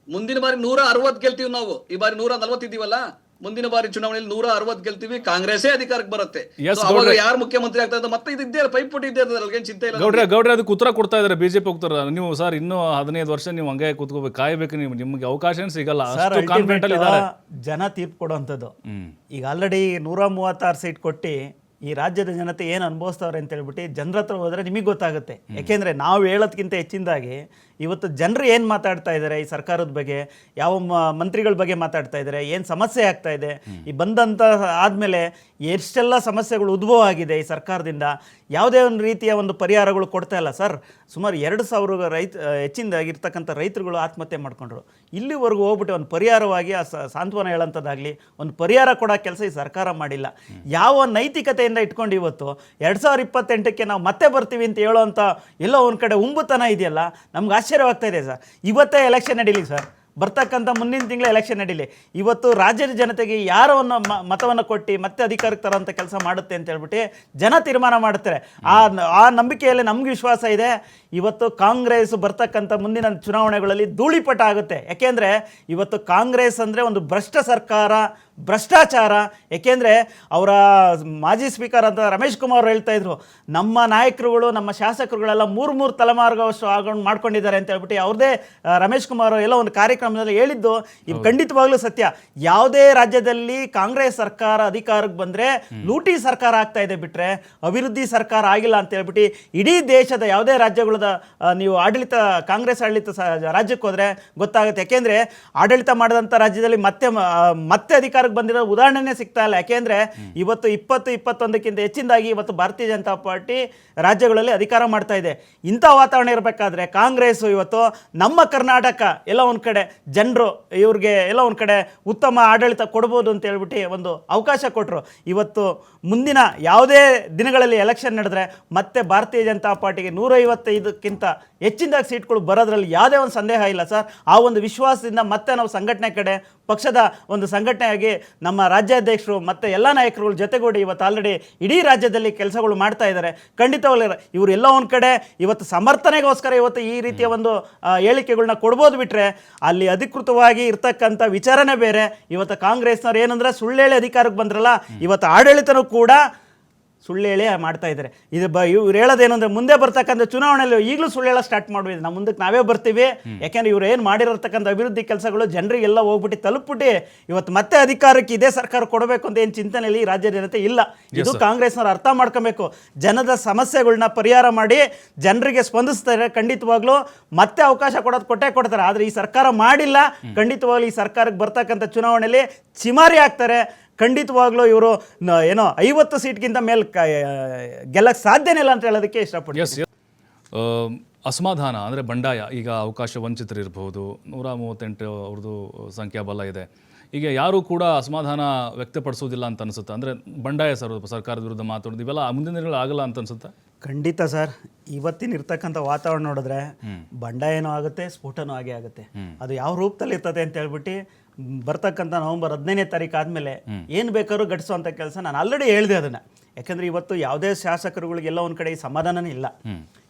ಮುಂದಿನ ಬಾರಿ 160 ಗೆಲ್ತೀವಿ ನಾವು. ಈ ಬಾರಿ 140 ಇದ್ದೀವಲ್ಲ, ಮುಂದಿನ ಬಾರಿ ಚುನಾವಣೆಯಲ್ಲಿ 160 ಗೆಲ್ತೀವಿ. ಕಾಂಗ್ರೆಸ್ಸೇ ಅಧಿಕಾರಕ್ಕೆ ಬರುತ್ತೆ. ಅವಾಗ ಯಾರು ಮುಖ್ಯಮಂತ್ರಿ ಆಗ್ತಾರೆ ಮತ್ತೆ ಇದ್ದೇ ಪೈಪೋಟಿ ಇದ್ದೇ ಇರ್ತದೆ, ಚಿಂತೆ ಇಲ್ಲ. ಗೌಡ್ರೆ ಅದಕ್ಕೆ ಉತ್ತರ ಕೊಡ್ತಾ ಇದ್ದಾರೆ ಬಿಜೆಪಿ ಹೋಗ್ತಾರ. ನೀವು ಸರ್ ಇನ್ನೂ 15 ವರ್ಷ ನೀವು ಹಂಗೆ ಕೂತ್ಕೋಬೇಕು, ಕಾಯ್ಬೇಕು. ನಿಮ್ಗೆ ಅವಕಾಶ ಸಿಗಲ್ಲ. ಜನ ತೀರ್ಪು ಕೊಡುವಂಥದ್ದು. ಈಗ ಆಲ್ರೆಡಿ 136 ಸೀಟ್ ಕೊಟ್ಟು ಈ ರಾಜ್ಯದ ಜನತೆ ಏನು ಅನುಭವಿಸ್ತವ್ರೆ ಅಂತ ಹೇಳ್ಬಿಟ್ಟು ಜನರ ಹತ್ರ ಹೋದರೆ ನಿಮಗೆ ಗೊತ್ತಾಗುತ್ತೆ. ಯಾಕೆಂದರೆ ನಾವು ಹೇಳೋದಕ್ಕಿಂತ ಹೆಚ್ಚಿನದಾಗಿ ಇವತ್ತು ಜನರು ಏನು ಮಾತಾಡ್ತಾ ಇದ್ದಾರೆ, ಈ ಸರ್ಕಾರದ ಬಗ್ಗೆ, ಯಾವ ಮಂತ್ರಿಗಳ ಬಗ್ಗೆ ಮಾತಾಡ್ತಾ ಇದ್ದಾರೆ, ಏನು ಸಮಸ್ಯೆ ಆಗ್ತಾ ಇದೆ, ಈ ಬಂದಂಥ ಆದಮೇಲೆ ಎಷ್ಟೆಲ್ಲ ಸಮಸ್ಯೆಗಳು ಉದ್ಭವ ಆಗಿದೆ ಈ ಸರ್ಕಾರದಿಂದ, ಯಾವುದೇ ಒಂದು ರೀತಿಯ ಒಂದು ಪರಿಹಾರಗಳು ಕೊಡ್ತಾ ಇಲ್ಲ ಸರ್. ಸುಮಾರು 2,000 ಹೆಚ್ಚಿನದಾಗಿರ್ತಕ್ಕಂಥ ರೈತರುಗಳು ಆತ್ಮಹತ್ಯೆ ಮಾಡ್ಕೊಂಡ್ರು. ಇಲ್ಲಿವರೆಗೂ ಹೋಗ್ಬಿಟ್ಟು ಒಂದು ಪರಿಹಾರವಾಗಿ ಆ ಸಾಂತ್ವನ ಹೇಳೋಂಥದ್ದಾಗಲಿ, ಒಂದು ಪರಿಹಾರ ಕೊಡೋ ಕೆಲಸ ಈ ಸರ್ಕಾರ ಮಾಡಿಲ್ಲ. ಯಾವ ನೈತಿಕತೆಯಿಂದ ಇಟ್ಕೊಂಡು ಇವತ್ತು 2028ಕ್ಕೆ ನಾವು ಮತ್ತೆ ಬರ್ತೀವಿ ಅಂತ ಹೇಳೋವಂಥ ಎಲ್ಲೋ ಒಂದು ಕಡೆ ಉಂಬುತನ ಇದೆಯಲ್ಲ, ನಮ್ಗೆ ಆಶ್ಚರ್ಯವಾಗ್ತಾ ಇದೆ ಸರ್. ಇವತ್ತೇ ಎಲೆಕ್ಷನ್ ನಡೀಲಿ ಸರ್, ಬರ್ತಕ್ಕಂಥ ಮುಂದಿನ ತಿಂಗಳ ಎಲೆಕ್ಷನ್ ನಡೀಲಿ. ಇವತ್ತು ರಾಜ್ಯದ ಜನತೆಗೆ ಯಾರವನ್ನು ಮತವನ್ನು ಕೊಟ್ಟು ಮತ್ತೆ ಅಧಿಕಾರಕ್ಕೆ ತರೋಂಥ ಕೆಲಸ ಮಾಡುತ್ತೆ ಅಂತ ಹೇಳ್ಬಿಟ್ಟು ಜನ ತೀರ್ಮಾನ ಮಾಡ್ತಾರೆ. ಆ ನಂಬಿಕೆಯಲ್ಲಿ ನಮ್ಗೆ ವಿಶ್ವಾಸ ಇದೆ. ಇವತ್ತು ಕಾಂಗ್ರೆಸ್ ಬರ್ತಕ್ಕಂಥ ಮುಂದಿನ ಚುನಾವಣೆಗಳಲ್ಲಿ ಧೂಳಿಪಟ ಆಗುತ್ತೆ. ಯಾಕೆಂದರೆ ಇವತ್ತು ಕಾಂಗ್ರೆಸ್ ಅಂದರೆ ಒಂದು ಭ್ರಷ್ಟ ಸರ್ಕಾರ, ಭ್ರಷ್ಟಾಚಾರ. ಏಕೆಂದರೆ ಅವರ ಮಾಜಿ ಸ್ಪೀಕರ್ ಅಂತ ರಮೇಶ್ ಕುಮಾರ್ ಅವರು ಹೇಳ್ತಾ ಇದ್ರು, ನಮ್ಮ ನಾಯಕರುಗಳು ನಮ್ಮ ಶಾಸಕರುಗಳೆಲ್ಲ ಮೂರು ತಲೆಮಾರುಗಳಷ್ಟು ಮಾಡ್ಕೊಂಡಿದ್ದಾರೆ ಅಂತ ಹೇಳ್ಬಿಟ್ಟು ಅವ್ರದ್ದೇ ರಮೇಶ್ ಕುಮಾರ್ ಅವರು ಎಲ್ಲ ಒಂದು ಕಾರ್ಯಕ್ರಮದಲ್ಲಿ ಹೇಳಿದ್ದು ಇದು ಖಂಡಿತವಾಗ್ಲೂ ಸತ್ಯ. ಯಾವುದೇ ರಾಜ್ಯದಲ್ಲಿ ಕಾಂಗ್ರೆಸ್ ಸರ್ಕಾರ ಅಧಿಕಾರಕ್ಕೆ ಬಂದರೆ ಲೂಟಿ ಸರ್ಕಾರ ಆಗ್ತಾ ಇದೆ ಬಿಟ್ಟರೆ ಅಭಿವೃದ್ಧಿ ಸರ್ಕಾರ ಆಗಿಲ್ಲ ಅಂತ ಹೇಳ್ಬಿಟ್ಟು ಇಡೀ ದೇಶದ ಯಾವುದೇ ರಾಜ್ಯಗಳದ ನೀವು ಆಡಳಿತ ಕಾಂಗ್ರೆಸ್ ಆಡಳಿತ ರಾಜ್ಯಕ್ಕೆ ಹೋದರೆ ಗೊತ್ತಾಗುತ್ತೆ. ಯಾಕೆಂದರೆ ಆಡಳಿತ ಮಾಡಿದಂಥ ರಾಜ್ಯದಲ್ಲಿ ಮತ್ತೆ ಅಧಿಕಾರ ಬಂದಿರೋ ಉದಾಹರಣೆನೇ ಸಿಗ್ತಾ ಇಲ್ಲ. ಯಾಕೆಂದ್ರೆ ಇವತ್ತು 20-21ಕ್ಕಿಂತ ಹೆಚ್ಚಿನದಾಗಿ ಇವತ್ತು ಭಾರತೀಯ ಜನತಾ ಪಾರ್ಟಿ ರಾಜ್ಯಗಳಲ್ಲಿ ಅಧಿಕಾರ ಮಾಡ್ತಾ ಇದೆ. ಇಂಥ ವಾತಾವರಣ ಇರಬೇಕಾದ್ರೆ ಕಾಂಗ್ರೆಸ್ ಇವತ್ತು ನಮ್ಮ ಕರ್ನಾಟಕ ಎಲ್ಲ ಒಂದು ಕಡೆ ಜನರು ಇವ್ರಿಗೆ ಎಲ್ಲ ಒಂದು ಕಡೆ ಉತ್ತಮ ಆಡಳಿತ ಕೊಡ್ಬೋದು ಅಂತ ಹೇಳ್ಬಿಟ್ಟು ಒಂದು ಅವಕಾಶ ಕೊಟ್ಟರು. ಇವತ್ತು ಮುಂದಿನ ಯಾವುದೇ ದಿನಗಳಲ್ಲಿ ಎಲೆಕ್ಷನ್ ನಡೆದ್ರೆ ಮತ್ತೆ ಭಾರತೀಯ ಜನತಾ ಪಾರ್ಟಿಗೆ 155ಕ್ಕಿಂತ ಹೆಚ್ಚಿನದಾಗಿ ಸೀಟ್ಗಳು ಬರೋದ್ರಲ್ಲಿ ಯಾವುದೇ ಒಂದು ಸಂದೇಹ ಇಲ್ಲ ಸರ್. ಆ ಒಂದು ವಿಶ್ವಾಸದಿಂದ ಮತ್ತೆ ನಾವು ಸಂಘಟನೆ ಕಡೆ ಪಕ್ಷದ ಒಂದು ಸಂಘಟನೆಯಾಗಿ ನಮ್ಮ ರಾಜ್ಯಾಧ್ಯಕ್ಷರು ಮತ್ತು ಎಲ್ಲ ನಾಯಕರುಗಳ ಜೊತೆಗೂಡಿ ಇವತ್ತು ಆಲ್ರೆಡಿ ಇಡೀ ರಾಜ್ಯದಲ್ಲಿ ಕೆಲಸಗಳು ಮಾಡ್ತಾ ಇದ್ದಾರೆ. ಖಂಡಿತವಾಗ್ಲೂ ಇವರು ಎಲ್ಲ ಒಂದು ಕಡೆ ಇವತ್ತು ಸಮರ್ಥನೆಗೋಸ್ಕರ ಇವತ್ತು ಈ ರೀತಿಯ ಒಂದು ಹೇಳಿಕೆಗಳನ್ನ ಕೊಡ್ಬೋದು ಬಿಟ್ಟರೆ ಅಲ್ಲಿ ಅಧಿಕೃತವಾಗಿ ಇರ್ತಕ್ಕಂಥ ವಿಚಾರನೆ ಬೇರೆ. ಇವತ್ತು ಕಾಂಗ್ರೆಸ್ನವ್ರು ಏನಂದ್ರೆ ಸುಳ್ಳೇಳಿ ಅಧಿಕಾರಕ್ಕೆ ಬಂದ್ರಲ್ಲ, ಇವತ್ತು ಆಡಳಿತನೂ ಕೂಡ ಸುಳ್ಳು ಹೇಳಿ ಮಾಡ್ತಾ ಇದ್ದಾರೆ. ಇವ್ರು ಹೇಳೋದೇನಂದ್ರೆ ಮುಂದೆ ಬರ್ತಕ್ಕಂಥ ಚುನಾವಣೆಯಲ್ಲಿ ಈಗಲೂ ಸುಳ್ಳು ಹೇಳ ಸ್ಟಾರ್ಟ್ ಮಾಡಿದ್ವಿ, ನಮ್ಮ ಮುಂದಕ್ಕೆ ನಾವೇ ಬರ್ತೀವಿ. ಯಾಕೆಂದ್ರೆ ಇವ್ರು ಏನು ಮಾಡಿರತಕ್ಕಂಥ ಅಭಿವೃದ್ಧಿ ಕೆಲಸಗಳು ಜನರಿಗೆಲ್ಲ ಹೋಗ್ಬಿಟ್ಟು ತಲುಪಿಬಿಟ್ಟು ಇವತ್ತು ಮತ್ತೆ ಅಧಿಕಾರಕ್ಕೆ ಇದೇ ಸರ್ಕಾರ ಕೊಡಬೇಕು ಅಂತ ಏನು ಚಿಂತನೆಯಲ್ಲಿ ಈ ರಾಜ್ಯ ಜನತೆ ಇಲ್ಲ. ಇದು ಕಾಂಗ್ರೆಸ್ನವ್ರು ಅರ್ಥ ಮಾಡ್ಕೊಬೇಕು. ಜನದ ಸಮಸ್ಯೆಗಳನ್ನ ಪರಿಹಾರ ಮಾಡಿ ಜನರಿಗೆ ಸ್ಪಂದಿಸ್ತಾರೆ. ಖಂಡಿತವಾಗ್ಲೂ ಮತ್ತೆ ಅವಕಾಶ ಕೊಟ್ಟೇ ಕೊಡ್ತಾರೆ. ಆದರೆ ಈ ಸರ್ಕಾರ ಮಾಡಿಲ್ಲ. ಖಂಡಿತವಾಗ್ಲೂ ಈ ಸರ್ಕಾರಕ್ಕೆ ಬರ್ತಕ್ಕಂಥ ಚುನಾವಣೆಯಲ್ಲಿ ಚಿಮಾರಿ ಆಗ್ತಾರೆ. ಖಂಡಿತವಾಗ್ಲೂ ಇವರು ಏನೋ 50 ಸೀಟ್ಗಿಂತ ಮೇಲೆ ಗೆಲ್ಲಕ್ಕೆ ಸಾಧ್ಯನೇ ಇಲ್ಲ ಅಂತ ಹೇಳೋದಕ್ಕೆ ಇಷ್ಟಪಡ್ತೀನಿ. ಅಸಮಾಧಾನ ಅಂದರೆ ಬಂಡಾಯ, ಈಗ ಅವಕಾಶ ವಂಚಿತರಿರ್ಬೋದು, 138 ಅವ್ರದ್ದು ಸಂಖ್ಯಾಬಲ ಇದೆ. ಈಗ ಯಾರೂ ಕೂಡ ಅಸಮಾಧಾನ ವ್ಯಕ್ತಪಡಿಸೋದಿಲ್ಲ ಅಂತ ಅನಿಸುತ್ತೆ. ಅಂದರೆ ಬಂಡಾಯ ಸರ್ಕಾರದ ವಿರುದ್ಧ ಮಾತಾಡೋದು ಇವೆಲ್ಲ ಮುಂದಿನ ದಿನಗಳು ಆಗಲ್ಲ ಅಂತ ಅನ್ಸುತ್ತೆ. ಖಂಡಿತ ಸರ್. ಇವತ್ತಿನ ಇರ್ತಕ್ಕಂಥ ವಾತಾವರಣ ನೋಡಿದ್ರೆ ಬಂಡಾಯನೂ ಆಗುತ್ತೆ, ಸ್ಫೋಟನೂ ಆಗುತ್ತೆ. ಅದು ಯಾವ ರೂಪದಲ್ಲಿ ಇರ್ತದೆ ಅಂತ ಹೇಳ್ಬಿಟ್ಟು ಬರ್ತಕ್ಕಂಥ ನವೆಂಬರ್ 15ನೇ ತಾರೀಕು ಆದಮೇಲೆ ಏನು ಬೇಕಾದ್ರೂ ಘಟಿಸುವಂಥ ಕೆಲಸ ನಾನು ಆಲ್ರೆಡಿ ಹೇಳಿದೆ ಅದನ್ನು. ಯಾಕೆಂದರೆ ಇವತ್ತು ಯಾವುದೇ ಶಾಸಕರುಗಳಿಗೆಲ್ಲ ಒಂದು ಕಡೆ ಸಮಾಧಾನನೇ ಇಲ್ಲ.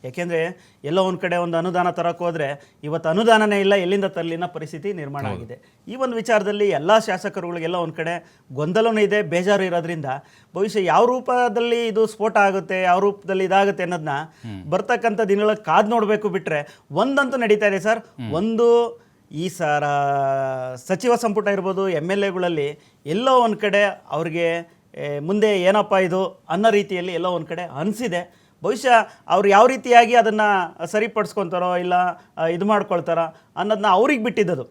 ಯಾಕೆಂದರೆ ಎಲ್ಲ ಒಂದು ಕಡೆ ಒಂದು ಅನುದಾನ ತರಕ್ಕೆ ಹೋದರೆ ಇವತ್ತು ಅನುದಾನನೇ ಇಲ್ಲ, ಎಲ್ಲಿಂದ ತರಲಿನ ಪರಿಸ್ಥಿತಿ ನಿರ್ಮಾಣ ಆಗಿದೆ. ಈ ಒಂದು ವಿಚಾರದಲ್ಲಿ ಎಲ್ಲ ಶಾಸಕರುಗಳಿಗೆಲ್ಲ ಒಂದು ಕಡೆ ಗೊಂದಲನೂ ಇದೆ, ಬೇಜಾರು ಇರೋದ್ರಿಂದ ಬಹುಶಃ ಯಾವ ರೂಪದಲ್ಲಿ ಇದು ಸ್ಫೋಟ ಆಗುತ್ತೆ, ಯಾವ ರೂಪದಲ್ಲಿ ಇದಾಗುತ್ತೆ ಅನ್ನೋದನ್ನ ಬರ್ತಕ್ಕಂಥ ದಿನಗಳಲ್ಲಿ ಕಾದು ನೋಡಬೇಕು. ಬಿಟ್ಟರೆ ಒಂದಂತೂ ನಡೀತಾ ಇದೆ ಸರ್, ಒಂದು ಈ ಸಚಿವ ಸಂಪುಟ ಇರ್ಬೋದು, MLAಗಳಲ್ಲಿ ಎಲ್ಲೋ ಒಂದು ಕಡೆ ಅವ್ರಿಗೆ ಮುಂದೆ ಏನಪ್ಪ ಇದು ಅನ್ನೋ ರೀತಿಯಲ್ಲಿ ಎಲ್ಲೋ ಒಂದು ಕಡೆ ಅನಿಸಿದೆ. ಬಹುಶಃ ಅವ್ರು ಯಾವ ರೀತಿಯಾಗಿ ಅದನ್ನು ಸರಿಪಡಿಸ್ಕೊತಾರೋ ಇಲ್ಲ ಇದು ಮಾಡ್ಕೊಳ್ತಾರೋ ಅನ್ನೋದನ್ನ ಅವ್ರಿಗೆ ಬಿಟ್ಟಿದ್ದದು.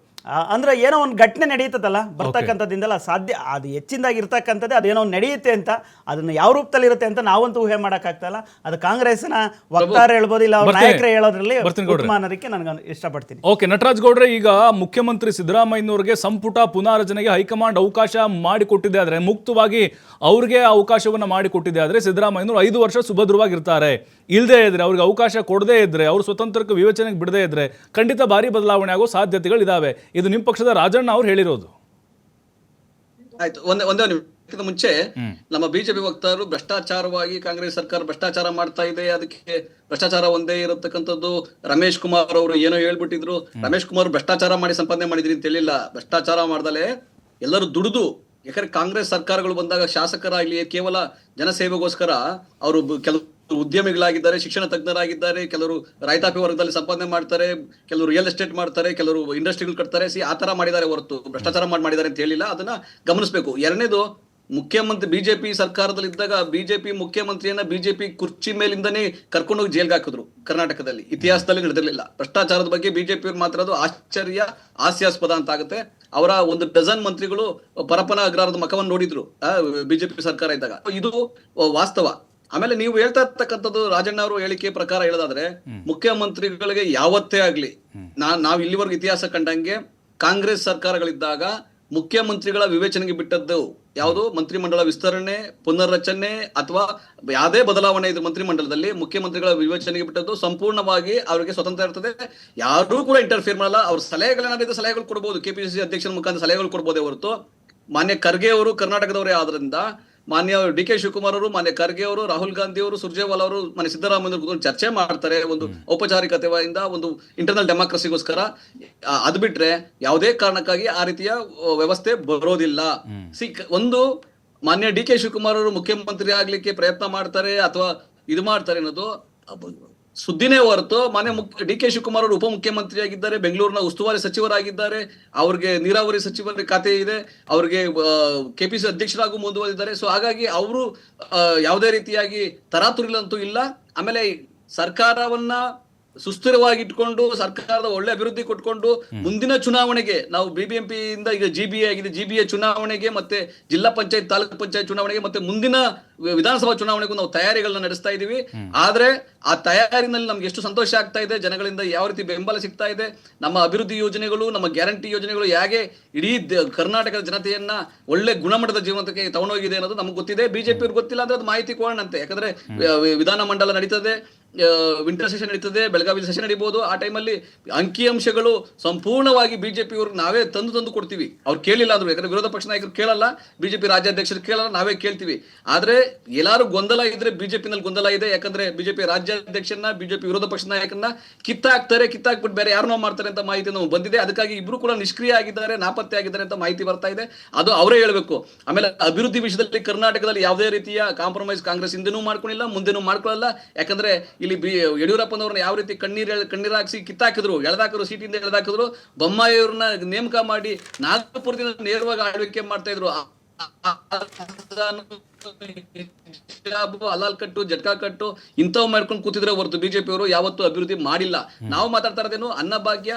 ಅಂದರೆ ಏನೋ ಒಂದು ಘಟನೆ ನಡೀತದಲ್ಲ ಬರ್ತಕ್ಕಂಥದ್ದಿಂದಲ್ಲ ಸಾಧ್ಯ, ಅದು ಹೆಚ್ಚಿನದಾಗಿ ಇರ್ತಕ್ಕಂಥದ್ದೇ ಅದೇನೋ ನಡೆಯುತ್ತೆ ಅಂತ, ಅದನ್ನು ಯಾವ ರೂಪದಲ್ಲಿ ಇರುತ್ತೆ ಅಂತ ನಾವಂತೂ ಊಹೆ ಮಾಡೋಕ್ಕಾಗ್ತಾಯಿಲ್ಲ. ಅದು ಕಾಂಗ್ರೆಸ್ನ ವಕ್ತಾರ ಹೇಳ್ಬೋದು, ಇಲ್ಲ ಅವ್ರ ನಾಯಕರೇ ಹೇಳೋದ್ರಲ್ಲಿ ಅನ್ನೋದಕ್ಕೆ ನನಗೆ ಇಷ್ಟಪಡ್ತೀನಿ. ಓಕೆ, ನಟರಾಜ್ ಗೌಡ್ರೆ, ಈಗ ಮುಖ್ಯಮಂತ್ರಿ ಸಿದ್ದರಾಮಯ್ಯನವ್ರಿಗೆ ಸಂಪುಟ ಪುನಾರಚನೆಗೆ ಹೈಕಮಾಂಡ್ ಅವಕಾಶ ಮಾಡಿಕೊಟ್ಟಿದೆ ಆದರೆ, ಮುಕ್ತವಾಗಿ ಅವ್ರಿಗೆ ಅವಕಾಶವನ್ನು ಮಾಡಿಕೊಟ್ಟಿದೆ ಆದರೆ, ಸಿದ್ದರಾಮಯ್ಯನವರು 5 ವರ್ಷ ಸುಭದ್ರವಾಗಿರ್ತಾರೆ. ಇಲ್ಲದೇ ಇದ್ರೆ, ಅವ್ರಿಗೆ ಅವಕಾಶ ಕೊಡದೇ ಇದ್ರೆ, ಅವರು ಸ್ವತಂತ್ರಕ್ಕೆ ವಿವೇಚನೆಗೆ ಬಿಡದೇ ಇದ್ರೆ ಖಂಡಿತ ಭಾರಿ ಬದಲಾವಣೆ ಆಗೋ ಸಾಧ್ಯತೆಗಳಿದ್ದಾವೆ. ಇದು ನಿಮ್ಮ ಪಕ್ಷದ ರಾಜಣ್ಣ ಅವ್ರು ಹೇಳಿರೋದು. ಆಯ್ತು, ಒಂದೇ ಇದಕ್ಕಿಂತ ಮುಂಚೆ ನಮ್ಮ ಬಿಜೆಪಿ ವಕ್ತಾರರು ಭ್ರಷ್ಟಾಚಾರವಾಗಿ ಕಾಂಗ್ರೆಸ್ ಸರ್ಕಾರ ಭ್ರಷ್ಟಾಚಾರ ಮಾಡ್ತಾ ಇದೆ, ಅದಕ್ಕೆ ಭ್ರಷ್ಟಾಚಾರ ಒಂದೇ ಇರತಕ್ಕಂಥದ್ದು. ರಮೇಶ್ ಕುಮಾರ್ ಅವರು ಏನೋ ಹೇಳ್ಬಿಟ್ಟಿದ್ರು, ರಮೇಶ್ ಕುಮಾರ್ ಭ್ರಷ್ಟಾಚಾರ ಮಾಡಿ ಸಂಪಾದನೆ ಮಾಡಿದ್ರಿ ಅಂತ ಹೇಳಿಲ್ಲ. ಭ್ರಷ್ಟಾಚಾರ ಮಾಡ್ದಲೆ ಎಲ್ಲರೂ ದುಡಿದು, ಯಾಕಂದ್ರೆ ಕಾಂಗ್ರೆಸ್ ಸರ್ಕಾರಗಳು ಬಂದಾಗ ಶಾಸಕರಾಗ್ಲಿ ಕೇವಲ ಜನಸೇವೆಗೋಸ್ಕರ ಅವರು ಕೆಲವು ಉದ್ಯಮಿಗಳಾಗಿದ್ದಾರೆ, ಶಿಕ್ಷಣ ತಜ್ಞರಾಗಿದ್ದಾರೆ, ಕೆಲವರು ರೈತಾಪಿ ವರ್ಗದಲ್ಲಿ ಸಂಪಾದನೆ ಮಾಡ್ತಾರೆ, ಕೆಲವರು ರಿಯಲ್ ಎಸ್ಟೇಟ್ ಮಾಡ್ತಾರೆ, ಕೆಲವರು ಇಂಡಸ್ಟ್ರಿಗಳು ಕಟ್ತಾರೆ. ಆ ತರ ಮಾಡಿದ್ದಾರೆ ಹೊರತು ಭ್ರಷ್ಟಾಚಾರ ಮಾಡಿದ್ದಾರೆ ಅಂತ ಹೇಳಿಲ್ಲ. ಅದನ್ನ ಗಮನಿಸಬೇಕು. ಎರಡನೇದು, ಮುಖ್ಯಮಂತ್ರಿ ಬಿಜೆಪಿ ಸರ್ಕಾರದಲ್ಲಿ ಇದ್ದಾಗ ಬಿಜೆಪಿ ಮುಖ್ಯಮಂತ್ರಿಯನ್ನ ಬಿಜೆಪಿ ಕುರ್ಚಿ ಮೇಲಿಂದನೇ ಕರ್ಕೊಂಡೋಗಿ ಜೈಲ್ಗೆ ಹಾಕಿದ್ರು. ಕರ್ನಾಟಕದಲ್ಲಿ ಇತಿಹಾಸದಲ್ಲಿ ನಡೆದಿರಲಿಲ್ಲ. ಭ್ರಷ್ಟಾಚಾರದ ಬಗ್ಗೆ ಬಿಜೆಪಿ ಅವ್ರು ಮಾತಾಡೋದು ಆಶ್ಚರ್ಯ, ಹಾಸ್ಯಾಸ್ಪದ ಅಂತ ಆಗುತ್ತೆ. ಅವರ 1 ಡಜನ್ ಮಂತ್ರಿಗಳು ಪರಪನ ಅಗ್ರಹಾರದ ಮಖವನ್ನು ನೋಡಿದ್ರು ಬಿಜೆಪಿ ಸರ್ಕಾರ ಇದ್ದಾಗ. ಇದು ವಾಸ್ತವ. ಆಮೇಲೆ ನೀವು ಹೇಳ್ತಾ ಇರ್ತಕ್ಕಂಥದ್ದು ರಾಜಣ್ಣ ಅವರು ಹೇಳಿಕೆ ಪ್ರಕಾರ ಹೇಳೋದಾದ್ರೆ, ಮುಖ್ಯಮಂತ್ರಿಗಳಿಗೆ ಯಾವತ್ತೇ ಆಗ್ಲಿ, ನಾವು ಇಲ್ಲಿವರೆಗೂ ಇತಿಹಾಸ ಕಂಡಂಗೆ ಕಾಂಗ್ರೆಸ್ ಸರ್ಕಾರಗಳಿದ್ದಾಗ ಮುಖ್ಯಮಂತ್ರಿಗಳ ವಿವೇಚನೆಗೆ ಬಿಟ್ಟದ್ದು. ಯಾವುದು ಮಂತ್ರಿಮಂಡಲ ವಿಸ್ತರಣೆ, ಪುನರ್ರಚನೆ ಅಥವಾ ಯಾವುದೇ ಬದಲಾವಣೆ ಇದು ಮಂತ್ರಿಮಂಡಲದಲ್ಲಿ ಮುಖ್ಯಮಂತ್ರಿಗಳ ವಿವೇಚನೆಗೆ ಬಿಟ್ಟದ್ದು. ಸಂಪೂರ್ಣವಾಗಿ ಅವರಿಗೆ ಸ್ವತಂತ್ರ ಇರ್ತದೆ, ಯಾರೂ ಕೂಡ ಇಂಟರ್ಫಿಯರ್ ಮಾಡಲ್ಲ. ಅವ್ರ ಸಲಹೆಗಳೇನಾದ್ರೆ ಸಲಹೆಗಳು ಕೊಡ್ಬೋದು, ಕೆಪಿಸಿಸಿ ಅಧ್ಯಕ್ಷರ ಮುಖಾಂತರ ಸಲಹೆಗಳು ಕೊಡ್ಬೋದೇ ಹೊರತು ಮಾನ್ಯ ಖರ್ಗೆ ಅವರು ಕರ್ನಾಟಕದವರೇ ಆದ್ರಿಂದ ಮಾನ್ಯ ಡಿ.ಕೆ. ಶಿವಕುಮಾರ್ ಅವರು, ಮಾನ್ಯ ಖರ್ಗೆ ಅವರು, ರಾಹುಲ್ ಗಾಂಧಿ ಅವರು, ಸುರ್ಜೇವಾಲಾ ಅವರು, ಮಾನ್ಯ ಸಿದ್ದರಾಮಯ್ಯ ಅವರು ಚರ್ಚೆ ಮಾಡ್ತಾರೆ ಒಂದು ಔಪಚಾರಿಕತೆಯಿಂದ, ಒಂದು ಇಂಟರ್ನಲ್ ಡೆಮಾಕ್ರಸಿಗೋಸ್ಕರ. ಅದ್ ಬಿಟ್ರೆ ಯಾವುದೇ ಕಾರಣಕ್ಕಾಗಿ ಆ ರೀತಿಯ ವ್ಯವಸ್ಥೆ ಬರೋದಿಲ್ಲ. ಒಂದು ಮಾನ್ಯ ಡಿ.ಕೆ. ಶಿವಕುಮಾರ್ ಅವರು ಮುಖ್ಯಮಂತ್ರಿ ಆಗ್ಲಿಕ್ಕೆ ಪ್ರಯತ್ನ ಮಾಡ್ತಾರೆ ಅಥವಾ ಇದು ಮಾಡ್ತಾರೆ ಅನ್ನೋದು ಸುದ್ದಿನೇ ಹೊರತು ಮಾನ್ಯ ಡಿ.ಕೆ. ಶಿವಕುಮಾರ್ ಅವರು ಉಪಮುಖ್ಯಮಂತ್ರಿ ಆಗಿದ್ದಾರೆ, ಬೆಂಗಳೂರಿನ ಉಸ್ತುವಾರಿ ಸಚಿವರಾಗಿದ್ದಾರೆ, ಅವ್ರಿಗೆ ನೀರಾವರಿ ಸಚಿವರ ಖಾತೆ ಇದೆ, ಅವ್ರಿಗೆ ಕೆಪಿಸಿ ಅಧ್ಯಕ್ಷರಾಗೂ ಮುಂದುವರೆದಿದ್ದಾರೆ. ಸೊ ಹಾಗಾಗಿ ಅವರು ಯಾವುದೇ ರೀತಿಯಾಗಿ ತರಾತುರಿಲಂತೂ ಇಲ್ಲ. ಆಮೇಲೆ ಸರ್ಕಾರವನ್ನ ಸುಸ್ಥಿರವಾಗಿ ಇಟ್ಕೊಂಡು ಸರ್ಕಾರದ ಒಳ್ಳೆ ಅಭಿವೃದ್ಧಿ ಕೊಟ್ಕೊಂಡು ಮುಂದಿನ ಚುನಾವಣೆಗೆ ನಾವು ಬಿಬಿಎಂಪಿ ಇಂದ ಈಗ ಜಿಬಿಎ ಆಗಿದೆ, ಜಿಬಿಎ ಚುನಾವಣೆಗೆ ಮತ್ತೆ ಜಿಲ್ಲಾ ಪಂಚಾಯತ್, ತಾಲೂಕು ಪಂಚಾಯತ್ ಚುನಾವಣೆಗೆ ಮತ್ತೆ ಮುಂದಿನ ವಿಧಾನಸಭಾ ಚುನಾವಣೆಗೂ ನಾವು ತಯಾರಿಗಳನ್ನ ನಡೆಸ್ತಾ ಇದೀವಿ. ಆದ್ರೆ ಆ ತಯಾರಿನಲ್ಲಿ ನಮ್ಗೆ ಎಷ್ಟು ಸಂತೋಷ ಆಗ್ತಾ ಇದೆ, ಜನಗಳಿಂದ ಯಾವ ರೀತಿ ಬೆಂಬಲ ಸಿಗ್ತಾ ಇದೆ, ನಮ್ಮ ಅಭಿವೃದ್ಧಿ ಯೋಜನೆಗಳು, ನಮ್ಮ ಗ್ಯಾರಂಟಿ ಯೋಜನೆಗಳು ಹೇಗೆ ಇಡೀ ಕರ್ನಾಟಕದ ಜನತೆಯನ್ನ ಒಳ್ಳೆ ಗುಣಮಟ್ಟದ ಜೀವನಕ್ಕೆ ತಗೊಂಡೋಗಿದೆ ಅನ್ನೋದು ನಮ್ಗೆ ಗೊತ್ತಿದೆ. ಬಿಜೆಪಿ ಗೊತ್ತಿಲ್ಲ ಅಂದ್ರೆ ಅದು ಮಾಹಿತಿ ಕೊಡೋಣಂತೆ. ಯಾಕಂದ್ರೆ ವಿಧಾನಮಂಡಲ ನಡೀತದೆ, ವಿಂಟರ್ ಸೆಷನ್ ನಡೀತದೆ, ಬೆಳಗಾವಿ ಸೆಷನ್ ನಡೀಬಹುದು. ಆ ಟೈಮಲ್ಲಿ ಅಂಕಿಅಂಶಗಳು ಸಂಪೂರ್ಣವಾಗಿ ಬಿಜೆಪಿ ಅವ್ರಿಗೆ ನಾವೇ ತಂದು ಕೊಡ್ತೀವಿ. ಅವ್ರು ಕೇಳಿಲ್ಲ ಅಂದ್ರು, ಯಾಕಂದ್ರೆ ವಿರೋಧ ಪಕ್ಷ ನಾಯಕರು ಕೇಳಲ್ಲ, ಬಿಜೆಪಿ ರಾಜ್ಯಾಧ್ಯಕ್ಷರು ಕೇಳಲ್ಲ, ನಾವೇ ಕೇಳ್ತೀವಿ. ಆದ್ರೆ ಎಲ್ಲಾರು ಗೊಂದಲ ಇದ್ರೆ ಬಿಜೆಪಿನಲ್ಲಿ ಗೊಂದಲ ಇದೆ. ಯಾಕಂದ್ರೆ ಬಿಜೆಪಿ ರಾಜ್ಯಾಧ್ಯಕ್ಷರನ್ನ, ಬಿಜೆಪಿ ವಿರೋಧ ಪಕ್ಷ ನಾಯಕರನ್ನ ಕಿತ್ತಾಕ್ಬಿಟ್ಟು ಬೇರೆ ಯಾರನ್ನೋ ಮಾಡ್ತಾರೆ ಅಂತ ಮಾಹಿತಿ ನಮ್ಗೆ ಬಂದಿದೆ. ಅದಕ್ಕಾಗಿ ಇಬ್ರು ಕೂಡ ನಿಷ್ಕ್ರಿಯ ಆಗಿದ್ದಾರೆ, ನಾಪತ್ತೆ ಆಗಿದ್ದಾರೆ ಅಂತ ಮಾಹಿತಿ ಬರ್ತಾ ಇದೆ. ಅದು ಅವರೇ ಹೇಳ್ಬೇಕು. ಆಮೇಲೆ ಅಭಿವೃದ್ಧಿ ವಿಷಯದಲ್ಲಿ ಕರ್ನಾಟಕದಲ್ಲಿ ಯಾವುದೇ ರೀತಿಯ ಕಾಂಪ್ರಮೈಸ್ ಕಾಂಗ್ರೆಸ್ ಹಿಂದೆನೂ ಮಾಡ್ಕೊಂಡಿಲ್ಲ, ಮುಂದೆನೂ ಮಾಡ್ಕೊಳ್ಳಲ್ಲ. ಯಾಕಂದ್ರೆ ಇಲ್ಲಿ ಯಡಿಯೂರಪ್ಪನವ್ರನ್ನ ಯಾವ ರೀತಿ ಕಣ್ಣೀರಾಕ್ಸಿ ಕಿತ್ತಾಕಿದ್ರು, ಎಳೆದಾಕಿದ್ರು, ಸೀಟಿಂದ ಎಳೆದಾಕಿದ್ರು. ಬೊಮ್ಮಾಯಿ ಅವ್ರನ್ನ ನೇಮಕ ಮಾಡಿ ನಾಗಪುರದಿಂದ ನೇರವಾಗಿ ಆಳ್ವಿಕೆ ಮಾಡ್ತಾ ಇದ್ರು. ಹಲಾಲ್ ಕಟ್ಟು, ಜಟ್ಕಾ ಕಟ್ಟು ಇಂಥವ್ ಮಾಡ್ಕೊಂಡು ಕೂತಿದ್ರೆ ಹೊರತು ಬಿಜೆಪಿ ಅವರು ಯಾವತ್ತೂ ಅಭಿವೃದ್ಧಿ ಮಾಡಿಲ್ಲ. ನಾವು ಮಾತಾಡ್ತಾ ಇರೋದೇನು ಅನ್ನಭಾಗ್ಯ,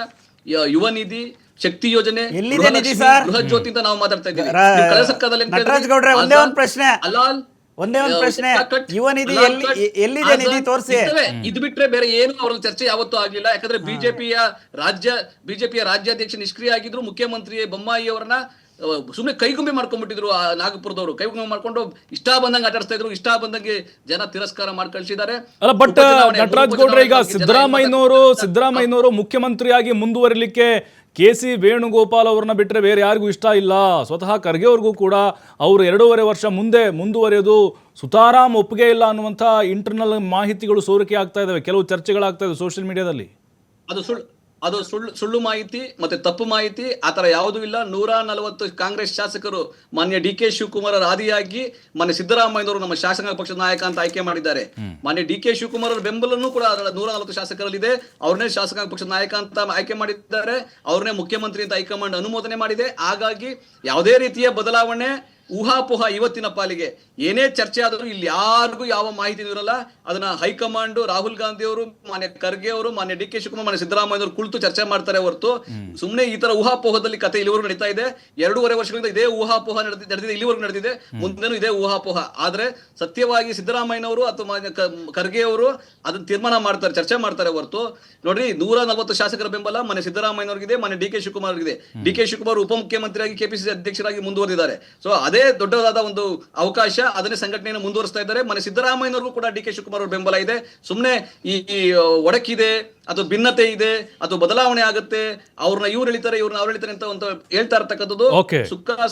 ಯುವ ನಿಧಿ, ಶಕ್ತಿ ಯೋಜನೆ, ಗೃಹ ಜ್ಯೋತಿ ಅಂತ ನಾವು ಮಾತಾಡ್ತಾ ಇದ್ದೀವಿ. ಕಳೆದ ಸರ್ಕಾರದಲ್ಲಿ ಒಂದೇ ಒಂದು ಪ್ರಶ್ನೆ, ಯುವ ನಿಧಿ ಎಲ್ಲಿದೆ? ನಿಧಿ ತೋರಿಸಿ. ಇದು ಬಿಟ್ರೆ ಬೇರೆ ಏನು ಅವರ ಚರ್ಚೆ ಯಾವತ್ತೂ ಆಗ್ಲಿಲ್ಲ. ಯಾಕಂದ್ರೆ ಬಿಜೆಪಿಯ ರಾಜ್ಯಾಧ್ಯಕ್ಷ ನಿಷ್ಕ್ರಿಯ ಆಗಿದ್ರು. ಮುಖ್ಯಮಂತ್ರಿ ಬೊಮ್ಮಾಯಿ ಅವರನ್ನ ಸುಮ್ಮನೆ ಕೈಗುಂಬೆ ಮಾಡ್ಕೊಂಡ್ಬಿಟ್ಟಿದ್ರು. ನಾಗಪುರದವರು ಕೈಗುಂಬೆ ಮಾಡ್ಕೊಂಡು ಇಷ್ಟ ಬಂದಂಗೆ ಆಟಾಡ್ಸ್ತಾ ಇದ್ರು, ಇಷ್ಟ ಬಂದಂಗೆ ಜನ ತಿರಸ್ಕಾರ ಮಾಡಿ ಕಳಿಸಿದ್ದಾರೆ. ಅಲ್ಲ, ಬಟ್ ನಟರಾಜ್ ಗೌಡ್ರೆ, ಈಗ ಸಿದ್ದರಾಮಯ್ಯನವರು ಮುಖ್ಯಮಂತ್ರಿಯಾಗಿ ಮುಂದುವರಿಲಿಕ್ಕೆ ಕೆ.ಸಿ. ವೇಣುಗೋಪಾಲ್ ಅವ್ರನ್ನ ಬಿಟ್ಟರೆ ಬೇರೆ ಯಾರಿಗೂ ಇಷ್ಟ ಇಲ್ಲ. ಸ್ವತಃ ಖರ್ಗೆ ಅವ್ರಿಗೂ ಕೂಡ ಅವರು 2.5 ವರ್ಷ ಮುಂದೆ ಮುಂದುವರಿಯೋದು ಸುತಾರಾಮ್ ಒಪ್ಪಿಗೆ ಇಲ್ಲ ಅನ್ನುವಂಥ ಇಂಟರ್ನಲ್ ಮಾಹಿತಿಗಳು ಸೋರಿಕೆ ಆಗ್ತಾ ಇದ್ದಾವೆ, ಕೆಲವು ಚರ್ಚೆಗಳಾಗ್ತಾ ಇದ್ದಾವೆ ಸೋಷಿಯಲ್ ಮೀಡಿಯಾದಲ್ಲಿ. ಅದು ಸುಳ್ಳು ಮಾಹಿತಿ ಮತ್ತೆ ತಪ್ಪು ಮಾಹಿತಿ. ಆತರ ಯಾವುದೂ ಇಲ್ಲ. 140 ಕಾಂಗ್ರೆಸ್ ಶಾಸಕರು ಮಾನ್ಯ ಡಿ.ಕೆ. ಶಿವಕುಮಾರ್ ಆದಿಯಾಗಿ ಮಾನ್ಯ ಸಿದ್ದರಾಮಯ್ಯನವರು ನಮ್ಮ ಶಾಸಕ ಪಕ್ಷದ ನಾಯಕ ಅಂತ ಆಯ್ಕೆ ಮಾಡಿದ್ದಾರೆ. ಮಾನ್ಯ ಡಿ.ಕೆ. ಶಿವಕುಮಾರ್ ಅವರ ಬೆಂಬಲನೂ ಕೂಡ 140 ಶಾಸಕರಲ್ಲಿದೆ. ಅವ್ರನ್ನೇ ಶಾಸಕ ಪಕ್ಷದ ನಾಯಕ ಅಂತ ಆಯ್ಕೆ ಮಾಡಿದ್ದಾರೆ. ಅವ್ರನ್ನೇ ಮುಖ್ಯಮಂತ್ರಿ ಅಂತ ಹೈಕಮಾಂಡ್ ಅನುಮೋದನೆ ಮಾಡಿದೆ. ಹಾಗಾಗಿ ಯಾವುದೇ ರೀತಿಯ ಬದಲಾವಣೆ, ಊಹಾಪೋಹ ಇವತ್ತಿನ ಪಾಲಿಗೆ ಏನೇ ಚರ್ಚೆ ಆದರೂ ಇಲ್ಲಿ ಯಾರಿಗೂ ಯಾವ ಮಾಹಿತಿ ಇರಲ್ಲ. ಅದನ್ನ ಹೈಕಮಾಂಡ್, ರಾಹುಲ್ ಗಾಂಧಿ ಅವರು, ಮಾನ್ಯ ಖರ್ಗೆ ಅವರು, ಮಾನ್ಯ ಡಿ.ಕೆ. ಶಿವಕುಮಾರ್, ಮಾನ್ಯ ಸಿದ್ದರಾಮಯ್ಯ ಅವರು ಕುಳಿತು ಚರ್ಚೆ ಮಾಡ್ತಾರೆ ಹೊರತು ಸುಮ್ಮನೆ ಈ ತರ ಊಹಾಪೋಹದಲ್ಲಿ ಕತೆ ಇಲ್ಲಿವರೆಗೂ ನಡೀತಾ ಇದೆ. 2.5 ವರ್ಷಗಳಿಂದ ಇದೇ ಊಹಾಪೋಹ ನಡೆದಿದೆ, ಇಲ್ಲಿವರೆಗೂ ನಡೆದಿದೆ, ಮುಂದೆನೂ ಇದೇ ಊಹಾಪೋಹ. ಆದ್ರೆ ಸತ್ಯವಾಗಿ ಸಿದ್ದರಾಮಯ್ಯನವರು ಅಥವಾ ಮಾನ್ಯ ಖರ್ಗೆ ಅವರು ಅದನ್ನ ತೀರ್ಮಾನ ಮಾಡ್ತಾರೆ, ಚರ್ಚೆ ಮಾಡ್ತಾರೆ ಹೊರತು. ನೋಡ್ರಿ, 140 ಶಾಸಕರ ಬೆಂಬಲ ಮಾನ್ಯ ಸಿದ್ದರಾಮಯ್ಯನವರಿಗಿದೆ, ಮಾನ್ಯ ಡಿ.ಕೆ. ಶಿವಕುಮಾರ್ ಅವರಿಗಿದೆ. ಡಿ.ಕೆ. ಶಿವಕುಮಾರ್ ಉಪಮುಖ್ಯಮಂತ್ರಿಯಾಗಿ ಕೆಪಿಸಿಸಿ ಅಧ್ಯಕ್ಷರಾಗಿ ಮುಂದುವರೆದಿದ್ದಾರೆ. ಸೊ ಅದೇ ದೊಡ್ಡದಾದ ಒಂದು ಅವಕಾಶ, ಅದನ್ನೇ ಸಂಘಟನೆಯನ್ನು ಮುಂದುವರಿಸ್ತಾ ಇದ್ದಾರೆ. ಮನೆ ಸಿದ್ದರಾಮಯ್ಯನವರಿಗೂ ಕೂಡ ಡಿ.ಕೆ. ಶಿವಕುಮಾರ್ ಅವರ ಬೆಂಬಲ ಇದೆ. ಸುಮ್ಮನೆ ಈ ಒಡಕಿದೆ ಅಥವಾ ಭಿನ್ನತೆ ಇದೆ ಅಥವಾ ಬದಲಾವಣೆ ಆಗುತ್ತೆ, ಅವ್ರನ್ನ ಇವ್ರು ಎಳಿತಾರೆ, ಇವ್ರನ್ನ ಅವ್ರು ಎಳಿತಾರೆ ಅಂತ ಹೇಳ್ತಾ ಇರ್ತಕ್ಕಂಥದ್ದು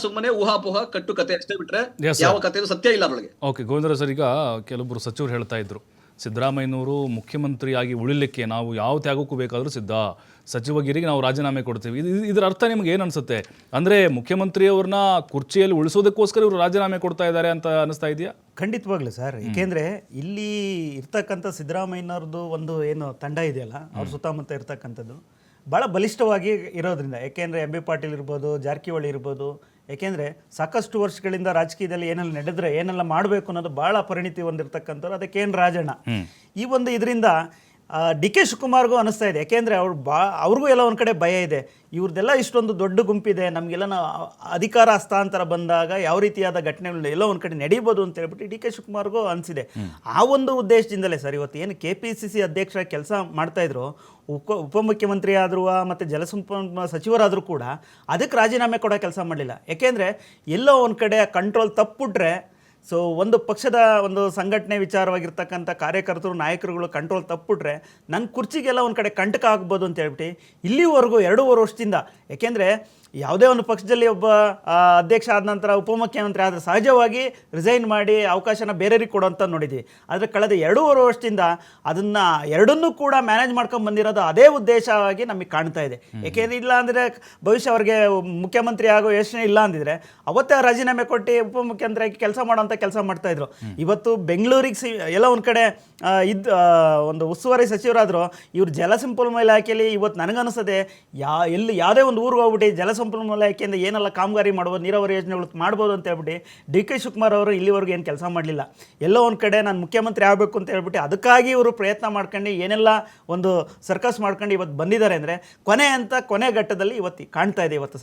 ಸುಮ್ಮನೆ ಊಹಾಪೋಹ, ಕಟ್ಟು ಕತೆ ಅಷ್ಟೇ ಬಿಟ್ರೆ ಯಾವ ಕಥೆಯೂ ಸತ್ಯ ಇಲ್ಲ ಅದರೊಳಗೆ. ಓಕೆ ಗೋವಿಂದರಾವ್ ಸರ್, ಈಗ ಕೆಲವೊಬ್ಬರು ಸಚಿವರು ಹೇಳ್ತಾ ಇದ್ರು, ಸಿದ್ದರಾಮಯ್ಯನವರು ಮುಖ್ಯಮಂತ್ರಿಯಾಗಿ ಉಳಿಲಿಕ್ಕೆ ನಾವು ಯಾವ ತ್ಯಾಗಕ್ಕೂ ಬೇಕಾದರೂ ಸಿದ್ಧ, ಸಚಿವಗಿರಿಗೆ ನಾವು ರಾಜೀನಾಮೆ ಕೊಡ್ತೀವಿ. ಇದರ ಅರ್ಥ ನಿಮ್ಗೆ ಏನು ಅನಿಸುತ್ತೆ? ಅಂದರೆ ಮುಖ್ಯಮಂತ್ರಿಯವ್ರನ್ನ ಕುರ್ಚಿಯಲ್ಲಿ ಉಳಿಸೋದಕ್ಕೋಸ್ಕರ ಇವರು ರಾಜೀನಾಮೆ ಕೊಡ್ತಾ ಇದ್ದಾರೆ ಅಂತ ಅನಿಸ್ತಾ ಇದೆಯಾ? ಖಂಡಿತವಾಗ್ಲೂ ಸರ್. ಏಕೆಂದರೆ ಇಲ್ಲಿ ಇರ್ತಕ್ಕಂಥ ಸಿದ್ದರಾಮಯ್ಯನವ್ರದ್ದು ಒಂದು ಏನು ತಂಡ ಇದೆಯಲ್ಲ, ಅವ್ರ ಸುತ್ತಮುತ್ತ ಇರ್ತಕ್ಕಂಥದ್ದು ಭಾಳ ಬಲಿಷ್ಠವಾಗಿ ಇರೋದ್ರಿಂದ, ಯಾಕೆಂದರೆ ಎಂ ಬಿ ಪಾಟೀಲ್ ಇರ್ಬೋದು, ಜಾರಕಿಹೊಳಿ ಇರ್ಬೋದು, ಯಾಕೆಂದರೆ ಸಾಕಷ್ಟು ವರ್ಷಗಳಿಂದ ರಾಜಕೀಯದಲ್ಲಿ ಏನೆಲ್ಲ ನಡೆದ್ರೆ ಏನೆಲ್ಲ ಮಾಡಬೇಕು ಅನ್ನೋದು ಭಾಳ ಪರಿಣಿತಿ ಹೊಂದಿರತಕ್ಕಂಥವ್ರು. ಅದಕ್ಕೇನು ರಾಜಣ್ಣ ಈ ಒಂದು ಇದರಿಂದ ಡಿ ಕೆ ಶಿವಕುಮಾರ್ಗೂ ಅನಿಸ್ತಾ ಇದೆ. ಯಾಕೆಂದರೆ ಅವ್ರಿಗೂ ಎಲ್ಲ ಒಂದು ಕಡೆ ಭಯ ಇದೆ, ಇವ್ರದ್ದೆಲ್ಲ ಇಷ್ಟೊಂದು ದೊಡ್ಡ ಗುಂಪಿದೆ, ನಮಗೆಲ್ಲ ಅಧಿಕಾರ ಹಸ್ತಾಂತರ ಬಂದಾಗ ಯಾವ ರೀತಿಯಾದ ಘಟನೆಗಳು ಎಲ್ಲ ಒಂದು ಕಡೆ ನಡೀಬೋದು ಅಂತ ಹೇಳ್ಬಿಟ್ಟು ಡಿ ಕೆ ಶಿವಕುಮಾರ್ಗೂ ಅನಿಸಿದೆ. ಆ ಒಂದು ಉದ್ದೇಶದಿಂದಲೇ ಸರ್ ಇವತ್ತು ಏನು KPCC ಅಧ್ಯಕ್ಷರಾಗಿ ಕೆಲಸ ಮಾಡ್ತಾಯಿದ್ರು, ಉಪಮುಖ್ಯಮಂತ್ರಿ ಆದರೂ ಮತ್ತು ಜಲಸಂಪನ್ಮೂಲ ಸಚಿವರಾದರೂ ಕೂಡ ಅದಕ್ಕೆ ರಾಜೀನಾಮೆ ಕೊಡೋ ಕೆಲಸ ಮಾಡಲಿಲ್ಲ. ಯಾಕೆಂದರೆ ಎಲ್ಲೋ ಒಂದು ಕಡೆ ಕಂಟ್ರೋಲ್ ತಪ್ಪಿಬಿಟ್ರೆ, ಸೊ ಒಂದು ಪಕ್ಷದ ಒಂದು ಸಂಘಟನೆ ವಿಚಾರವಾಗಿರ್ತಕ್ಕಂಥ ಕಾರ್ಯಕರ್ತರು ನಾಯಕರುಗಳು ಕಂಟ್ರೋಲ್ ತಪ್ಪಿಬಿಟ್ರೆ ನನ್ನ ಕುರ್ಚಿಗೆಲ್ಲ ಒಂದು ಕಡೆ ಕಂಟಕ ಆಗ್ಬೋದು ಅಂತ ಹೇಳ್ಬಿಟ್ಟು ಇಲ್ಲಿವರೆಗೂ 2.5 ವರ್ಷದಿಂದ, ಯಾಕೆಂದರೆ ಯಾವುದೇ ಒಂದು ಪಕ್ಷದಲ್ಲಿ ಒಬ್ಬ ಅಧ್ಯಕ್ಷ ಆದ ನಂತರ ಉಪಮುಖ್ಯಮಂತ್ರಿ ಆದರೆ ಸಹಜವಾಗಿ ರಿಸೈನ್ ಮಾಡಿ ಅವಕಾಶನ ಬೇರೆಯವ್ರಿಗೆ ಕೊಡೋಂಥ ನೋಡಿದ್ವಿ. ಆದರೆ ಕಳೆದ 2.5 ವರ್ಷದಿಂದ ಅದನ್ನು ಎರಡನ್ನೂ ಕೂಡ ಮ್ಯಾನೇಜ್ ಮಾಡ್ಕೊಂಡು ಬಂದಿರೋದು ಅದೇ ಉದ್ದೇಶವಾಗಿ ನಮಗೆ ಕಾಣ್ತಾ ಇದೆ. ಏಕೆಂದರೆ ಇಲ್ಲ ಅಂದರೆ ಭವಿಷ್ಯ ಅವ್ರಿಗೆ ಮುಖ್ಯಮಂತ್ರಿ ಆಗೋ ಯೋಚನೆ ಇಲ್ಲ ಅಂದಿದ್ರೆ ಅವತ್ತೇ ರಾಜೀನಾಮೆ ಕೊಟ್ಟು ಉಪಮುಖ್ಯಮಂತ್ರಿಯಾಗಿ ಕೆಲಸ ಮಾಡೋಂಥ ಕೆಲಸ ಮಾಡ್ತಾಯಿದ್ರು. ಇವತ್ತು ಬೆಂಗಳೂರಿಗೆ ಎಲ್ಲ ಒಂದು ಕಡೆ ಒಂದು ಉಸ್ತುವಾರಿ ಸಚಿವರಾದರು, ಇವರು ಜಲಸಂಪನ್ಮೂಲ ಇಲಾಖೆಯಲ್ಲಿ ಇವತ್ತು ನನಗನ್ನಿಸದೆ ಯಾವುದೇ ಒಂದು ಊರಿಗೆ ಹೋಗ್ಬಿಟ್ಟು ಜಲಸಂಪನ್ಮೂಲ ಇಲಾಖೆಯಿಂದ ಏನೆಲ್ಲ ಕಾಮಗಾರಿ ಮಾಡ್ಬೋದು, ನೀರಾವರಿ ಯೋಜನೆಗಳು ಮಾಡ್ಬೋದು ಅಂತ ಹೇಳ್ಬಿಟ್ಟು ಡಿ ಕೆ ಶಿವಕುಮಾರ್ ಅವರು ಇಲ್ಲಿವರೆಗೂ ಏನು ಕೆಲಸ ಮಾಡಲಿಲ್ಲ. ಎಲ್ಲೋ ಒಂದು ಕಡೆ ನಾನು ಮುಖ್ಯಮಂತ್ರಿ ಆಗಬೇಕು ಅಂತ ಹೇಳ್ಬಿಟ್ಟು ಅದಕ್ಕಾಗಿ ಇವರು ಪ್ರಯತ್ನ ಮಾಡ್ಕೊಂಡು ಏನೆಲ್ಲ ಒಂದು ಸರ್ಕಸ್ ಮಾಡ್ಕೊಂಡು ಇವತ್ತು ಬಂದಿದ್ದಾರೆ ಅಂದರೆ ಕೊನೆ ಘಟ್ಟದಲ್ಲಿ ಇವತ್ತು ಕಾಣ್ತಾ ಇದೆ. ಇವತ್ತು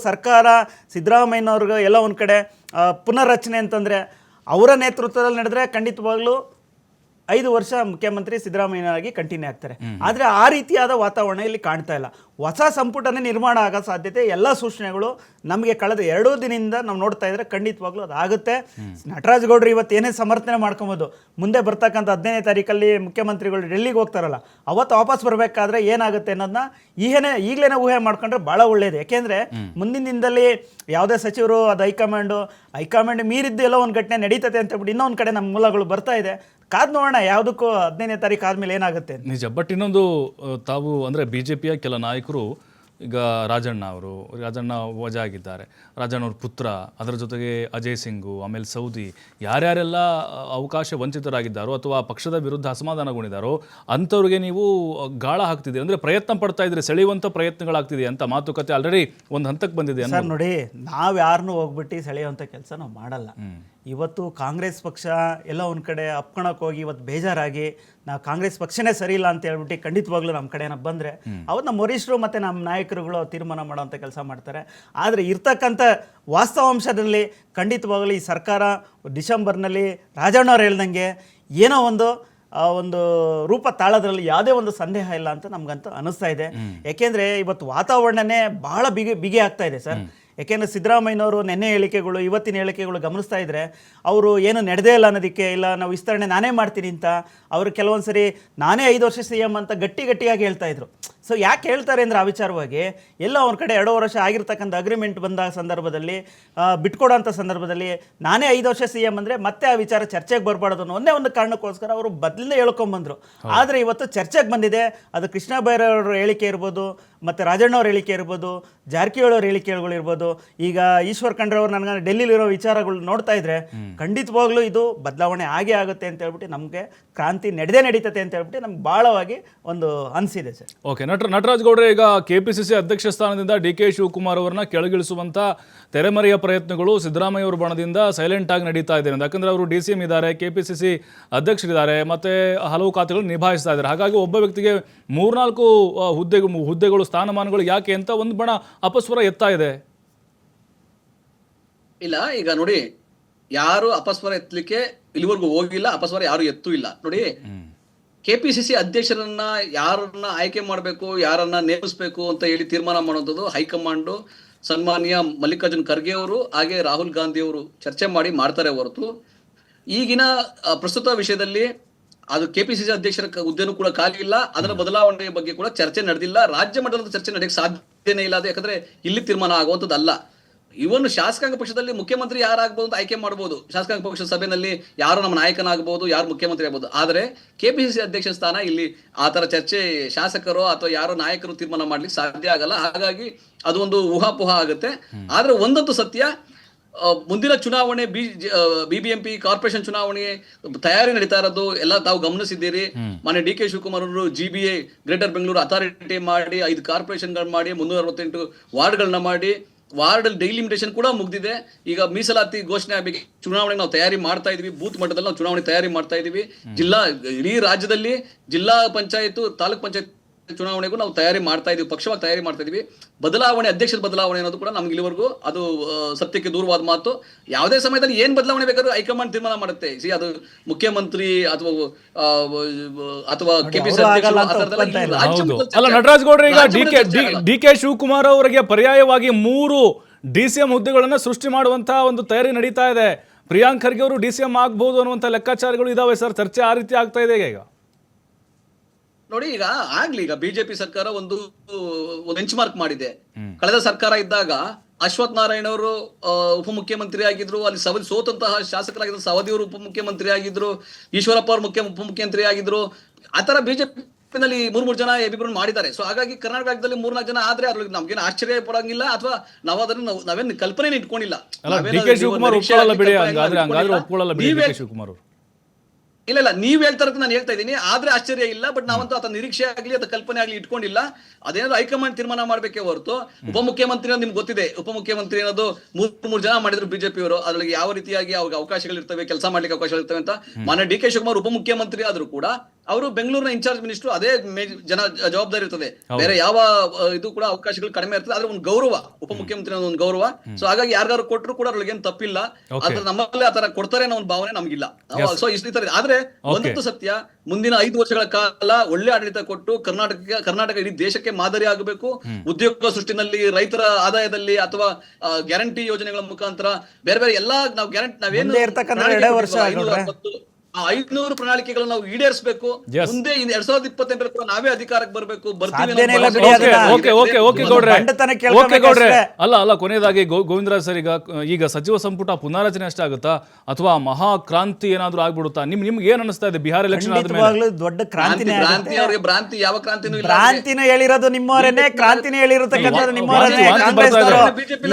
ಸರ್ಕಾರ ಸಿದ್ದರಾಮಯ್ಯನವ್ರಿಗೆ ಎಲ್ಲ ಒಂದು ಕಡೆ ಪುನರ್ರಚನೆ ಅಂತಂದರೆ ಅವರ ನೇತೃತ್ವದಲ್ಲಿ ನಡೆದರೆ ಖಂಡಿತವಾಗ್ಲೂ 5 ವರ್ಷ ಮುಖ್ಯಮಂತ್ರಿ ಸಿದ್ದರಾಮಯ್ಯನಾಗಿ ಕಂಟಿನ್ಯೂ ಆಗ್ತಾರೆ. ಆದರೆ ಆ ರೀತಿಯಾದ ವಾತಾವರಣ ಇಲ್ಲಿ ಕಾಣ್ತಾ ಇಲ್ಲ. ಹೊಸ ಸಂಪುಟನೇ ನಿರ್ಮಾಣ ಆಗೋ ಸಾಧ್ಯತೆ ಎಲ್ಲ ಸೂಚನೆಗಳು ನಮಗೆ ಕಳೆದ 2 ದಿನದಿಂದ ನಾವು ನೋಡ್ತಾ ಇದ್ರೆ ಖಂಡಿತವಾಗ್ಲೂ ಅದಾಗುತ್ತೆ. ನಟರಾಜ್ ಗೌಡ್ರು ಇವತ್ತು ಏನೇ ಸಮರ್ಥನೆ ಮಾಡ್ಕೊಬೋದು, ಮುಂದೆ ಬರ್ತಕ್ಕಂಥ 15ನೇ ತಾರೀಕಲ್ಲಿ ಮುಖ್ಯಮಂತ್ರಿಗಳು ಡೆಲ್ಲಿಗೆ ಹೋಗ್ತಾರಲ್ಲ, ಅವತ್ತು ವಾಪಸ್ ಬರಬೇಕಾದ್ರೆ ಏನಾಗುತ್ತೆ ಅನ್ನೋದನ್ನ ಈಗಲೇ ಊಹೆ ಮಾಡ್ಕೊಂಡ್ರೆ ಭಾಳ ಒಳ್ಳೆಯದು. ಯಾಕೆಂದರೆ ಮುಂದಿನ ದಿನದಲ್ಲಿ ಯಾವುದೇ ಸಚಿವರು ಅದು ಹೈಕಮಾಂಡ್ ಮೀರಿದ್ದು ಎಲ್ಲೋ ಒಂದು ಘಟನೆ ನಡೀತದೆ ಅಂತ ಹೇಳ್ಬಿಟ್ಟು ಇನ್ನೊಂದು ಕಡೆ ನಮ್ಮ ಮೂಲಗಳು ಬರ್ತಾ ಇದೆ. ಕಾದ್ ನೋಡೋಣ ಯಾವುದಕ್ಕೂ 15ನೇ ತಾರೀಕು ಆದಮೇಲೆ ಏನಾಗುತ್ತೆ ನಿಜ. ಬಟ್ ಇನ್ನೊಂದು ತಾವು ಅಂದರೆ BJPಯ ಕೆಲ ನಾಯಕರು ಈಗ ರಾಜಣ್ಣ ವಜಾ ಆಗಿದ್ದಾರೆ, ರಾಜಣ್ಣ ಅವ್ರ ಪುತ್ರ, ಅದರ ಜೊತೆಗೆ ಅಜಯ್ ಸಿಂಗು, ಆಮೇಲೆ ಸೌದಿ, ಯಾರ್ಯಾರೆಲ್ಲ ಅವಕಾಶ ವಂಚಿತರಾಗಿದ್ದಾರೋ ಅಥವಾ ಪಕ್ಷದ ವಿರುದ್ಧ ಅಸಮಾಧಾನಗೊಂಡಿದ್ದಾರೋ ಅಂಥವ್ರಿಗೆ ನೀವು ಗಾಳ ಹಾಕ್ತಿದ್ದೀರಿ, ಅಂದರೆ ಪ್ರಯತ್ನ ಪಡ್ತಾ ಇದ್ದೀರಿ, ಸೆಳೆಯುವಂಥ ಪ್ರಯತ್ನಗಳಾಗ್ತಿದೆ ಅಂತ ಮಾತುಕತೆ ಆಲ್ರೆಡಿ ಒಂದು ಹಂತಕ್ಕೆ ಬಂದಿದೆ. ಸರ್ ನೋಡಿ, ನಾವು ಯಾರನ್ನೂ ಹೋಗ್ಬಿಟ್ಟು ಸೆಳೆಯುವಂಥ ಕೆಲಸ ನಾವು ಮಾಡಲ್ಲ. ಇವತ್ತು ಕಾಂಗ್ರೆಸ್ ಪಕ್ಷ ಎಲ್ಲ ಒಂದು ಕಡೆ ಅಪ್ಕೊಳಕ್ಕೆ ಹೋಗಿ ಇವತ್ತು ಬೇಜಾರಾಗಿ ನಾವು ಕಾಂಗ್ರೆಸ್ ಪಕ್ಷನೇ ಸರಿ ಇಲ್ಲ ಅಂತ ಹೇಳ್ಬಿಟ್ಟು ಖಂಡಿತವಾಗ್ಲೂ ನಮ್ಮ ಕಡೆನ ಬಂದರೆ ಅವತ್ತು ನಮ್ಮ ವರಿಷ್ಠರು ಮತ್ತು ನಮ್ಮ ನಾಯಕರುಗಳು ತೀರ್ಮಾನ ಮಾಡೋವಂಥ ಕೆಲಸ ಮಾಡ್ತಾರೆ. ಆದರೆ ಇರ್ತಕ್ಕಂಥ ವಾಸ್ತವಾಂಶದಲ್ಲಿ ಖಂಡಿತವಾಗಲೂ ಈ ಸರ್ಕಾರ ಡಿಸೆಂಬರ್ನಲ್ಲಿ ರಾಜಣ್ಣವ್ರು ಹೇಳ್ದಂಗೆ ಏನೋ ಒಂದು ರೂಪ ತಾಳೋದ್ರಲ್ಲಿ ಯಾವುದೇ ಒಂದು ಸಂದೇಹ ಇಲ್ಲ ಅಂತ ನಮಗಂತೂ ಅನ್ನಿಸ್ತಾ ಇದೆ. ಯಾಕೆಂದರೆ ಇವತ್ತು ವಾತಾವರಣನೇ ಭಾಳ ಬಿಗಿ ಆಗ್ತಾ ಇದೆ ಸರ್. ಯಾಕೆಂದರೆ ಸಿದ್ದರಾಮಯ್ಯನವರು ನೆನ್ನೆ ಹೇಳಿಕೆಗಳು ಇವತ್ತಿನ ಹೇಳಿಕೆಗಳು ಗಮನಿಸ್ತಾ ಇದ್ದರೆ ಅವರು ಏನು ನಡೆದೇ ಇಲ್ಲ ಅನ್ನೋದಕ್ಕೆ, ಇಲ್ಲ ನಾವು ವಿಸ್ತರಣೆ ನಾನೇ ಮಾಡ್ತೀನಿ ಅಂತ ಅವರು ಕೆಲವೊಂದು ಸರಿ ನಾನೇ 5 ವರ್ಷ CM ಅಂತ ಗಟ್ಟಿಯಾಗಿ ಹೇಳ್ತಾಯಿದ್ರು. ಸೊ ಯಾಕೆ ಹೇಳ್ತಾರೆ ಅಂದರೆ ಆ ವಿಚಾರವಾಗಿ ಎಲ್ಲ ಒಂದು ಕಡೆ 2 ವರ್ಷ ಆಗಿರ್ತಕ್ಕಂಥ ಅಗ್ರಿಮೆಂಟ್ ಬಂದ ಸಂದರ್ಭದಲ್ಲಿ ಬಿಟ್ಕೊಡೋಂಥ ಸಂದರ್ಭದಲ್ಲಿ ನಾನೇ 5 ವರ್ಷ CM ಅಂದರೆ ಮತ್ತೆ ಆ ವಿಚಾರ ಚರ್ಚೆಗೆ ಬರಬಾರ್ದು ಅನ್ನೋ ಒಂದೇ ಒಂದು ಕಾರಣಕ್ಕೋಸ್ಕರ ಅವರು ಬದಲಿಂದ ಹೇಳ್ಕೊಂಬಂದರು. ಆದರೆ ಇವತ್ತು ಚರ್ಚೆಗೆ ಬಂದಿದೆ. ಅದು ಕೃಷ್ಣ ಬೈರೇಗೌಡರ ಹೇಳಿಕೆ ಇರ್ಬೋದು, ಮತ್ತು ರಾಜಣ್ಣವ್ರ ಹೇಳಿಕೆ ಇರ್ಬೋದು, ಜಾರಕಿಹೊಳಿ ಅವ್ರ ಹೇಳಿಕೆಗಳು ಇರ್ಬೋದು, ಈಗ ಈಶ್ವರ್ ಖಂಡ್ರೆ ಅವರು ನನಗೆ ಡೆಲ್ಲಿಲಿರೋ ವಿಚಾರಗಳು ನೋಡ್ತಾ ಇದ್ರೆ ಖಂಡಿತವಾಗ್ಲೂ ಇದು ಬದಲಾವಣೆ ಆಗೇ ಆಗುತ್ತೆ ಅಂತ ಹೇಳ್ಬಿಟ್ಟು ನಮಗೆ ಕ್ರಾಂತಿ ನಡೀತತೆ ಅಂತ ಹೇಳ್ಬಿಟ್ಟು ನಮ್ಗೆ ಭಾಳವಾಗಿ ಒಂದು ಅನಿಸಿದೆ ಸರ್. ಓಕೆ, ನಟರಾಜ್ ಗೌಡ್ರೆ, ಈಗ KPCC ಅಧ್ಯಕ್ಷ ಸ್ಥಾನದಿಂದ DK ಶಿವಕುಮಾರ್ ಅವರನ್ನ ಕೆಳಗಿಳಿಸುವಂಥ ತೆರೆಮರೆಯ ಪ್ರಯತ್ನಗಳು ಸಿದ್ದರಾಮಯ್ಯ ಅವರ ಬಣದಿಂದ ಸೈಲೆಂಟ್ ಆಗಿ ನಡೀತಾ ಇದೆ. ಯಾಕಂದರೆ ಅವರು DCM ಇದ್ದಾರೆ, KPCC ಅಧ್ಯಕ್ಷರಿದ್ದಾರೆ, ಮತ್ತು ಹಲವು ಖಾತೆಗಳು ನಿಭಾಯಿಸ್ತಾ ಇದ್ದಾರೆ. ಹಾಗಾಗಿ ಒಬ್ಬ ವ್ಯಕ್ತಿಗೆ 3-4 ಹುದ್ದೆಗಳು ಸ್ಥಾನಮಾನಗಳು ಯಾಕೆ ಅಂತ ಒಂದು ಬಣ ಅಪಸ್ವರ ಎತ್ತಾ ಇದೆ. ಇಲ್ಲ, ಈಗ ನೋಡಿ, ಯಾರು ಅಪಸ್ವರ ಎತ್ತಲಿಕ್ಕೆ ಇಲ್ಲಿವರೆಗೂ ಹೋಗಿಲ್ಲ, ಅಪಸ್ವರ ಯಾರು ಎತ್ತೂ ಇಲ್ಲ. ನೋಡಿ, KPCC ಅಧ್ಯಕ್ಷರನ್ನ ಯಾರನ್ನ ಆಯ್ಕೆ ಮಾಡಬೇಕು, ಯಾರನ್ನ ನೇಮಿಸಬೇಕು ಅಂತ ಹೇಳಿ ತೀರ್ಮಾನ ಮಾಡೋದು ಹೈಕಮಾಂಡು ಸನ್ಮಾನ್ಯ ಮಲ್ಲಿಕಾರ್ಜುನ್ ಖರ್ಗೆ ಅವರು ಹಾಗೆ ರಾಹುಲ್ ಗಾಂಧಿ ಅವರು ಚರ್ಚೆ ಮಾಡ್ತಾರೆ ಹೊರತು ಈಗಿನ ಪ್ರಸ್ತುತ ವಿಷಯದಲ್ಲಿ ಅದು KPCC ಅಧ್ಯಕ್ಷರ ಹುದ್ದೆನೂ ಕೂಡ ಖಾಲಿ ಇಲ್ಲ. ಅದರ ಬದಲಾವಣೆ ಬಗ್ಗೆ ಕೂಡ ಚರ್ಚೆ ನಡೆದಿಲ್ಲ. ರಾಜ್ಯ ಮಟ್ಟದ ಚರ್ಚೆ ನಡೆಯಕ್ಕೆ ಸಾಧ್ಯನೇ ಇಲ್ಲ. ಅದು ಯಾಕಂದ್ರೆ ಇಲ್ಲಿ ತೀರ್ಮಾನ ಆಗುವಂಥದ್ದಲ್ಲ. ಇವನು ಶಾಸಕಾಂಗ ಪಕ್ಷದಲ್ಲಿ ಮುಖ್ಯಮಂತ್ರಿ ಯಾರಾಗಬಹುದು ಅಂತ ಆಯ್ಕೆ ಮಾಡಬಹುದು. ಶಾಸಕಾಂಗ ಪಕ್ಷದ ಸಭೆಯಲ್ಲಿ ಯಾರು ನಮ್ಮ ನಾಯಕನಾಗಬಹುದು, ಯಾರು ಮುಖ್ಯಮಂತ್ರಿ ಆಗಬಹುದು. ಆದರೆ KPCC ಅಧ್ಯಕ್ಷ ಸ್ಥಾನ ಇಲ್ಲಿ ಆ ತರ ಚರ್ಚೆ ಶಾಸಕರು ಅಥವಾ ಯಾರೋ ನಾಯಕರು ತೀರ್ಮಾನ ಮಾಡ್ಲಿಕ್ಕೆ ಸಾಧ್ಯ ಆಗಲ್ಲ. ಹಾಗಾಗಿ ಅದು ಒಂದು ಊಹಾಪೋಹ ಆಗುತ್ತೆ. ಆದ್ರೆ ಒಂದಂತೂ ಸತ್ಯ, ಮುಂದಿನ ಚುನಾವಣೆ BBMP ಕಾರ್ಪೊರೇಷನ್ ಚುನಾವಣೆ ತಯಾರಿ ನಡೀತಾ ಇರೋದು ಎಲ್ಲ ತಾವು ಗಮನಿಸಿದ್ದೀರಿ. ಮಾನ್ಯ DK ಶಿವಕುಮಾರ್ ಅವರು GBA ಗ್ರೇಟರ್ ಬೆಂಗಳೂರು ಅಥಾರಿಟಿ ಮಾಡಿ 5 ಕಾರ್ಪೊರೇಷನ್ಗಳು ಮಾಡಿ 368 ವಾರ್ಡ್ಗಳನ್ನ ಮಾಡಿ ವಾರ್ಡ್ ಡಿಲಿಮಿಟೇಷನ್ ಕೂಡ ಮುಗ್ದಿದೆ. ಈಗ ಮೀಸಲಾತಿ ಘೋಷಣೆ ಆಗಬೇಕು, ಚುನಾವಣೆ ನಾವು ತಯಾರಿ ಮಾಡ್ತಾ ಇದೀವಿ, ಬೂತ್ ಮಟ್ಟದಲ್ಲಿ ನಾವು ಚುನಾವಣೆ ತಯಾರಿ ಮಾಡ್ತಾ ಇದೀವಿ. ಇಡೀ ರಾಜ್ಯದಲ್ಲಿ ಜಿಲ್ಲಾ ಪಂಚಾಯತ್, ತಾಲೂಕ್ ಪಂಚಾಯತ್ ಚುನಾವಣೆಗೂ ನಾವು ತಯಾರಿ ಮಾಡ್ತಾ ಇದೀವಿ, ಪಕ್ಷವಾಗಿ ತಯಾರಿ ಮಾಡ್ತಾ ಇದೀವಿ. ಬದಲಾವಣೆ, ಅಧ್ಯಕ್ಷರ ಬದಲಾವಣೆ ಅನ್ನೋದು ಕೂಡ ನಮ್ಗೆ ಇಲ್ಲಿವರೆಗೂ ಅದು ಸತ್ಯಕ್ಕೆ ದೂರವಾದ ಮಾತು. ಯಾವುದೇ ಸಮಯದಲ್ಲಿ ಏನ್ ಬದಲಾವಣೆ ಬೇಕಾದ್ರೂ ಹೈಕಮಾಂಡ್ ತೀರ್ಮಾನ ಮಾಡುತ್ತೆ. ಅದು ಮುಖ್ಯಮಂತ್ರಿ ಅಥವಾ ಕೆಪಿಸಿಸಿ ಅಲ್ಲ ನಟರಾಜ್ ಗೌಡ್ರೆ, ಈಗ ಡಿ ಕೆ ಶಿವಕುಮಾರ್ ಅವರಿಗೆ ಪರ್ಯಾಯವಾಗಿ 3 DCM ಹುದ್ದೆಗಳನ್ನ ಸೃಷ್ಟಿ ಮಾಡುವಂತಹ ಒಂದು ತಯಾರಿ ನಡೀತಾ ಇದೆ. ಪ್ರಿಯಾಂಕ್ ಖರ್ಗೆ ಅವರು DCM ಆಗ್ಬಹುದು ಅನ್ನುವಂಥ ಲೆಕ್ಕಾಚಾರಗಳು ಇದಾವೆ ಸರ್. ಚರ್ಚೆ ಆ ರೀತಿ ಆಗ್ತಾ ಇದೆ ಈಗ. ನೋಡಿ, ಈಗ ಬಿಜೆಪಿ ಸರ್ಕಾರ ಒಂದು ಬೆಂಚ್ ಮಾರ್ಕ್ ಮಾಡಿದೆ. ಕಳೆದ ಸರ್ಕಾರ ಇದ್ದಾಗ ಅಶ್ವಥ್ ನಾರಾಯಣ ಅವರು ಉಪಮುಖ್ಯಮಂತ್ರಿ ಆಗಿದ್ರು, ಅಲ್ಲಿ ಸೋತಂತಹ ಶಾಸಕರಾಗಿದ್ರು, ಸವದಿಯವರು ಉಪಮುಖ್ಯಮಂತ್ರಿ ಆಗಿದ್ರು, ಈಶ್ವರಪ್ಪ ಅವರು ಉಪಮುಖ್ಯಮಂತ್ರಿ ಆಗಿದ್ರು. ಆತರ ಬಿಜೆಪಿನಲ್ಲಿ 3 ಜನ ಎಬಿಗಳನ್ನು ಮಾಡಿದ್ದಾರೆ. ಸೊ ಹಾಗಾಗಿ ಕರ್ನಾಟಕ ರಾಜ್ಯದಲ್ಲಿ 3-4 ಜನ ಆದ್ರೆ ಅದ್ರಲ್ಲಿ ನಮ್ಗೇನು ಆಶ್ಚರ್ಯ ಪಡಂಗಿಲ್ಲ, ಅಥವಾ ನಾವೇನು ಕಲ್ಪನೆ ಇಟ್ಕೊಂಡಿಲ್ಲ. ಇಲ್ಲ, ನೀವ್ ಹೇಳ್ತಾರ ನಾನು ಹೇಳ್ತಾ ಇದ್ದೀನಿ, ಆದ್ರೆ ಆಶ್ಚರ್ಯ ಇಲ್ಲ. ಬಟ್ ನಾವಂತೂ ಆತ ನಿರೀಕ್ಷೆ ಆಗ್ಲಿ ಅಥವಾ ಕಲ್ಪನೆ ಆಗ್ಲಿ ಇಟ್ಕೊಂಡಿಲ್ಲ. ಅದೇನಾದ್ರು ಹೈಕಮಾಂಡ್ ತೀರ್ಮಾನ ಮಾಡ್ಬೇಕೇ ಹೊರತು ಉಪಮುಖ್ಯಮಂತ್ರಿ ನಿಮ್ಗೆ ಗೊತ್ತಿದೆ, ಉಪಮುಖ್ಯಮಂತ್ರಿ ಅನ್ನೋದು 3 ಜನ ಮಾಡಿದ್ರು ಬಿಜೆಪಿಯವರು. ಅದ್ರಲ್ಲಿ ಯಾವ ರೀತಿಯಾಗಿ ಅವ್ರಿಗೆ ಅವಕಾಶಗಳಿರ್ತವೆ, ಕೆಲಸ ಮಾಡ್ಲಿಕ್ಕೆ ಅವಕಾಶಗಳಿರ್ತವೆ ಅಂತ. ಮಾನ್ಯ ಡಿ ಕೆ ಶಿವಕುಮಾರ್ ಉಪಮುಖ್ಯಮಂತ್ರಿ ಆದ್ರೂ ಕೂಡ ಅವರು ಬೆಂಗಳೂರಿನ ಇನ್ಚಾರ್ಜ್ ಮಿನಿಸ್ಟರ್, ಅದೇ ಜವಾಬ್ದಾರಿ ಇರ್ತದೆ. ಬೇರೆ ಯಾವ ಇದು ಕೂಡ ಅವಕಾಶಗಳು ಕಡಿಮೆ ಇರ್ತದೆ. ಆದ್ರೆ ಒಂದು ಗೌರವ, ಉಪಮುಖ್ಯಮಂತ್ರಿ ಅನ್ನೋ ಒಂದು ಗೌರವ. ಸೊ ಹಾಗಾಗಿ ಯಾರು ಕೊಟ್ಟರು ಕೂಡ ಅವ್ರಿಗೆ ಏನು ತಪ್ಪಿಲ್ಲ. ಆದ್ರೆ ನಮ್ಮಲ್ಲಿ ಆತರ ಕೊಡ್ತಾರೆ ಅನ್ನೋ ಒಂದು ಭಾವನೆ ನಮ್ಗಿಲ್ಲ. ಸೊ ಈ ತರ ಆದ್ರೆ ಒಂದು ಸತ್ಯ, ಮುಂದಿನ 5 ವರ್ಷಗಳ ಕಾಲ ಒಳ್ಳೆ ಆಡಳಿತ ಕೊಟ್ಟು ಕರ್ನಾಟಕ ಇಡೀ ದೇಶಕ್ಕೆ ಮಾದರಿ ಆಗಬೇಕು. ಉದ್ಯೋಗ ಸೃಷ್ಟಿನಲ್ಲಿ, ರೈತರ ಆದಾಯದಲ್ಲಿ, ಅಥವಾ ಗ್ಯಾರಂಟಿ ಯೋಜನೆಗಳ ಮುಖಾಂತರ ಬೇರೆ ಎಲ್ಲಾ ನಾವು ಗ್ಯಾರಂಟಿ ನಾವೇನು 500 ಪ್ರಣಾಳಿಕೆಗಳನ್ನು ನಾವು ಈಡೇರಿಸಬೇಕು. ಮುಂದೆ 2028 ಕೂಡ ನಾವೇ ಅಧಿಕಾರಕ್ಕೆ ಬರಬೇಕು. ಅಲ್ಲ ಕೊನೆಯದಾಗಿ ಗೋವಿಂದರಾಜ್ ಸರ್, ಈಗ ಸಚಿವ ಸಂಪುಟ ಪುನಾರಚನೆ ಅಷ್ಟೇ ಆಗುತ್ತಾ ಅಥವಾ ಮಹಾ ಕ್ರಾಂತಿ ಏನಾದ್ರು ಆಗ್ಬಿಡುತ್ತಾ? ನಿಮ್ಗೆ ಏನ್ ಅನಿಸ್ತಾ ಇದೆ? ಬಿಹಾರ ಎಲೆಕ್ಷನ್ ಆದ್ಮೇಲೆ ದೊಡ್ಡ ಕ್ರಾಂತಿನೇ ಭ್ರಾಂತಿ, ಯಾವ ಕ್ರಾಂತಿನೂ ಇಲ್ಲ. ಕ್ರಾಂತಿನ ಹೇಳಿರೋದು ನಿಮ್ಮವರೇನೆ, ಕ್ರಾಂತಿನೇ ಹೇಳಿರತಕ್ಕಂಥದ್ದು ನಿಮ್ಮವರೇನೆ.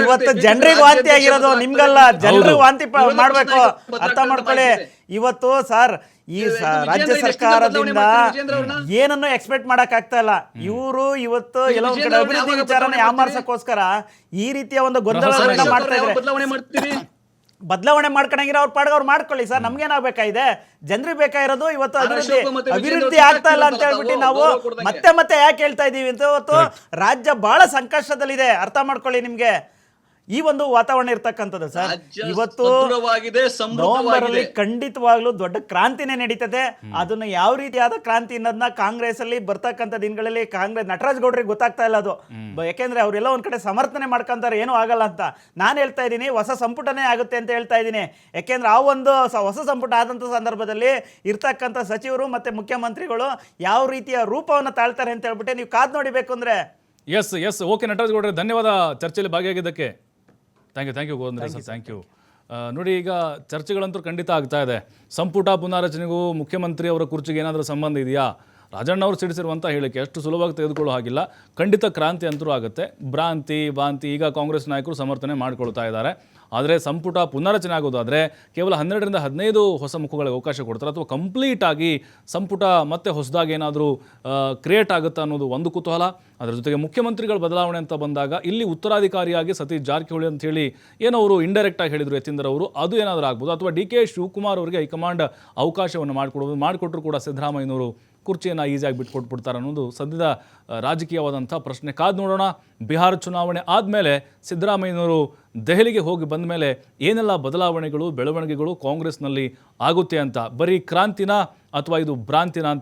ಇವತ್ತು ಜನರಿಗೆ ವಾಂತಿ ಆಗಿರೋದು ನಿಮ್ಗಲ್ಲ, ಜನರಿಗೆ ವಾಂತಿ ಮಾಡ್ಬೇಕು, ಅರ್ಥ ಮಾಡ್ಕೊಳ್ಳಿ. ಇವತ್ತು ಸರ್ ಈ ರಾಜ್ಯ ಸರ್ಕಾರದಿಂದ ಏನನ್ನು ಎಕ್ಸ್ಪೆಕ್ಟ್ ಮಾಡಕ್ ಆಗ್ತಾ ಇಲ್ಲ. ಇವರು ಇವತ್ತು ಎಲ್ಲೋ ಕಡೆ ಅಭಿವೃದ್ಧಿ ವಿಚಾರನ ಯಾಮಾರ್ಸಕ್ಕೋಸ್ಕರ ಈ ರೀತಿಯ ಒಂದು ಗೊಂದಲಗಳನ್ನ ಮಾಡ್ತಾ ಇದ್ದಾರೆ. ಬದಲಾವಣೆ ಮಾಡ್ಕೊಂಡಂಗಿರೋ ಅವ್ರ ಪಾಡ್ಗೆ ಅವ್ರು ಮಾಡ್ಕೊಳ್ಳಿ ಸರ್, ನಮ್ಗೇನಾಗಬೇಕಾಗಿದೆ? ಜನರಿಗೆ ಬೇಕಾಗಿರೋದು ಇವತ್ತು ಅಭಿವೃದ್ಧಿ ಆಗ್ತಾ ಇಲ್ಲ ಅಂತ ಹೇಳ್ಬಿಟ್ಟು ನಾವು ಮತ್ತೆ ಯಾಕೆ ಹೇಳ್ತಾ ಇದೀವಿ ಅಂತ. ಇವತ್ತು ರಾಜ್ಯ ಬಹಳ ಸಂಕಷ್ಟದಲ್ಲಿದೆ, ಅರ್ಥ ಮಾಡ್ಕೊಳ್ಳಿ. ನಿಮ್ಗೆ ಈ ಒಂದು ವಾತಾವರಣ ಇರ್ತಕ್ಕಂಥದ್ದು ಸರ್. ಇವತ್ತು ನವೆಂಬರಲ್ಲಿ ಖಂಡಿತವಾಗ್ಲೂ ದೊಡ್ಡ ಕ್ರಾಂತಿನೇ ನಡೀತದೆ. ಅದನ್ನ ಯಾವ ರೀತಿಯಾದ ಕ್ರಾಂತಿ ಅನ್ನೋದನ್ನ ಕಾಂಗ್ರೆಸ್ ಅಲ್ಲಿ ಬರ್ತಕ್ಕಂಥ ದಿನಗಳಲ್ಲಿ ನಟರಾಜ್ ಗೌಡ್ರಿಗೆ ಗೊತ್ತಾಗ್ತಾ ಇಲ್ಲ ಅದು. ಯಾಕೆಂದ್ರೆ ಅವರೆಲ್ಲ ಒಂದ್ ಕಡೆ ಸಮರ್ಥನೆ ಮಾಡ್ಕೊಂತಾರೆ, ಏನೂ ಆಗಲ್ಲ ಅಂತ. ನಾನು ಹೇಳ್ತಾ ಇದ್ದೀನಿ, ಹೊಸ ಸಂಪುಟನೇ ಆಗುತ್ತೆ ಅಂತ ಹೇಳ್ತಾ ಇದ್ದೀನಿ. ಯಾಕೆಂದ್ರೆ ಆ ಒಂದು ಹೊಸ ಸಂಪುಟ ಆದಂಥ ಸಂದರ್ಭದಲ್ಲಿ ಇರ್ತಕ್ಕಂಥ ಸಚಿವರು ಮತ್ತೆ ಮುಖ್ಯಮಂತ್ರಿಗಳು ಯಾವ ರೀತಿಯ ರೂಪವನ್ನು ತಾಳ್ತಾರೆ ಅಂತ ಹೇಳ್ಬಿಟ್ಟು ನೀವು ಕಾದ್ ನೋಡಿಬೇಕು ಅಂದ್ರೆ. ಎಸ್ ಓಕೆ ನಟರಾಜ್ ಗೌಡ್ರೆ, ಧನ್ಯವಾದ ಚರ್ಚೆಯಲ್ಲಿ ಭಾಗಿಯಾಗಿದ್ದಕ್ಕೆ. Thank you Govindaraj sir, thank you. ನೋಡಿ, ಈಗ ಚರ್ಚೆಗಳಂತೂ ಖಂಡಿತ ಆಗ್ತಾ ಇದೆ. ಸಂಪುಟ ಪುನಾರಚನೆಗೂ ಮುಖ್ಯಮಂತ್ರಿ ಅವರ ಕುರ್ಚಿಗೆ ಏನಾದರೂ ಸಂಬಂಧ ಇದೆಯಾ? ರಾಜಣ್ಣ ಅವರು ಸಿಡಿಸಿರುವಂಥ ಹೇಳಿಕೆ ಅಷ್ಟು ಸುಲಭವಾಗಿ ತೆಗೆದುಕೊಳ್ಳೋ ಹಾಗಿಲ್ಲ. ಖಂಡಿತ ಕ್ರಾಂತಿ ಅಂತರೂ ಆಗುತ್ತೆ. ಬಾಂತಿ ಈಗ ಕಾಂಗ್ರೆಸ್ ನಾಯಕರು ಸಮರ್ಥನೆ ಮಾಡಿಕೊಳ್ತಾ ಇದ್ದಾರೆ. ಆದರೆ ಸಂಪುಟ ಪುನರಚನೆ ಆಗೋದಾದರೆ ಕೇವಲ 12ರಿಂದ 15 ಹೊಸ ಮುಖಗಳಿಗೆ ಅವಕಾಶ ಕೊಡ್ತಾರೆ, ಅಥವಾ ಕಂಪ್ಲೀಟ್ ಆಗಿ ಸಂಪುಟ ಮತ್ತೆ ಹೊಸದಾಗಿ ಏನಾದರೂ ಕ್ರಿಯೇಟ್ ಆಗುತ್ತಾ ಅನ್ನೋದು ಒಂದು ಕುತೂಹಲ. ಅದರ ಜೊತೆಗೆ ಮುಖ್ಯಮಂತ್ರಿಗಳ ಬದಲಾವಣೆ ಅಂತ ಬಂದಾಗ ಇಲ್ಲಿ ಉತ್ತರಾಧಿಕಾರಿಯಾಗಿ ಸತೀಶ್ ಜಾರಕಿಹೊಳಿ ಅಂತ ಹೇಳಿ ಏನೋ ಅವರು ಇಂಡೈರೆಕ್ಟಾಗಿ ಹೇಳಿದರು ಯತೀಂದ್ರ ಅವರು, ಅದು ಏನಾದರೂ ಆಗ್ಬೋದು. ಅಥವಾ ಡಿ ಕೆ ಶಿವಕುಮಾರ್ ಅವರಿಗೆ ಹೈಕಮಾಂಡ್ ಅವಕಾಶವನ್ನು ಮಾಡಿಕೊಟ್ರು ಕೂಡ ಸಿದ್ದರಾಮಯ್ಯನವರು ಕುರ್ಚಿಯನ್ನು ಈಸಿಯಾಗಿ ಬಿಟ್ಕೊಟ್ಬಿಡ್ತಾರೆ ಅನ್ನೋದು ಸದ್ಯದ ರಾಜಕೀಯವಾದಂಥ ಪ್ರಶ್ನೆ. ಕಾದು ನೋಡೋಣ. ಬಿಹಾರ ಚುನಾವಣೆ ಆದಮೇಲೆ ಸಿದ್ದರಾಮಯ್ಯನವರು ದೆಹಲಿಗೆ ಹೋಗಿ ಬಂದ ಮೇಲೆ ಏನೆಲ್ಲ ಬದಲಾವಣೆಗಳು, ಬೆಳವಣಿಗೆಗಳು ಕಾಂಗ್ರೆಸ್ನಲ್ಲಿ ಆಗುತ್ತೆ ಅಂತ. ಬರೀ ಕ್ರಾಂತಿನ ಅಥವಾ ಇದು ಭ್ರಾಂತಿನ ಅಂತ